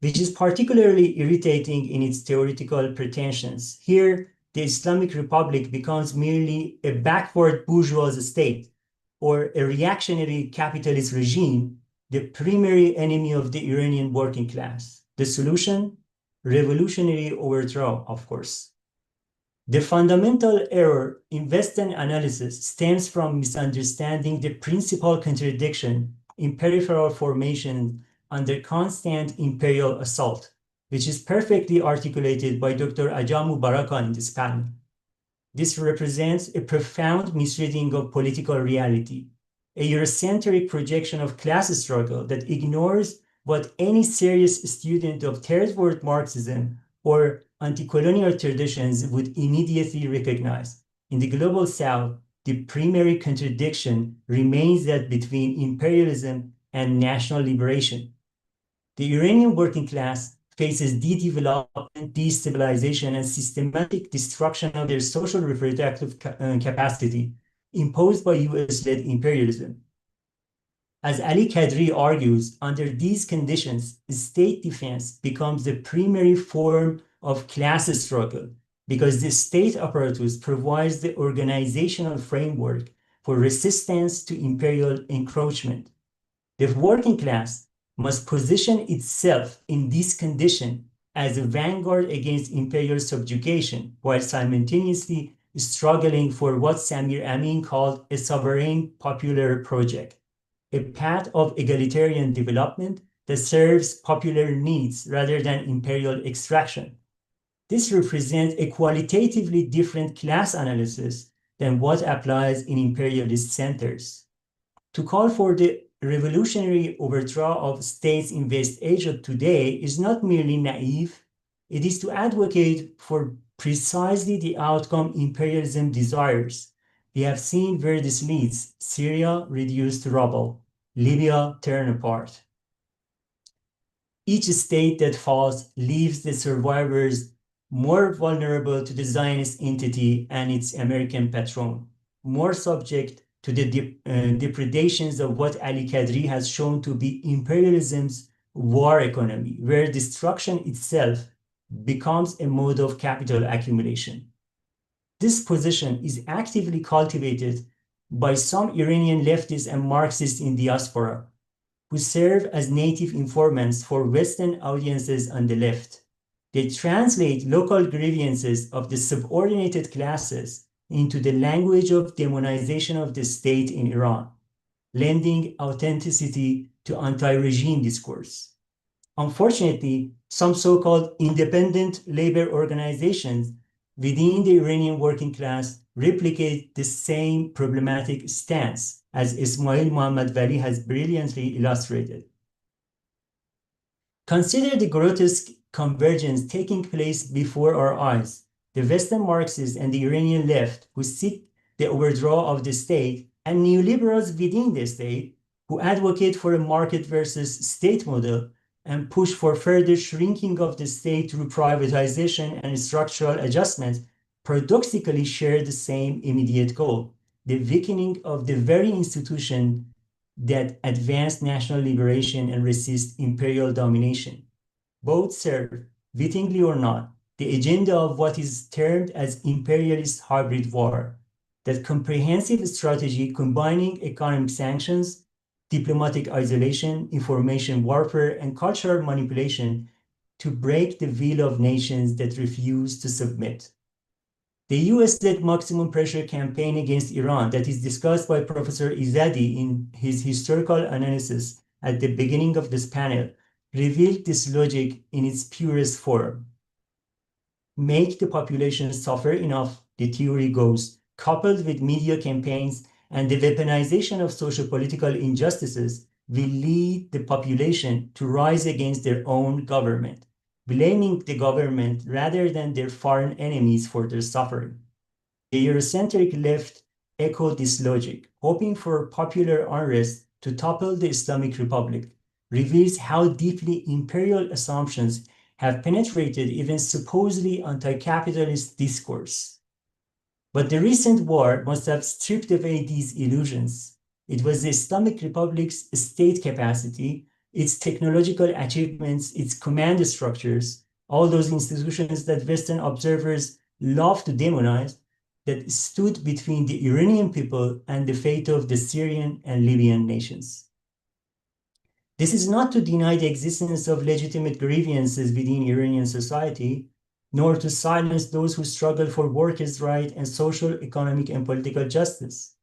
Speaker 9: which is particularly irritating in its theoretical pretensions. Here, the Islamic Republic becomes merely a backward bourgeois state or a reactionary capitalist regime, the primary enemy of the Iranian working class. The solution? Revolutionary overthrow, of course. The fundamental error in Western analysis stems from misunderstanding the principal contradiction in peripheral formation under constant imperial assault, which is perfectly articulated by Dr. Ajam Mubaraka in this panel. This represents a profound misreading of political reality, a Eurocentric projection of class struggle that ignores what any serious student of third world Marxism or anti-colonial traditions would immediately recognize. In the global South, the primary contradiction remains that between imperialism and national liberation. The Iranian working class faces de-development, destabilization, and systematic destruction of their social reproductive capacity imposed by US-led imperialism. As Ali Kadri argues, under these conditions, state defense becomes the primary form of class struggle because the state apparatus provides the organizational framework for resistance to imperial encroachment. The working class must position itself in this condition as a vanguard against imperial subjugation, while simultaneously struggling for what Samir Amin called a sovereign popular project, a path of egalitarian development that serves popular needs rather than imperial extraction. This represents a qualitatively different class analysis than what applies in imperialist centers. To call for the revolutionary overthrow of states in West Asia today is not merely naive, it is to advocate for precisely the outcome imperialism desires. We have seen where this leads: Syria reduced to rubble, Libya torn apart. Each state that falls leaves the survivors more vulnerable to the Zionist entity and its American patron, more subject to the depredations of what Ali Kadri has shown to be imperialism's war economy, where destruction itself becomes a mode of capital accumulation. This position is actively cultivated by some Iranian leftists and Marxists in diaspora, who serve as native informants for Western audiences on the left. They translate local grievances of the subordinated classes into the language of demonization of the state in Iran, lending authenticity to anti-regime discourse. Unfortunately, some so-called independent labor organizations within the Iranian working class replicate the same problematic stance, as Ismail Mohammad-Wali has brilliantly illustrated. Consider the grotesque convergence taking place before our eyes. The Western Marxists and the Iranian left, who seek the overthrow of the state, and neoliberals within the state who advocate for a market versus state model and push for further shrinking of the state through privatization and structural adjustments paradoxically share the same immediate goal, the weakening of the very institution that advanced national liberation and resist imperial domination. Both serve, wittingly or not, the agenda of what is termed as imperialist hybrid war, that comprehensive strategy combining economic sanctions, diplomatic isolation, information warfare, and cultural manipulation to break the will of nations that refuse to submit. The US-led maximum pressure campaign against Iran that is discussed by Professor Izadi in his historical analysis at the beginning of this panel revealed this logic in its purest form. Make the population suffer enough, the theory goes, coupled with media campaigns and the weaponization of socio-political injustices, will lead the population to rise against their own government, blaming the government rather than their foreign enemies for their suffering. The Eurocentric left echoed this logic, hoping for popular unrest to topple the Islamic Republic, reveals how deeply imperial assumptions have penetrated even supposedly anti-capitalist discourse. But the recent war must have stripped away these illusions. It was the Islamic Republic's state capacity, its technological achievements, its command structures, all those institutions that Western observers love to demonize, that stood between the Iranian people and the fate of the Syrian and Libyan nations. This is not to deny the existence of legitimate grievances within Iranian society, nor to silence those who struggle for workers' rights and social, economic, and political justice.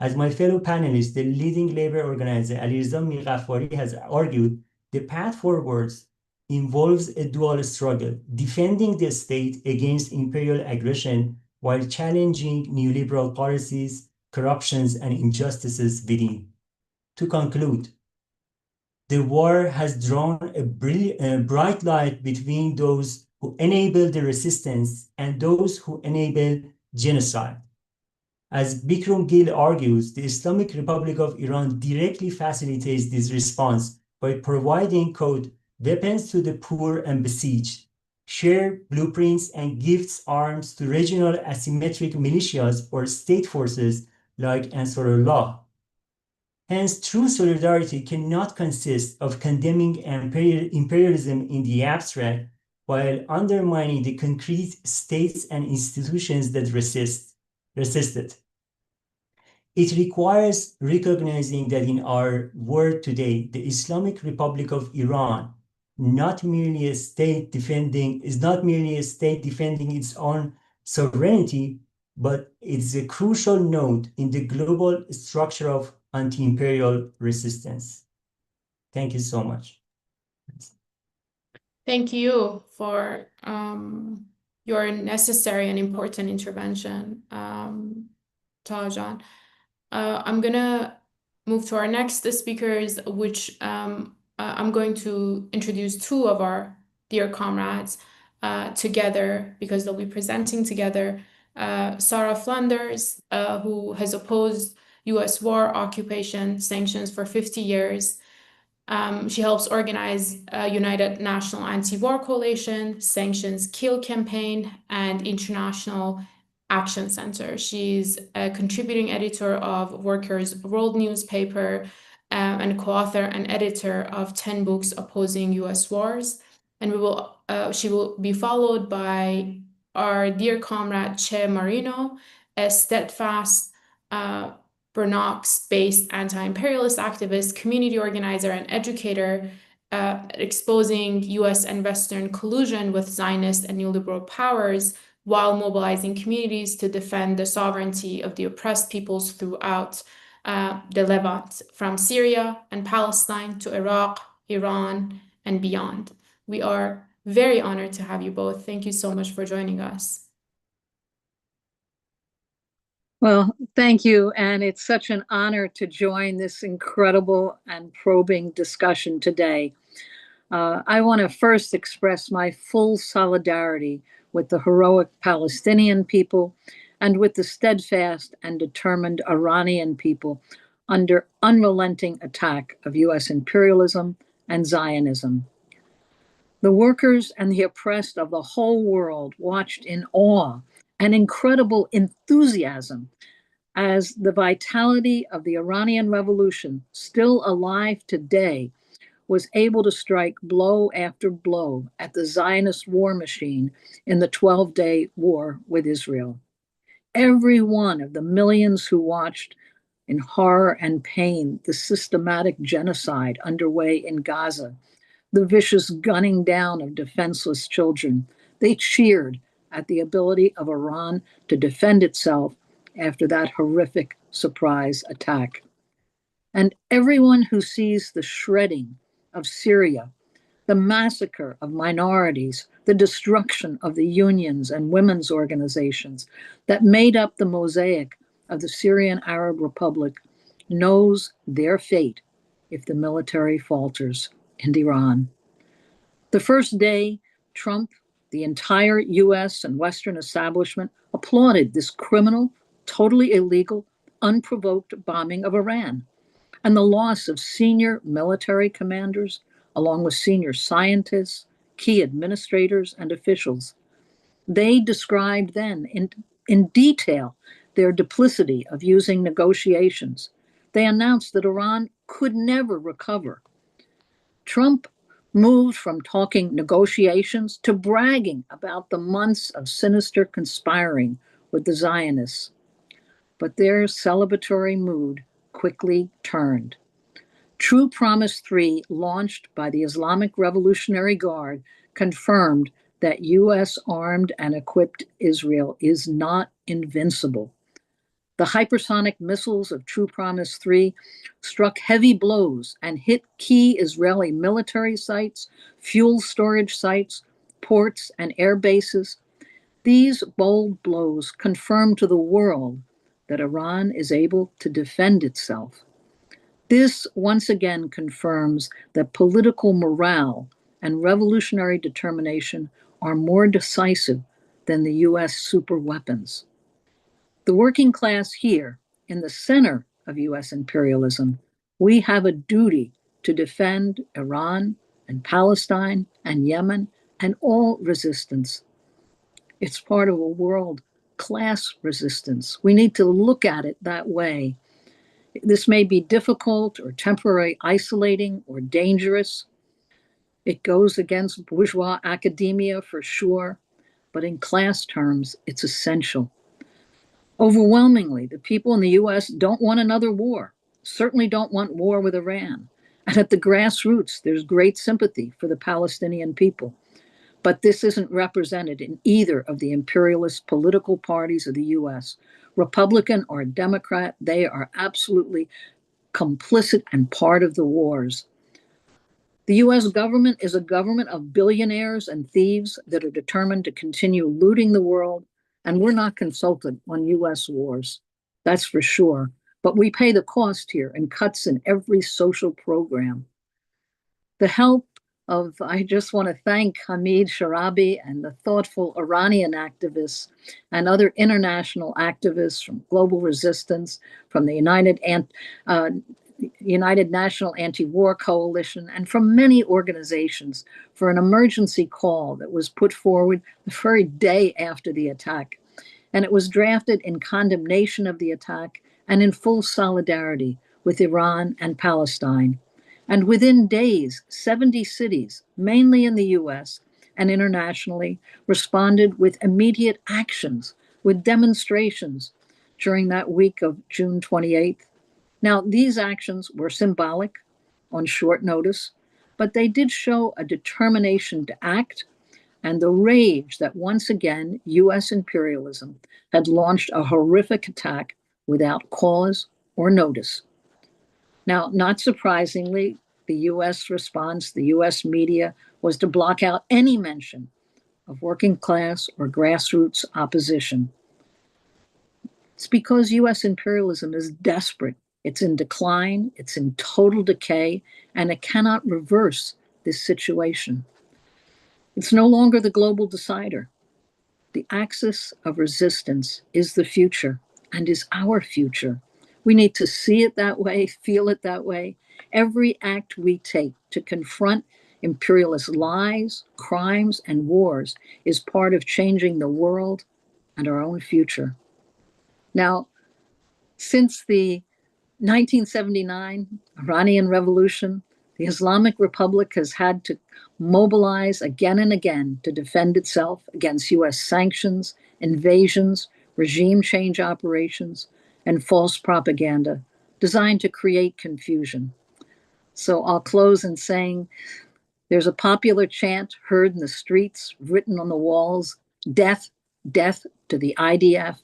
Speaker 9: As my fellow panelist, the leading labor organizer Alireza Mirghaffari has argued, the path forwards involves a dual struggle, defending the state against imperial aggression while challenging neoliberal policies, corruptions, and injustices within. To conclude, the war has drawn a bright light between those who enable the resistance and those who enable genocide. As Bikram Gil argues, the Islamic Republic of Iran directly facilitates this response by providing, quote, weapons to the poor and besieged, share blueprints and gifts arms to regional asymmetric militias or state forces like Ansarullah. Hence, true solidarity cannot consist of condemning imperialism in the abstract while undermining the concrete states and institutions that resist it. It requires recognizing that in our world today, the Islamic Republic of Iran is not merely a state defending its own sovereignty, but it's a crucial node in the global structure of anti-imperial resistance. Thank you so much.
Speaker 1: Thank you for your necessary and important intervention, Tajan. I'm gonna move to our next speakers, which I'm going to introduce two of our dear comrades together because they'll be presenting together. Sarah Flanders, who has opposed US war, occupation, sanctions for 50 years. She helps organize United National Anti-War Coalition, Sanctions Kill Campaign, and International Action Center. She's a contributing editor of Workers' World newspaper and co-author and editor of 10 books opposing US wars. And she will be followed by our dear comrade Che Marino, a steadfast Bronx-based anti-imperialist activist, community organizer, and educator exposing US and Western collusion with Zionist and neoliberal powers while mobilizing communities to defend the sovereignty of the oppressed peoples throughout the Levant, from Syria and Palestine to Iraq, Iran, and beyond. We are very honored to have you both. Thank you so much for joining us.
Speaker 10: Well, thank you. And it's such an honor to join this incredible and probing discussion today. I want to first express my full solidarity with the heroic Palestinian people, and with the steadfast and determined Iranian people under unrelenting attack of US imperialism and Zionism. The workers and the oppressed of the whole world watched in awe and incredible enthusiasm as the vitality of the Iranian Revolution, still alive today, was able to strike blow after blow at the Zionist war machine in the 12-day war with Israel. Every one of the millions who watched in horror and pain the systematic genocide underway in Gaza, the vicious gunning down of defenseless children, they cheered at the ability of Iran to defend itself after that horrific surprise attack. And everyone who sees the shredding of Syria, the massacre of minorities, the destruction of the unions and women's organizations that made up the mosaic of the Syrian Arab Republic knows their fate if the military falters in Iran. The first day, Trump, the entire US and Western establishment applauded this criminal, totally illegal, unprovoked bombing of Iran and the loss of senior military commanders, along with senior scientists, key administrators, and officials. They described then in detail their duplicity of using negotiations. They announced that Iran could never recover. Trump moved from talking negotiations to bragging about the months of sinister conspiring with the Zionists. But their celebratory mood quickly turned. True Promise 3, launched by the Islamic Revolutionary Guard, confirmed that US armed and equipped Israel is not invincible. The hypersonic missiles of True Promise 3 struck heavy blows and hit key Israeli military sites, fuel storage sites, ports, and air bases. These bold blows confirm to the world that Iran is able to defend itself. This once again confirms that political morale and revolutionary determination are more decisive than the US superweapons. The working class here, in the center of US imperialism, we have a duty to defend Iran and Palestine and Yemen and all resistance. It's part of a world class resistance. We need to look at it that way. This may be difficult or temporarily isolating or dangerous. It goes against bourgeois academia for sure, but in class terms, it's essential. Overwhelmingly, the people in the US don't want another war, certainly don't want war with Iran. And at the grassroots, there's great sympathy for the Palestinian people. But this isn't represented in either of the imperialist political parties of the US. Republican or Democrat, they are absolutely complicit and part of the wars. The US government is a government of billionaires and thieves that are determined to continue looting the world, and we're not consulted on US wars, that's for sure. But we pay the cost here in cuts in every social program. The help of, I just want to thank Hamid Sharabi and the thoughtful Iranian activists and other international activists from Global Resistance, from the United National Anti-War Coalition, and from many organizations for an emergency call that was put forward the very day after the attack. And it was drafted in condemnation of the attack and in full solidarity with Iran and Palestine. And within days, 70 cities, mainly in the US and internationally, responded with immediate actions, with demonstrations during that week of June 28th. Now, these actions were symbolic on short notice, but they did show a determination to act and the rage that once again US imperialism had launched a horrific attack without cause or notice. Now, not surprisingly, the US response, the US media, was to block out any mention of working class or grassroots opposition. It's because US imperialism is desperate. It's in decline, it's in total decay, and it cannot reverse this situation. It's no longer the global decider. The axis of resistance is the future and is our future. We need to see it that way, feel it that way. Every act we take to confront imperialist lies, crimes, and wars is part of changing the world and our own future. Now, since the 1979 Iranian Revolution, the Islamic Republic has had to mobilize again and again to defend itself against US sanctions, invasions, regime change operations, and false propaganda designed to create confusion. So I'll close in saying there's a popular chant heard in the streets, written on the walls, death, death to the IDF.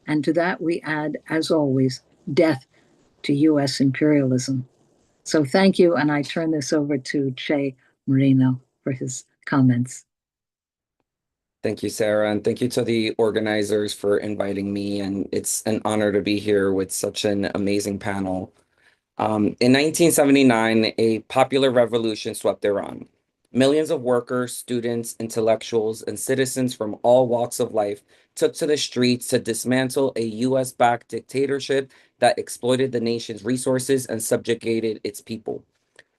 Speaker 10: And to that we add, as always, death to US imperialism. So thank you, and I turn this over to Che Marino for his comments.
Speaker 11: Thank you, Sarah, and thank you to the organizers for inviting me, and it's an honor to be here with such an amazing panel. In 1979, a popular revolution swept Iran. Millions of workers, students, intellectuals, and citizens from all walks of life took to the streets to dismantle a US-backed dictatorship that exploited the nation's resources and subjugated its people.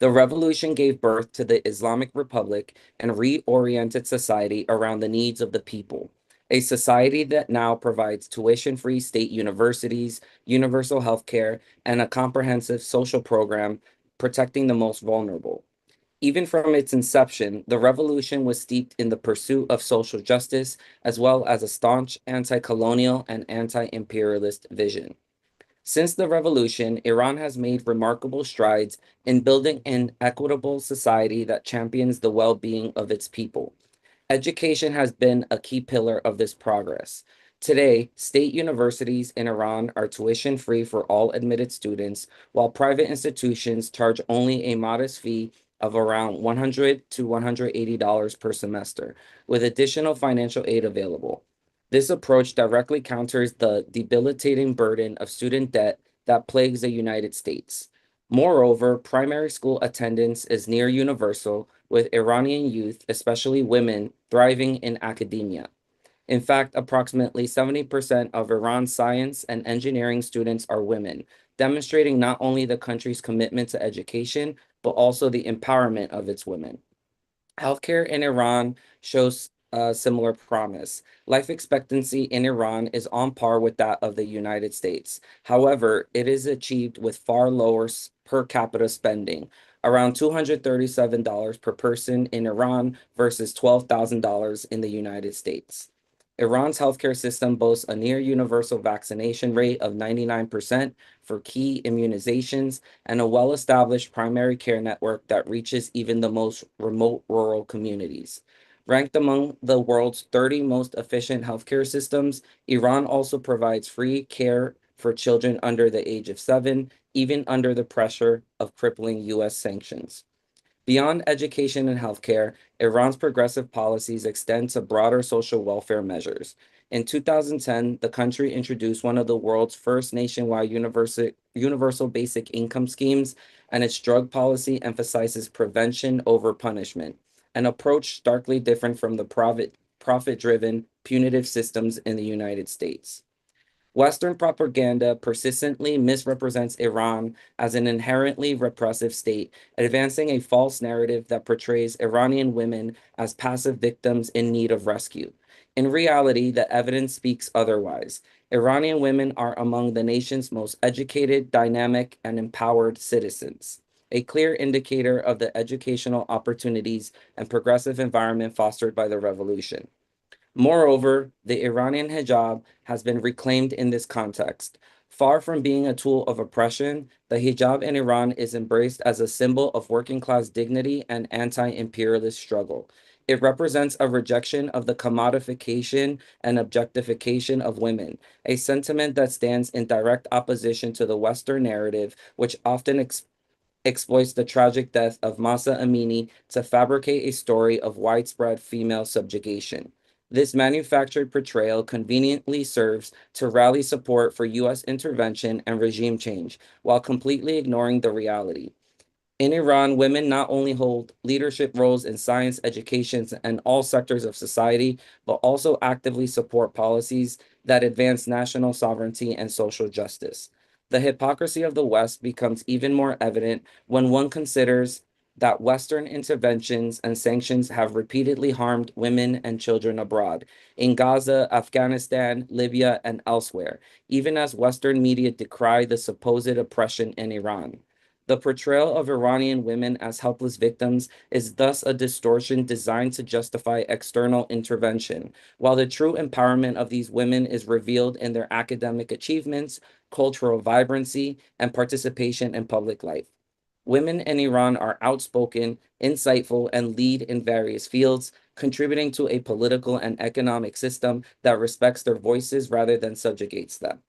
Speaker 11: The revolution gave birth to the Islamic Republic and reoriented society around the needs of the people. A society that now provides tuition-free state universities, universal health care, and a comprehensive social program protecting the most vulnerable. Even from its inception, the revolution was steeped in the pursuit of social justice, as well as a staunch anti-colonial and anti-imperialist vision. Since the revolution, Iran has made remarkable strides in building an equitable society that champions the well-being of its people. Education has been a key pillar of this progress. Today, state universities in Iran are tuition-free for all admitted students, while private institutions charge only a modest fee of around $100 to $180 per semester, with additional financial aid available. This approach directly counters the debilitating burden of student debt that plagues the United States. Moreover, primary school attendance is near universal, with Iranian youth, especially women, thriving in academia. In fact, approximately 70% of Iran's science and engineering students are women, demonstrating not only the country's commitment to education, but also the empowerment of its women. Healthcare in Iran shows similar promise. Life expectancy in Iran is on par with that of the United States. However, it is achieved with far lower per capita spending, around $237 per person in Iran versus $12,000 in the United States. Iran's healthcare system boasts a near universal vaccination rate of 99% for key immunizations and a well-established primary care network that reaches even the most remote rural communities. Ranked among the world's 30 most efficient healthcare systems, Iran also provides free care for children under the age of 7, even under the pressure of crippling US sanctions. Beyond education and healthcare, Iran's progressive policies extend to broader social welfare measures. In 2010, the country introduced one of the world's first nationwide universal basic income schemes, and its drug policy emphasizes prevention over punishment, an approach starkly different from the profit-driven, punitive systems in the United States. Western propaganda persistently misrepresents Iran as an inherently repressive state, advancing a false narrative that portrays Iranian women as passive victims in need of rescue. In reality, the evidence speaks otherwise. Iranian women are among the nation's most educated, dynamic, and empowered citizens, a clear indicator of the educational opportunities and progressive environment fostered by the revolution. Moreover, the Iranian hijab has been reclaimed in this context. Far from being a tool of oppression, the hijab in Iran is embraced as a symbol of working-class dignity and anti-imperialist struggle. It represents a rejection of the commodification and objectification of women, a sentiment that stands in direct opposition to the Western narrative, which often exploits the tragic death of Mahsa Amini to fabricate a story of widespread female subjugation. This manufactured portrayal conveniently serves to rally support for US intervention and regime change, while completely ignoring the reality. In Iran, women not only hold leadership roles in science, education, and all sectors of society, but also actively support policies that advance national sovereignty and social justice. The hypocrisy of the West becomes even more evident when one considers that Western interventions and sanctions have repeatedly harmed women and children abroad, in Gaza, Afghanistan, Libya, and elsewhere, even as Western media decry the supposed oppression in Iran. The portrayal of Iranian women as helpless victims is thus a distortion designed to justify external intervention, while the true empowerment of these women is revealed in their academic achievements, cultural vibrancy, and participation in public life. Women in Iran are outspoken, insightful, and lead in various fields, contributing to a political and economic system that respects their voices rather than subjugates them.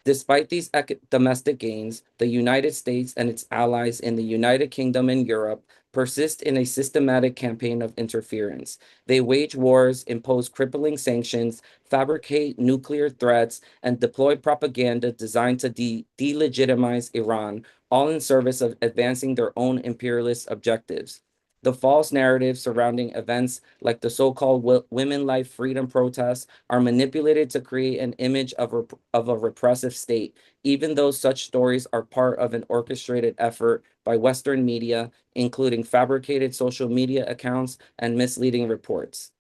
Speaker 11: Despite these domestic gains, the United States and its allies in the United Kingdom and Europe persist in a systematic campaign of interference. They wage wars, impose crippling sanctions, fabricate nuclear threats, and deploy propaganda designed to delegitimize Iran, all in service of advancing their own imperialist objectives. The false narratives surrounding events like the so-called Women Life Freedom protests are manipulated to create an image of a repressive state, even though such stories are part of an orchestrated effort by Western media, including fabricated social media accounts and misleading reports.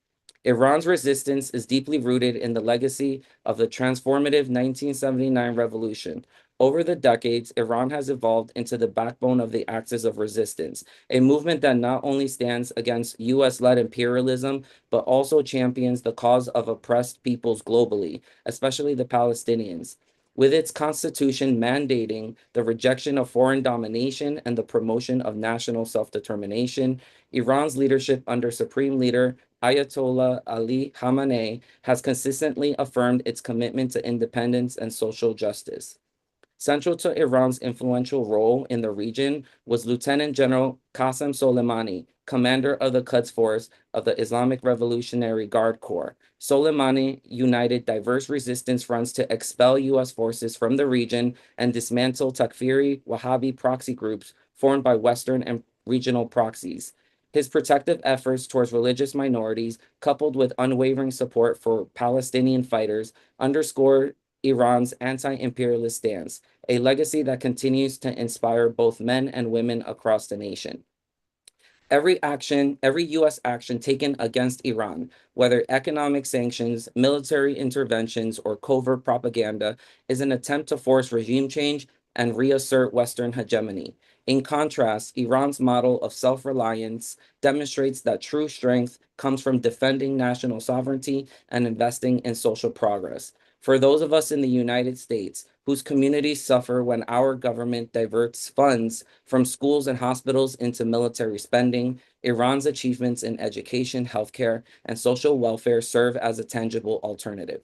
Speaker 11: Iran's resistance is deeply rooted in the legacy of the transformative 1979 revolution. Over the decades, Iran has evolved into the backbone of the Axis of Resistance, a movement that not only stands against US-led imperialism, but also champions the cause of oppressed peoples globally, especially the Palestinians. With its constitution mandating the rejection of foreign domination and the promotion of national self-determination, Iran's leadership under Supreme Leader Ayatollah Ali Khamenei has consistently affirmed its commitment to independence and social justice. Central to Iran's influential role in the region was Lieutenant General Qasem Soleimani, commander of the Quds Force of the Islamic Revolutionary Guard Corps. Soleimani united diverse resistance fronts to expel U.S. forces from the region and dismantle Takfiri Wahhabi proxy groups formed by Western and regional proxies. His protective efforts towards religious minorities, coupled with unwavering support for Palestinian fighters, underscore Iran's anti-imperialist stance, a legacy that continues to inspire both men and women across the nation. Every U.S. action taken against Iran, whether economic sanctions, military interventions, or covert propaganda, is an attempt to force regime change and reassert Western hegemony. In contrast, Iran's model of self-reliance demonstrates that true strength comes from defending national sovereignty and investing in social progress. For those of us in the United States, whose communities suffer when our government diverts funds from schools and hospitals into military spending, Iran's achievements in education, healthcare, and social welfare serve as a tangible alternative.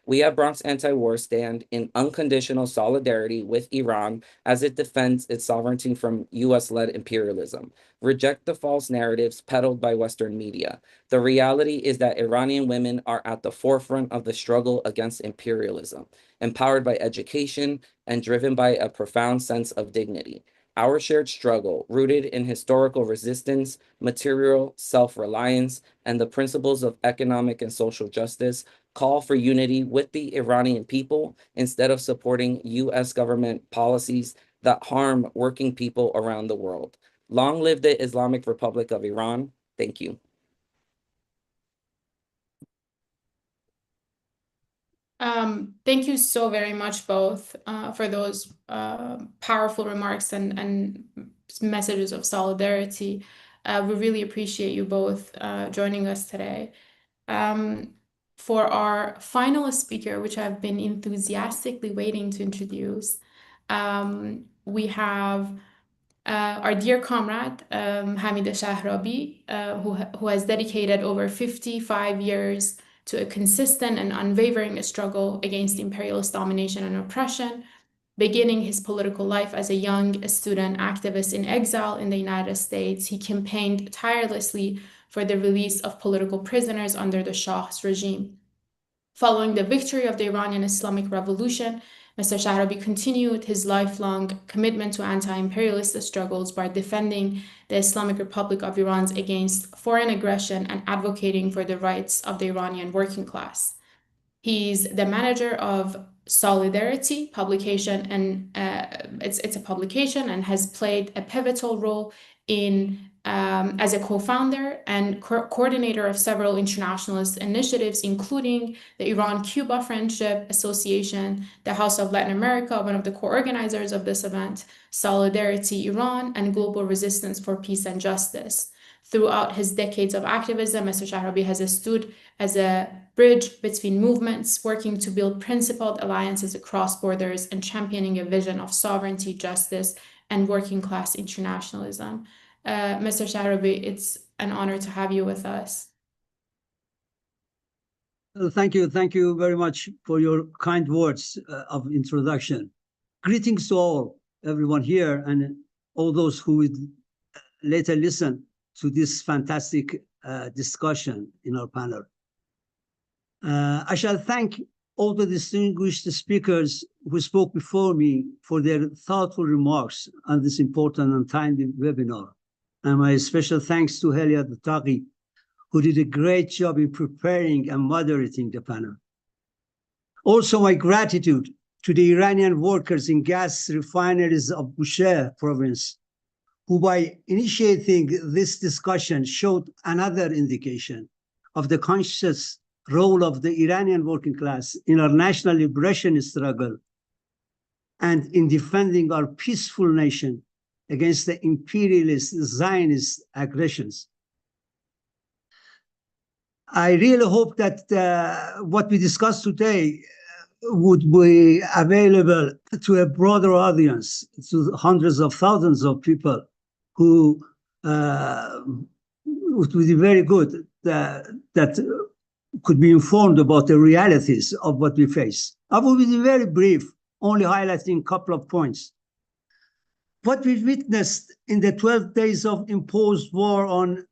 Speaker 11: We at Bronx Anti-War stand in unconditional solidarity with Iran as it defends its sovereignty from US-led imperialism. Reject the false narratives peddled by Western media. The reality is that Iranian women are at the forefront of the struggle against imperialism, empowered by education and driven by a profound sense of dignity. Our shared struggle, rooted in historical resistance, material self-reliance, and the principles of economic and social justice, call for unity with the Iranian people instead of supporting U.S. government policies that harm working people around the world. Long live the Islamic Republic of Iran. Thank you.
Speaker 1: Thank you so very much both for those powerful remarks and messages of solidarity. We really appreciate you both joining us today. For our final speaker, which I've been enthusiastically waiting to introduce, we have our dear comrade, Hamida Shahrabi, who has dedicated over 55 years to a consistent and unwavering struggle against imperialist domination and oppression. Beginning his political life as a young student activist in exile in the United States, he campaigned tirelessly for the release of political prisoners under the Shah's regime. Following the victory of the Iranian Islamic Revolution Mr. Shahrabi continued his lifelong commitment to anti-imperialist struggles by defending the Islamic Republic of Iran against foreign aggression and advocating for the rights of the Iranian working class. He's the manager of Solidarity publication, and it's a publication and has played a pivotal role in as a co-founder and coordinator of several internationalist initiatives, including the Iran-Cuba Friendship Association, the House of Latin America, one of the co-organizers of this event, Solidarity Iran, and Global Resistance for Peace and Justice. Throughout his decades of activism, Mr. Shahrabi has stood as a bridge between movements, working to build principled alliances across borders and championing a vision of sovereignty, justice, and working class internationalism. Mr. Shahrabi, it's an honor to have you with us.
Speaker 12: Thank you very much for your kind words of introduction. Greetings to all, everyone here, and all those who would later listen to this fantastic discussion in our panel. I shall thank all the distinguished speakers who spoke before me for their thoughtful remarks on this important and timely webinar. And my special thanks to Helia Taghi, who did a great job in preparing and moderating the panel. Also, my gratitude to the Iranian workers in gas refineries of Bushehr province, who by initiating this discussion showed another indication of the conscious role of the Iranian working class in our national liberation struggle and in defending our peaceful nation against the imperialist Zionist aggressions. I really hope that what we discussed today would be available to a broader audience, to hundreds of thousands of people who would be very good that could be informed about the realities of what we face. I will be very brief, only highlighting a couple of points. What we witnessed in the 12 days of imposed war on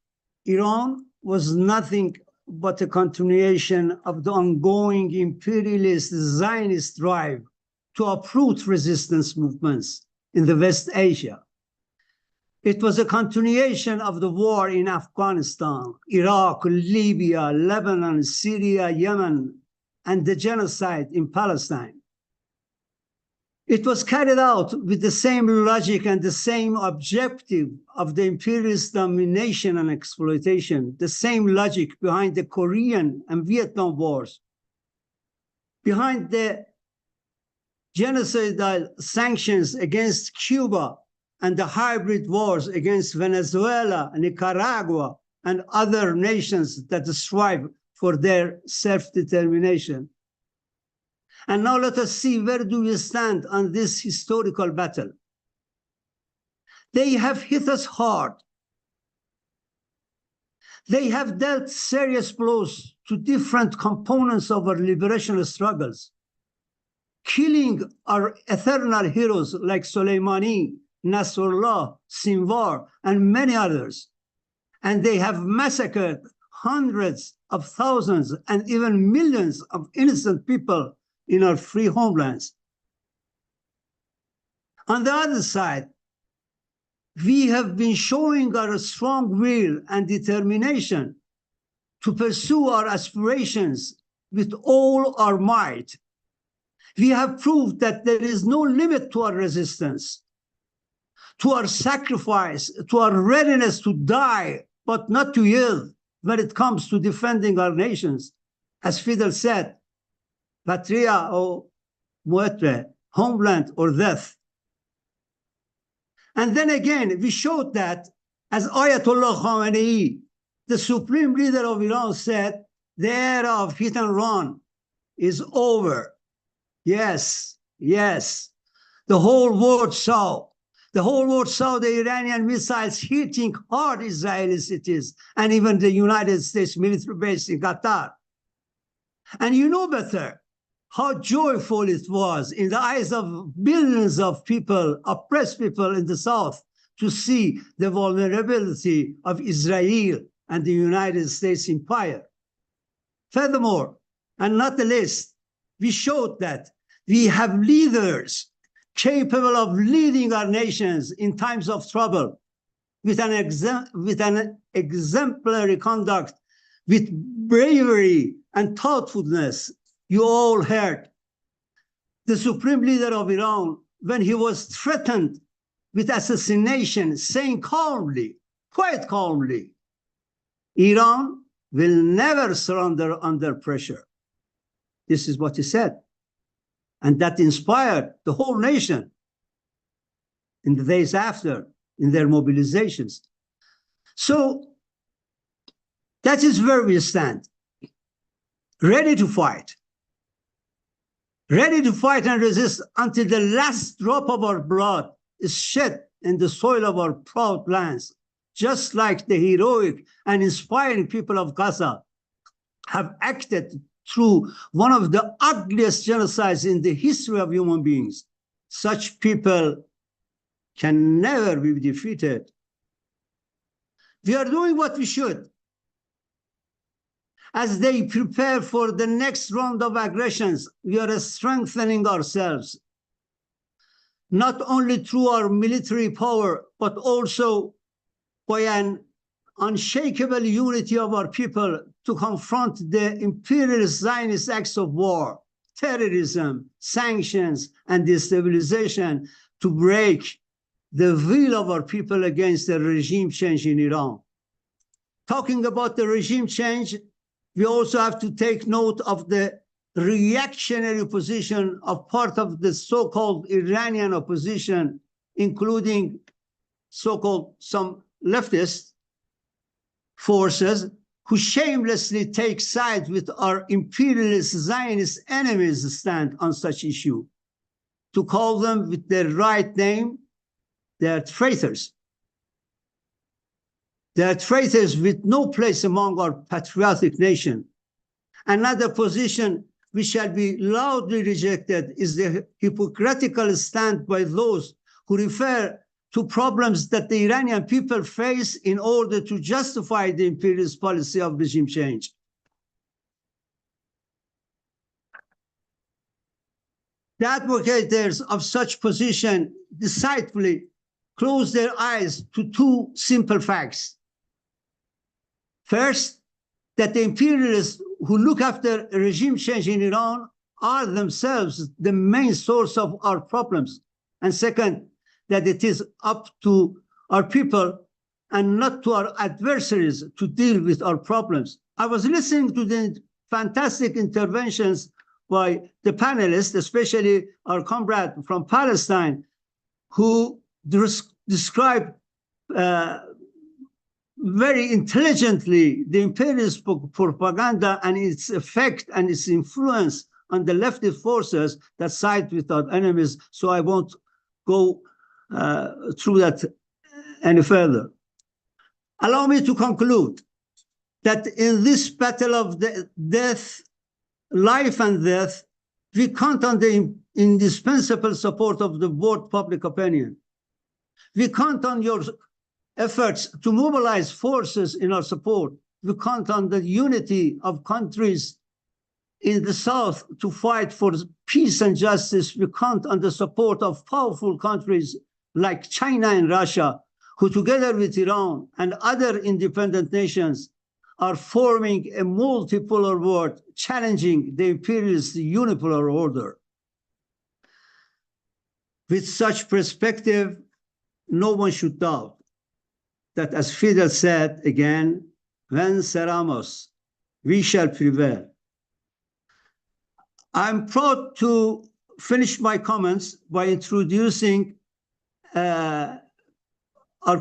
Speaker 12: Iran was nothing but a continuation of the ongoing imperialist Zionist drive to uproot resistance movements in the West Asia. It was a continuation of the war in Afghanistan, Iraq, Libya, Lebanon, Syria, Yemen, and the genocide in Palestine. It was carried out with the same logic and the same objective of the imperialist domination and exploitation, the same logic behind the Korean and Vietnam wars, behind the genocidal sanctions against Cuba and the hybrid wars against Venezuela, Nicaragua, and other nations that strive for their self-determination. And now let us see, where do we stand on this historical battle? They have hit us hard. They have dealt serious blows to different components of our liberation struggles, killing our eternal heroes like Soleimani, Nasrallah, Sinwar, and many others. And they have massacred hundreds of thousands and even millions of innocent people in our free homelands. On the other side, we have been showing our strong will and determination to pursue our aspirations with all our might. We have proved that there is no limit to our resistance, to our sacrifice, to our readiness to die, but not to yield when it comes to defending our nations. As Fidel said, patria o muerte, homeland or death. And then again, we showed that, as Ayatollah Khamenei, the supreme leader of Iran, said, the era of hit and run is over. Yes, yes. The whole world saw. The whole world saw the Iranian missiles hitting hard Israeli cities and even the United States military base in Qatar. And you know better how joyful it was in the eyes of billions of people, oppressed people in the South, to see the vulnerability of Israel and the United States empire. Furthermore, and not the least, we showed that We have leaders capable of leading our nations in times of trouble with an exemplary conduct, with bravery and thoughtfulness. You all heard the supreme leader of Iran, when he was threatened with assassination, saying calmly, quite calmly, Iran will never surrender under pressure. This is what he said. And that inspired the whole nation in the days after, in their mobilizations. So that is where we stand, ready to fight and resist until the last drop of our blood is shed in the soil of our proud lands, just like the heroic and inspiring people of Gaza have acted through one of the ugliest genocides in the history of human beings. Such people can never be defeated. We are doing what we should as they prepare for the next round of aggressions. We are strengthening ourselves, not only through our military power, but also by an unshakable unity of our people to confront the imperialist Zionist acts of war, terrorism, sanctions, and destabilization, to break the will of our people against the regime change in Iran. Talking about the regime change, we also have to take note of the reactionary position of part of the so-called Iranian opposition, including so-called some leftist forces who shamelessly take sides with our imperialist Zionist enemies stand on such issue. To call them with their right name, they are traitors. They are traitors with no place among our patriotic nation. Another position which shall be loudly rejected is the hypocritical stand by those who refer to problems that the Iranian people face in order to justify the imperialist policy of regime change. The advocates of such position decidedly close their eyes to two simple facts. First, that the imperialists who look after regime change in Iran are themselves the main source of our problems. And second, that it is up to our people and not to our adversaries to deal with our problems. I was listening to the fantastic interventions by the panelists, especially our comrade from Palestine, who described very intelligently the imperialist propaganda and its effect and its influence on the leftist forces that side with our enemies. So I won't go through that any further. Allow me to conclude that in this battle of the life and death, we count on the indispensable support of the world public opinion. We count on your efforts to mobilize forces in our support. We count on the unity of countries in the South to fight for peace and justice. We count on the support of powerful countries like China and Russia, who together with Iran and other independent nations are forming a multipolar world, challenging the imperialist unipolar order. With such perspective, no one should doubt that, as Fidel said again, venceremos, we shall prevail. I'm proud to finish my comments by introducing our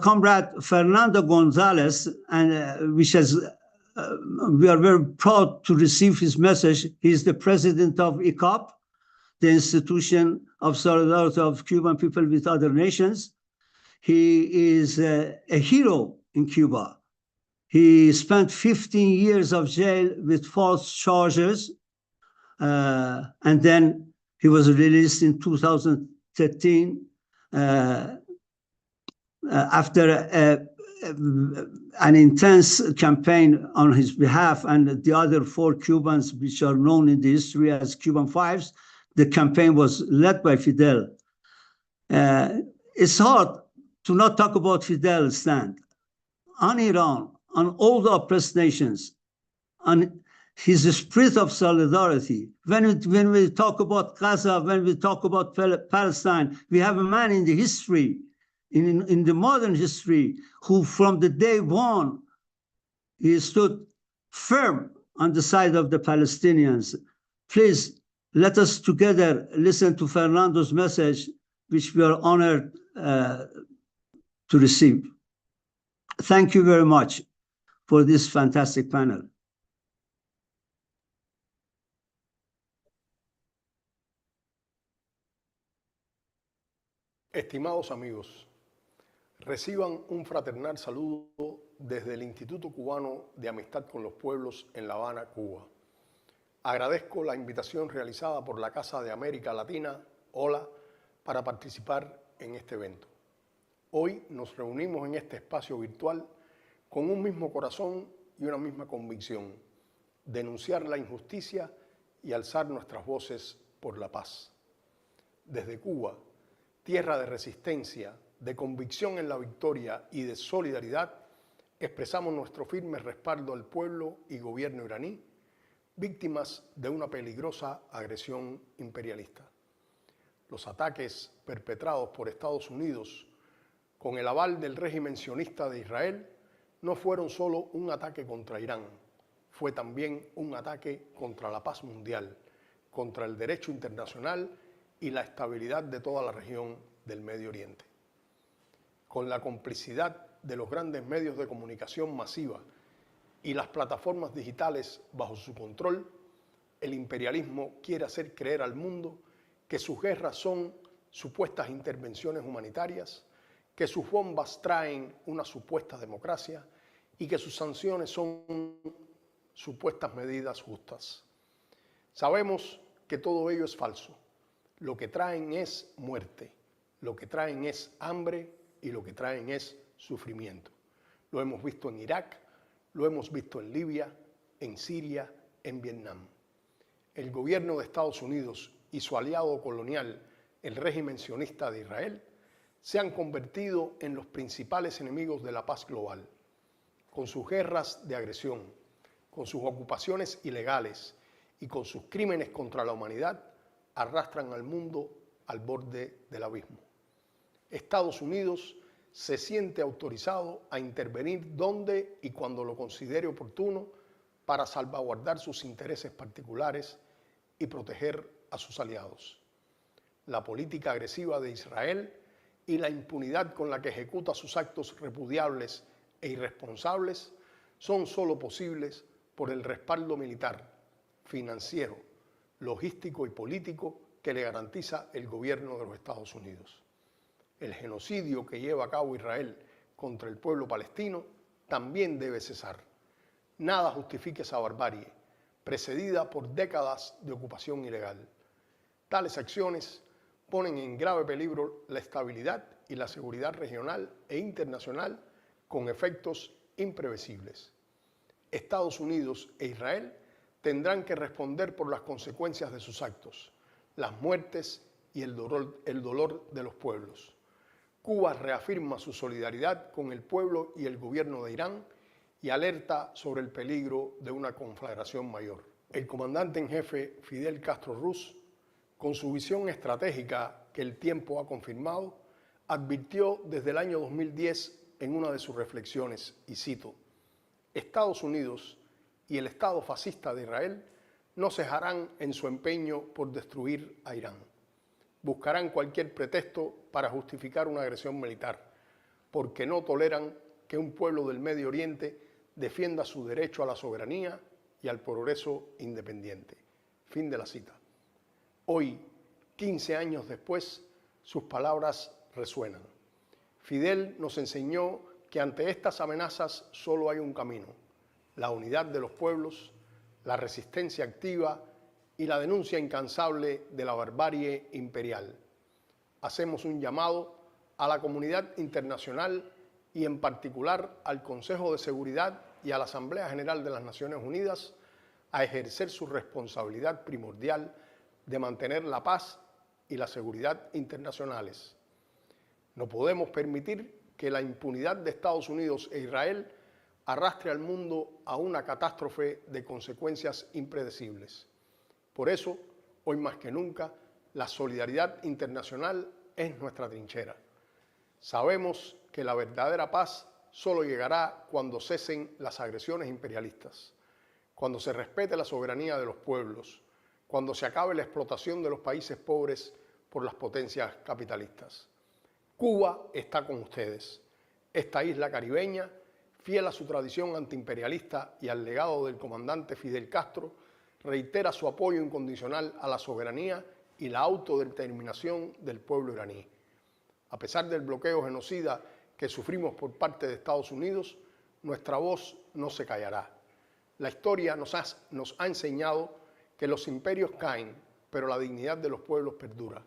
Speaker 12: comrade Fernando Gonzalez, and we are very proud to receive his message. He's the president of ICAP, the Institution of Solidarity of Cuban People with Other Nations. He is a hero in Cuba. He spent 15 years of jail with false charges, and then he was released in 2013 after an intense campaign on his behalf and the other 4 Cubans, which are known in the history as Cuban Fives. the campaign was led by Fidel. It's hard to not talk about Fidel's stand on Iran, on all the oppressed nations, on his spirit of solidarity. When we talk about Gaza, when we talk about Palestine, we have a man in the history, in the modern history, who from the day one, he stood firm on the side of the Palestinians. Please, let us together listen to Fernando's message, which we are honored to receive. Thank you very much for this fantastic panel.
Speaker 13: Estimados amigos, reciban un fraternal saludo desde el Instituto Cubano de Amistad con los Pueblos en La Habana, Cuba. Agradezco la invitación realizada por la Casa de América Latina, OLA, para participar en este evento. Hoy nos reunimos en este espacio virtual con un mismo corazón y una misma convicción: denunciar la injusticia y alzar nuestras voces por la paz. Desde Cuba, tierra de resistencia, de convicción en la victoria y de solidaridad, expresamos nuestro firme respaldo al pueblo y gobierno iraní, víctimas de una peligrosa agresión imperialista. Los ataques perpetrados por Estados Unidos con el aval del régimen sionista de Israel no fueron solo un ataque contra Irán, fue también un ataque contra la paz mundial, contra el derecho internacional y la estabilidad de toda la región del Medio Oriente. Con la complicidad de los grandes medios de comunicación masiva y las plataformas digitales bajo su control, el imperialismo quiere hacer creer al mundo que sus guerras son supuestas intervenciones humanitarias, que sus bombas traen una supuesta democracia y que sus sanciones son supuestas medidas justas. Sabemos que todo ello es falso. Lo que traen es muerte, lo que traen es hambre y lo que traen es sufrimiento. Lo hemos visto en Irak, lo hemos visto en Libia, en Siria, en Vietnam. El gobierno de Estados Unidos y su aliado colonial, el régimen sionista de Israel, se han convertido en los principales enemigos de la paz global. Con sus guerras de agresión, con sus ocupaciones ilegales y con sus crímenes contra la humanidad, arrastran al mundo al borde del abismo. Estados Unidos se siente autorizado a intervenir donde y cuando lo considere oportuno para salvaguardar sus intereses particulares y proteger a sus aliados. La política agresiva de Israel y la impunidad con la que ejecuta sus actos repudiables e irresponsables son solo posibles por el respaldo militar, financiero, logístico y político que le garantiza el gobierno de los Estados Unidos. El genocidio que lleva a cabo Israel contra el pueblo palestino también debe cesar. Nada justifica esa barbarie, precedida por décadas de ocupación ilegal. Tales acciones ponen en grave peligro la estabilidad y la seguridad regional e internacional con efectos imprevisibles. Estados Unidos e Israel tendrán que responder por las consecuencias de sus actos, las muertes y el dolor de los pueblos. Cuba reafirma su solidaridad con el pueblo y el gobierno de Irán y alerta sobre el peligro de una conflagración mayor. El comandante en jefe Fidel Castro Ruz, con su visión estratégica que el tiempo ha confirmado, advirtió desde el año 2010 en una de sus reflexiones, y cito: Estados Unidos y el Estado fascista de Israel no cejarán en su empeño por destruir a Irán. Buscarán cualquier pretexto para justificar una agresión militar, porque no toleran que un pueblo del Medio Oriente defienda su derecho a la soberanía y al progreso independiente. Fin de la cita. Hoy, 15 años después, sus palabras resuenan. Fidel nos enseñó que ante estas amenazas solo hay un camino: la unidad de los pueblos, la resistencia activa y la denuncia incansable de la barbarie imperial. Hacemos un llamado a la comunidad internacional y en particular al Consejo de Seguridad y a la Asamblea General de las Naciones Unidas a ejercer su responsabilidad primordial de mantener la paz y la seguridad internacionales. No podemos permitir que la impunidad de Estados Unidos e Israel arrastre al mundo a una catástrofe de consecuencias impredecibles. Por eso, hoy más que nunca, la solidaridad internacional es nuestra trinchera. Sabemos que la verdadera paz solo llegará cuando cesen las agresiones imperialistas, cuando se respete la soberanía de los pueblos, cuando se acabe la explotación de los países pobres por las potencias capitalistas. Cuba está con ustedes. Esta isla caribeña, fiel a su tradición antiimperialista y al legado del comandante Fidel Castro, reitera su apoyo incondicional a la soberanía y la autodeterminación del pueblo iraní. A pesar del bloqueo genocida que sufrimos por parte de Estados Unidos, nuestra voz no se callará. La historia nos ha enseñado que los imperios caen, pero la dignidad de los pueblos perdura.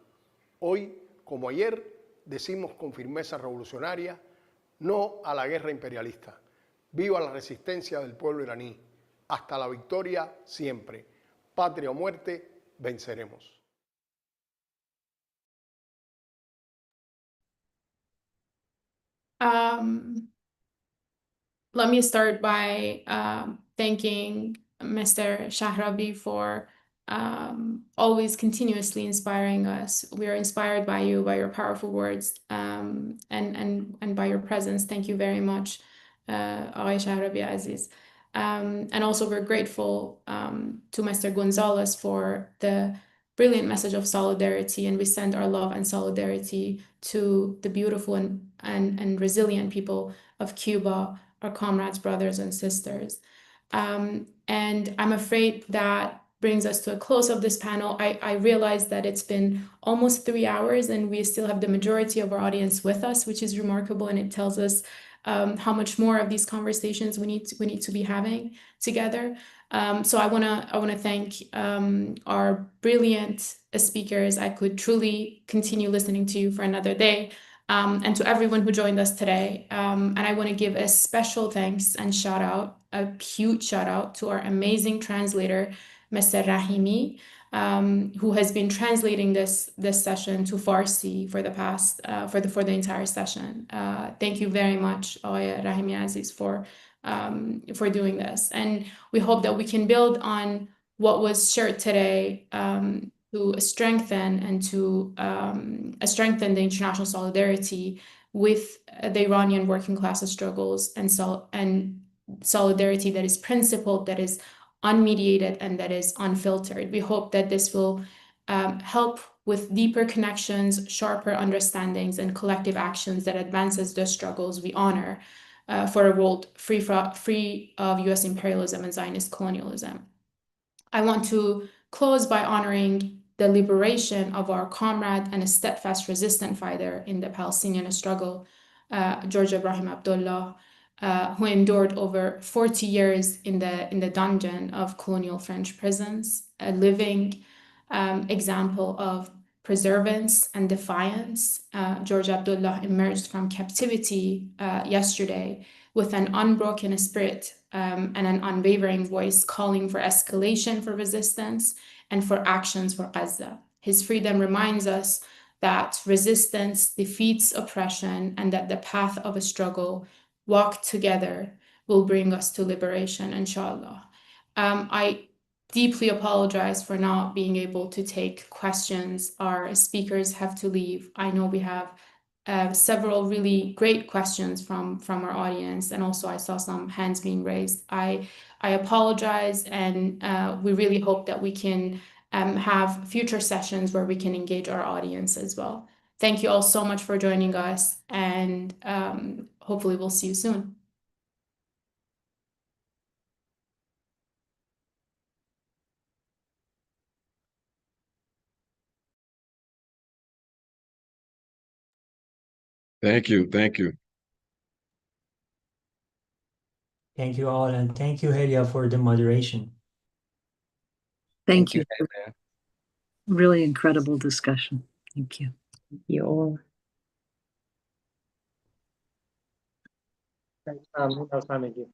Speaker 13: Hoy, como ayer, decimos con firmeza revolucionaria, no a la guerra imperialista. Viva la resistencia del pueblo iraní. Hasta la victoria siempre. Patria o muerte, venceremos.
Speaker 1: Let me start by thanking Mr. Shahrabi for always continuously inspiring us. We are inspired by you, by your powerful words, and by your presence. Thank you very much, Aghay Shahrabi Aziz. And also we're grateful to Mr. Gonzalez for the brilliant message of solidarity, and we send our love and solidarity to the beautiful and resilient people of Cuba, our comrades, brothers, and sisters. And I'm afraid that brings us to a close of this panel. I realize that it's been almost 3 hours and we still have the majority of our audience with us, which is remarkable, and it tells us how much more of these conversations we need to be having together. So I wanna thank our brilliant speakers. I could truly continue listening to you for another day. And to everyone who joined us today. And I want to give a special thanks and shout out, a huge shout out to our amazing translator, Mr. Rahimi, who has been translating this session to Farsi for the past for the entire session. Thank you very much, Rahimi Aziz, for doing this. And we hope that we can build on what was shared today to strengthen and to strengthen the international solidarity with the Iranian working classes struggles and solidarity that is principled, that is unmediated, and that is unfiltered. We hope that this will help with deeper connections, sharper understandings, and collective actions that advances the struggles we honor for a world free of US imperialism and Zionist colonialism. I want to close by honoring the liberation of our comrade and a steadfast resistant fighter in the Palestinian struggle, George Ibrahim Abdullah, who endured over 40 years in the dungeon of colonial French prisons, a living example of perseverance and defiance. George Abdullah emerged from captivity yesterday with an unbroken spirit and an unwavering voice calling for escalation, for resistance, and for actions for Gaza. His freedom reminds us that resistance defeats oppression and that the path of a struggle walked together will bring us to liberation, inshallah. I deeply apologize for not being able to take questions. Our speakers have to leave. I know we have several really great questions from our audience, and also I saw some hands being raised. I apologize, and we really hope that we can have future sessions where we can engage our audience as well. Thank you all so much for joining us, and hopefully we'll see you soon.
Speaker 6: Thank you. Thank you.
Speaker 9: Thank you all, and thank you, Helia, for the moderation.
Speaker 10: Thank you. Really incredible discussion. Thank you.
Speaker 8: Thank you all.
Speaker 7: ممنون از همگی.